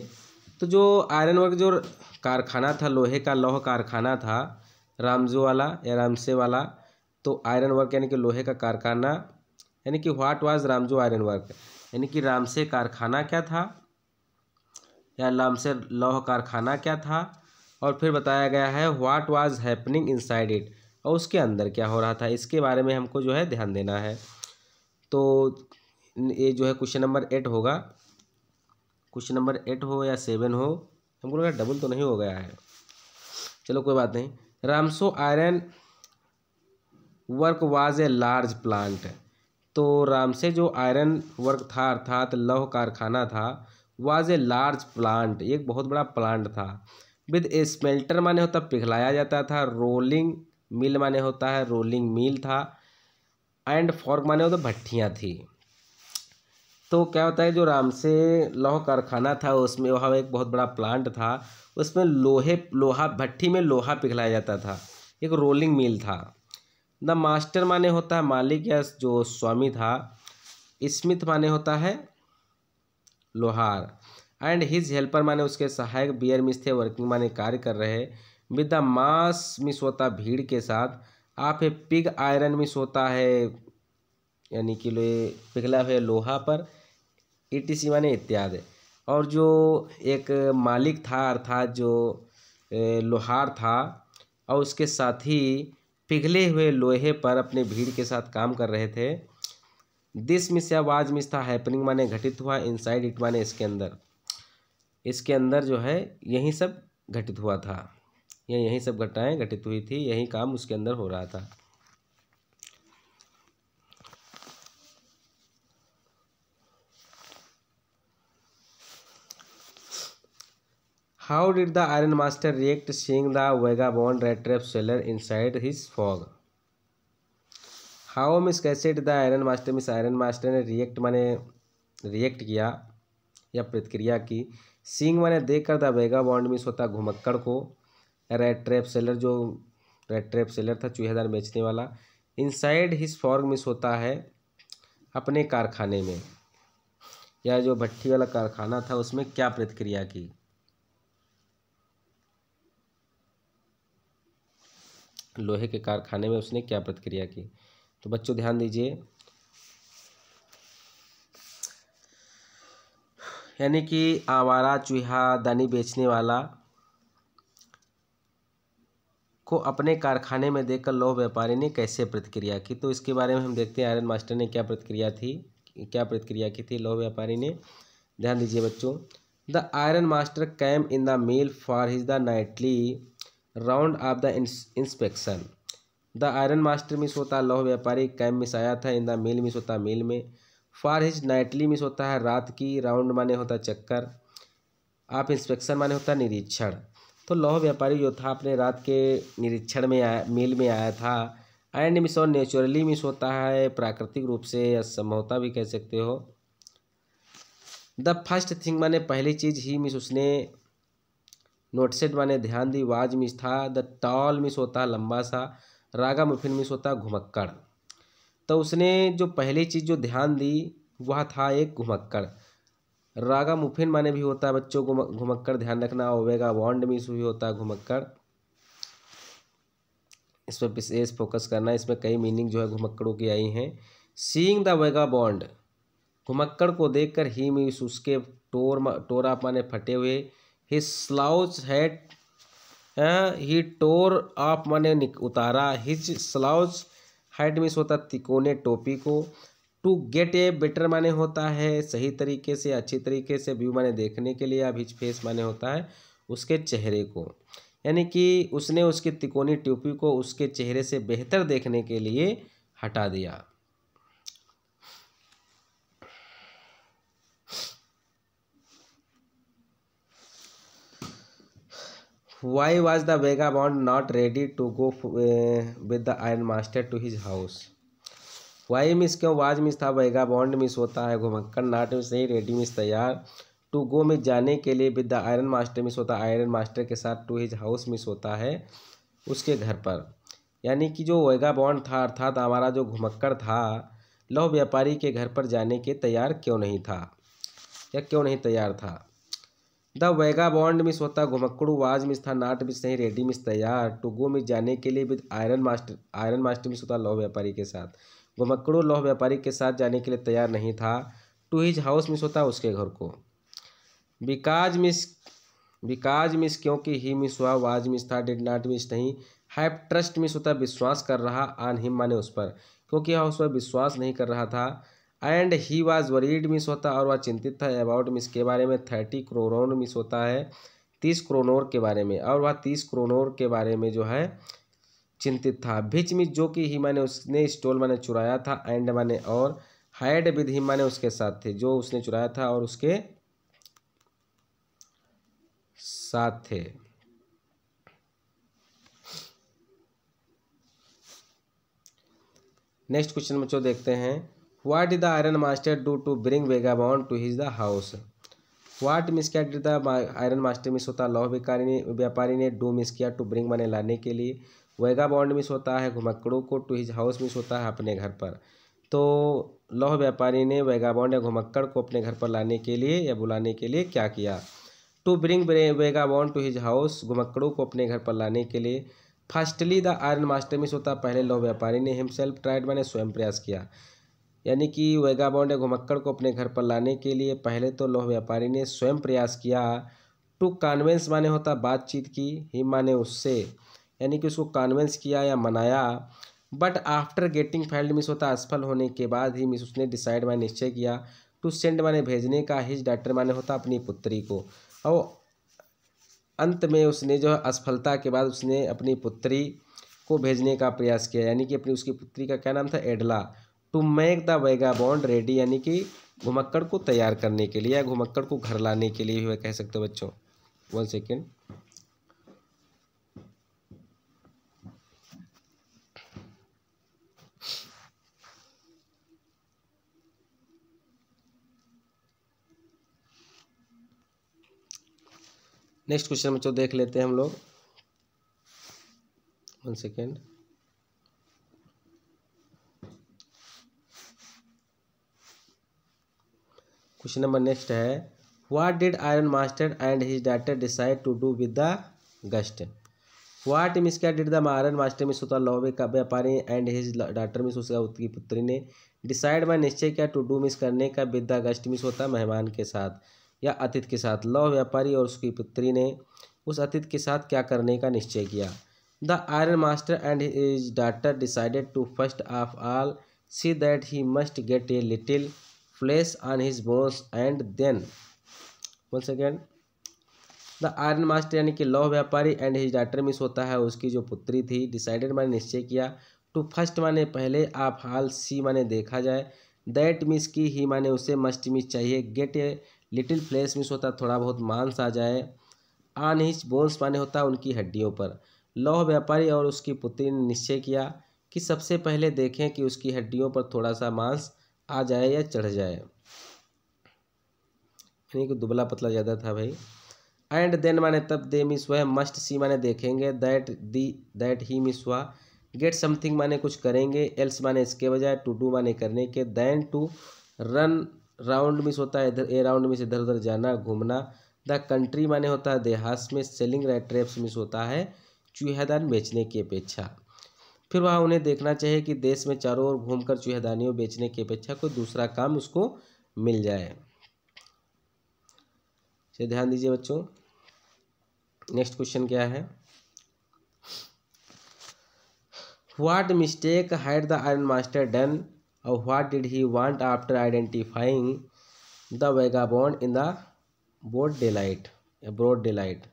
तो जो आयरन वर्क जो कारखाना था, लोहे का लौह कारखाना था रामजो वाला या रामसे वाला, तो आयरन वर्क यानी कि लोहे का कारखाना, यानी कि what was Ramsjo iron work, यानी कि रामसे कारखाना क्या था या रामसे लौह कारखाना क्या था। और फिर बताया गया है what was happening inside it, और उसके अंदर क्या हो रहा था, इसके बारे में हमको जो है ध्यान देना है। तो ये जो है क्वेश्चन नंबर 8 होगा, क्वेश्चन नंबर 8 हो या 7 हो, हमको लगा डबल तो नहीं हो गया है, चलो कोई बात नहीं। Ramsjo iron work was a large plant, तो रामसे जो आयरन वर्क था अर्थात लौह कारखाना था, वाज ए लार्ज प्लांट, एक बहुत बड़ा प्लांट था। विद ए स्मेल्टर माने होता पिघलाया जाता था, रोलिंग मिल माने होता है रोलिंग मिल था, एंड फॉर्क माने होता भट्ठियाँ थी। तो क्या होता है, जो रामसे लौह कारखाना था उसमें वहाँ एक बहुत बड़ा प्लांट था, उसमें लोहा भट्ठी में लोहा पिघलाया जाता था, एक रोलिंग मिल था। द मास्टर माने होता है मालिक या जो स्वामी था, स्मिथ माने होता है लोहार, एंड हिज हेल्पर माने उसके सहायक, बियर मिस थे वर्किंग माने कार्य कर रहे, विद द मास मिस होता भीड़ के साथ, आप ए पिग आयरन मिस होता है यानी कि पिघला हुआ लोहा पर, ईटीसी माने इत्यादि। और जो एक मालिक था अर्थात जो लोहार था और उसके साथी पिघले हुए लोहे पर अपने भीड़ के साथ काम कर रहे थे। दिस मिस या वाज मिस था हैपनिंग माने घटित हुआ, इनसाइड इट माने इसके अंदर जो है यही सब घटित हुआ था, यही सब घटनाएं घटित हुई थी, यही काम उसके अंदर हो रहा था। How did the iron master react seeing the vagabond red trap seller inside his fog. How means कैसे डिड द आयरन मास्टर ने रिएक्ट माने रिएक्ट किया या प्रतिक्रिया की। सीइंग माने देखकर, द वेगाबॉन्ड मिस होता घुमक्कड़ को, रेड ट्रैप सेलर जो रेड ट्रैप सेलर था चूहेदार बेचने वाला, इनसाइड हिज फॉग मिस होता है अपने कारखाने में, या जो भट्टी वाला कारखाना था उसमें क्या प्रतिक्रिया की। लोहे के कारखाने में उसने क्या प्रतिक्रिया की। तो बच्चों ध्यान दीजिए, यानी कि आवारा चूहा दानी बेचने वाला को अपने कारखाने में देखकर लौह व्यापारी ने कैसे प्रतिक्रिया की। तो इसके बारे में हम देखते हैं आयरन मास्टर ने क्या प्रतिक्रिया की थी लौह व्यापारी ने। ध्यान दीजिए बच्चों, the iron master came in the mill for his the nightly round of the inspection. The iron master means होता लौह व्यापारी, कैम मिस आया था, इन द मिल मिस होता मिल में, फॉर हिज नाइटली मिस होता है रात की, राउंड माने होता चक्कर, आप इंस्पेक्शन माने होता निरीक्षण। तो लौह व्यापारी जो था अपने रात के निरीक्षण में आया, मिल में आया था। एंड मिस और नेचुरली मिस होता है प्राकृतिक रूप से या संभवतः भी कह सकते हो। द फर्स्ट थिंग माने पहली चीज ही मिस उसने नोटिसेड माने ध्यान दी, वाज मिस था, द टॉल मिस होता है लंबा सा, रागा मुफिन मिस होता घुमक्कड़। तो उसने जो पहली चीज जो ध्यान दी वह था एक घुमक्कड़। रागा मुफिन माने भी होता है बच्चों घुमक्कड़, ध्यान रखना। ओवेगा बॉन्ड मिस भी होता है घुमक्कड़, इस पर विशेष फोकस करना, इसमें कई मीनिंग जो है घुमक्कड़ों की आई हैं। सीइंग द वेगा बॉन्ड, घुमक्कड़ को देखकर ही मिस उसके टोर आप माने फटे हुए, ही स्लाउज हेड ही टोर ऑफ माने उतारा, हिज स्लाउज हेड मिस होता तिकोने टोपी को, टू गेट ए बेटर माने होता है सही तरीके से अच्छी तरीके से, व्यू माने देखने के लिए, अब हिज फेस माने होता है उसके चेहरे को, यानी कि उसने उसकी तिकोनी टोपी को उसके चेहरे से बेहतर देखने के लिए हटा दिया। Why was the vagabond not ready to go with the iron master to his house? Why miss क्यों, वाज मिस था, वेगाबॉन्ड मिस होता है घुमक्कड़, नॉट मिस नहीं, रेडी मिस तैयार, टू गो मिस जाने के लिए, with the iron master means होता है आयरन मास्टर के साथ, टू हिज हाउस मिस होता है उसके घर पर। यानी कि जो वेगाबॉन्ड था अर्थात हमारा जो घुमक्कड़ था लौह व्यापारी के घर पर जाने के तैयार क्यों नहीं था या क्यों नहीं तैयार था। द वेगाबॉन्ड मिस होता घुमक्कड़ू, वाज मिस था, नॉट मिस नहीं, रेडी मिस तैयार, टू गो मिस जाने के लिए, विद आयरन मास्टर मिस होता लौह व्यापारी के साथ, घुमक्कड़ू लौह व्यापारी के साथ जाने के लिए तैयार नहीं था, टू हिज हाउस मिस होता उसके घर को। बिकाज मिस क्योंकि ही मिस हुआ, वाज मिस था, डिड नॉट मिस नहीं, हैव ट्रस्ट मिस होता विश्वास कर रहा, ऑन हिम माने उस पर, क्योंकि वह उस पर विश्वास नहीं कर रहा था, and he was worried miss होता और वह चिंतित था, अबाउट मिस के बारे में, 30 क्रोनोर मिस होता है 30 क्रोनोर के बारे में, और वह 30 क्रोनोर के बारे में जो है चिंतित था। भिच मिस जो कि ही माने उसने, स्टोल माने चुराया था, एंड माने और, हैड विद हिम माने उसके साथ थे, जो उसने चुराया था और उसके साथ थे। नेक्स्ट क्वेश्चन बच्चों देखते हैं, what did the iron master do to bring vagabond to his the house. What means क्या did the iron master means होता लौह व्यापारी ने डू मिस किया, टू ब्रिंग माने लाने के लिए, वेगाबॉन्ड मिस होता है घुमक्कड़ों को, टू हिज हाउस मिस होता है अपने घर पर। तो लौह व्यापारी ने वेगाबॉन्ड या घुमक्कड़ को अपने घर पर लाने के लिए या बुलाने के लिए क्या किया। To bring vagabond to his house, घुमक्कड़ों को अपने घर पर लाने के लिए। Firstly the iron master means होता पहले लौह व्यापारी ने, हिमसेल्फ ट्राइड माने स्वयं प्रयास किया, यानी कि वेगाबॉन्ड या घुमक्कड़ को अपने घर पर लाने के लिए पहले तो लौह व्यापारी ने स्वयं प्रयास किया। टू कन्वेंस माने होता बातचीत की, हिम माने उससे, यानी कि उसको कन्वेंस किया या मनाया, but after getting failed miss होता असफल होने के बाद ही मिस उसने डिसाइड माने निश्चय किया, टू सेंड माने भेजने का, हिज डॉटर माने होता अपनी पुत्री को, और अंत में उसने जो है असफलता के बाद उसने अपनी पुत्री को भेजने का प्रयास किया, यानी कि अपनी उसकी पुत्री का क्या नाम था, Edla. To make the vagabond ready, यानी कि घुमक्कड़ को तैयार करने के लिए या घुमक्कड़ को घर लाने के लिए भी कह सकते हो बच्चों। One second. नेक्स्ट क्वेश्चन बच्चों देख लेते हैं हम लोग, one second. Question number next है, what did iron master and his daughter decide to do with the guest. What means क्या, did the iron master means होता लौह का व्यापारी एंड हिज डॉटर मीन्स उसकी पुत्री ने, डिसाइड में निश्चय किया, टू डू मीन्स करने का, विद द गस्ट मीन्स होता मेहमान के साथ या अतिथि के साथ। लौह व्यापारी और उसकी पुत्री ने उस अतिथि के साथ क्या करने का निश्चय किया। The iron master and his daughter decided to first of all see that he must get a little flesh on his bones and then, once again, the iron master यानी कि लौह व्यापारी एंड हिज डॉटर मिस होता है उसकी जो पुत्री थी, डिसाइडेड माने निश्चय किया, टू फर्स्ट माने पहले, आप हाल सी माने देखा जाए, दैट मिस की ही माने उसे, मस्ट मिस चाहिए, get a little flesh means होता थोड़ा बहुत मांस आ जाए, ऑन हिज बोन्स माने होता उनकी हड्डियों पर। लौह व्यापारी और उसकी पुत्री ने निश्चय किया कि सबसे पहले देखें कि उसकी हड्डियों पर थोड़ा सा मांस आ जाए या चढ़ जाए, यानी कि दुबला पतला ज़्यादा था भाई। एंड देन माने तब, दे मिस वह, मस्ट सी माने देखेंगे, दैट ही मिस हुआ, गेट समथिंग माने कुछ करेंगे, एल्स माने इसके बजाय, टू डू माने करने के, then to run round means होता है इधर, ए राउंड मिस इधर उधर जाना घूमना, द कंट्री माने होता है देहात में, सेलिंग रेट ट्रैप्स मिस होता है चूहेदान बेचने की अपेक्षा। फिर वहाँ उन्हें देखना चाहिए कि देश में चारों ओर घूमकर चूहेदानियों बेचने की अपेक्षा कोई दूसरा काम उसको मिल जाए। से ध्यान दीजिए बच्चों। नेक्स्ट क्वेश्चन क्या है, what mistake had the iron master done और what did he want after identifying the vagabond in the broad daylight.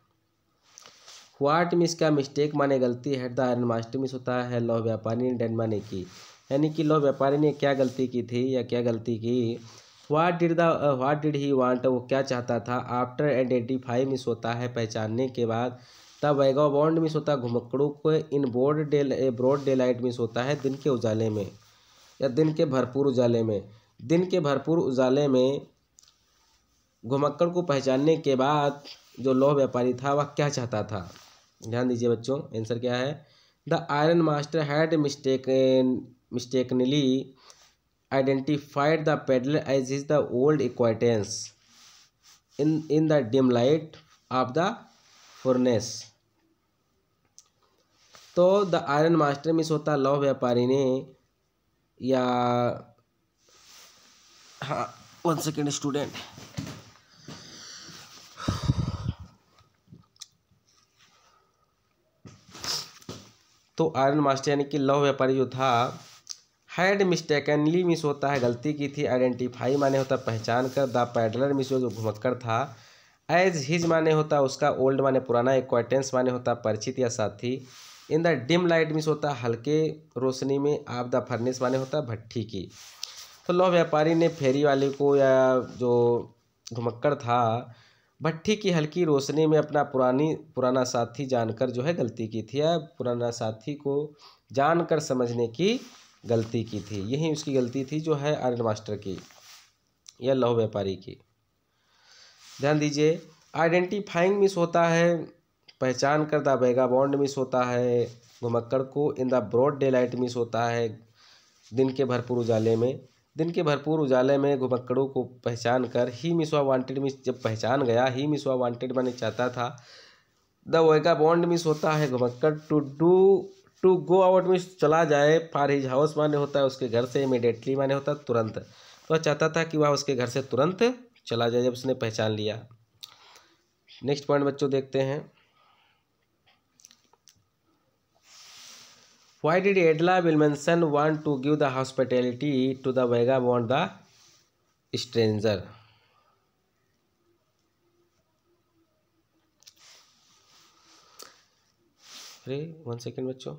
What means का मिस्टेक माने गलती, had the iron master means होता है लौह व्यापारी ने, डन माने की, यानी कि लौह व्यापारी ने क्या गलती की थी या क्या गलती की। व्हाट डिड ही वांट, वो क्या चाहता था, आफ्टर आइडेंटिफाई मिस होता है पहचानने के बाद, तब वैगाबॉन्ड मिस होता घुमक्कड़ों को, in broad daylight means होता है दिन के उजाले में या दिन के भरपूर उजाले में। दिन के भरपूर उजाले में घुमक्कड़ को पहचानने के बाद जो लौह व्यापारी था वह क्या चाहता था, ध्यान दीजिए बच्चों। आंसर क्या है, the iron master had mistakenly identified the peddler as his the old acquaintance in the dim light of the furnace। तो द आयरन मास्टर मिस होता लौह व्यापारी ने, या हाँ वन सेकेंड स्टूडेंट, तो आयरन मास्टर यानी कि लौह व्यापारी जो था, हैड मिस्टेकनली मिस होता है गलती की थी, आइडेंटिफाई माने होता पहचान कर, द पैडलर मिस जो घुमक्कड़ था, एज हिज माने होता उसका, ओल्ड माने पुराना, एक्वाइटेंस माने होता परिचित या साथी, in the dim light means होता हल्के रोशनी में, ऑफ द फर्नेस माने होता भट्ठी की। तो लौह व्यापारी ने फेरी वाले को या जो घुमक्कड़ था भट्ठी की हल्की रोशनी में अपना पुराना साथी जानकर जो है गलती की थी, या पुराना साथी को जानकर समझने की गलती की थी। यही उसकी गलती थी जो है आयरन मास्टर की या लौह व्यापारी की। ध्यान दीजिए, आइडेंटिफाइंग मिस होता है पहचान कर, द वेगाबॉन्ड मिस होता है घुमक्कड़ को, in the broad daylight means होता है दिन के भरपूर उजाले में। दिन के भरपूर उजाले में घुमक्कड़ों को पहचान कर, ही मिस हुआ वांटेड मिस जब पहचान गया, ही मिस हुआ वांटेड माने चाहता था, द वेगाबॉन्ड मिस होता है घुमक्कड़, टू गो आउट मिस चला जाए, फॉर हिज हाउस माने होता है उसके घर से, इमीडिएटली माने होता है तुरंत, तो चाहता था कि वह उसके घर से तुरंत चला जाए जब उसने पहचान लिया। नेक्स्ट पॉइंट बच्चों देखते हैं, why did Edla Willmansson want to give the hospitality to the vagabond the stranger. अरे वन सेकेंड बच्चों,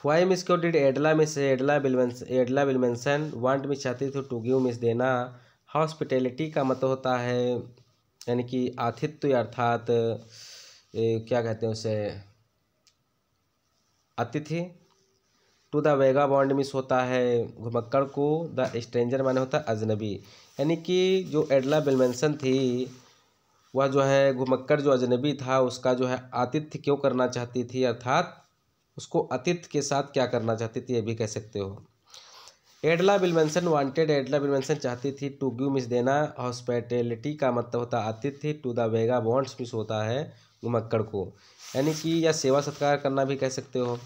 वाई मिस क्यों did Edla Willmansson want means चाहती थी टू गिव मिस देना। हॉस्पिटैलिटी का मतलब होता है यानी कि आतिथ्य अर्थात क्या कहते हैं उसे अतिथि। To the vagabond means होता है घुमक्कड़ को। द स्ट्रेंजर माने होता है अजनबी। यानी कि जो एडला विलमेंसन थी वह जो है घुमक्कड़ जो अजनबी था उसका जो है आतिथ्य क्यों करना चाहती थी अर्थात उसको आतिथ्य के साथ क्या करना चाहती थी ये भी कह सकते हो। एडला विलमेंसन चाहती थी टू गिव मिस देना। हॉस्पिटैलिटी का मतलब होता है आतिथ्य। To the vagabonds means होता है घुमक्कड़ को यानी कि या सेवा सत्कार करना भी कह सकते हो।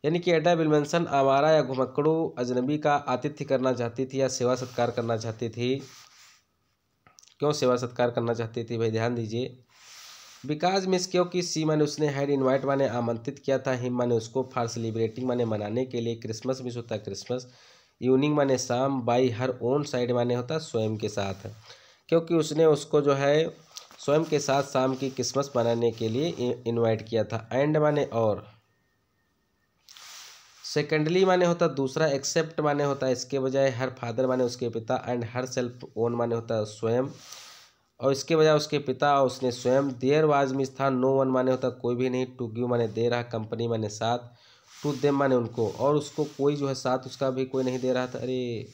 यानी कि एडला विलमेंसन आवारा या घुमक्कड़ू अजनबी का आतिथ्य करना चाहती थी या सेवा सत्कार करना चाहती थी। क्यों सेवा सत्कार करना चाहती थी भाई ध्यान दीजिए। बिकॉज मिस क्योंकि सी माने उसने हैड इनवाइट माने आमंत्रित किया था। हिम माने उसको। फॉर सेलिब्रेटिंग माने मनाने के लिए। क्रिसमस मिस होता है क्रिसमस। इवनिंग माने शाम। बाई हर ओन साइड माने होता है स्वयं के साथ। क्योंकि उसने उसको जो है स्वयं के साथ शाम की क्रिसमस मनाने के लिए इनवाइट किया था। एंड माने और। सेकेंडली माने होता दूसरा। एक्सेप्ट माने होता है इसके बजाय। हर फादर माने उसके पिता। एंड हर सेल्फ ओन माने होता है स्वयं और इसके बजाय उसके पिता और उसने स्वयं। देयर वाज मिस था। नो वन माने होता कोई भी नहीं। टू गिव माने दे रहा। कंपनी माने साथ। टू देम माने उनको और उसको कोई जो है साथ उसका भी कोई नहीं दे रहा था। अरे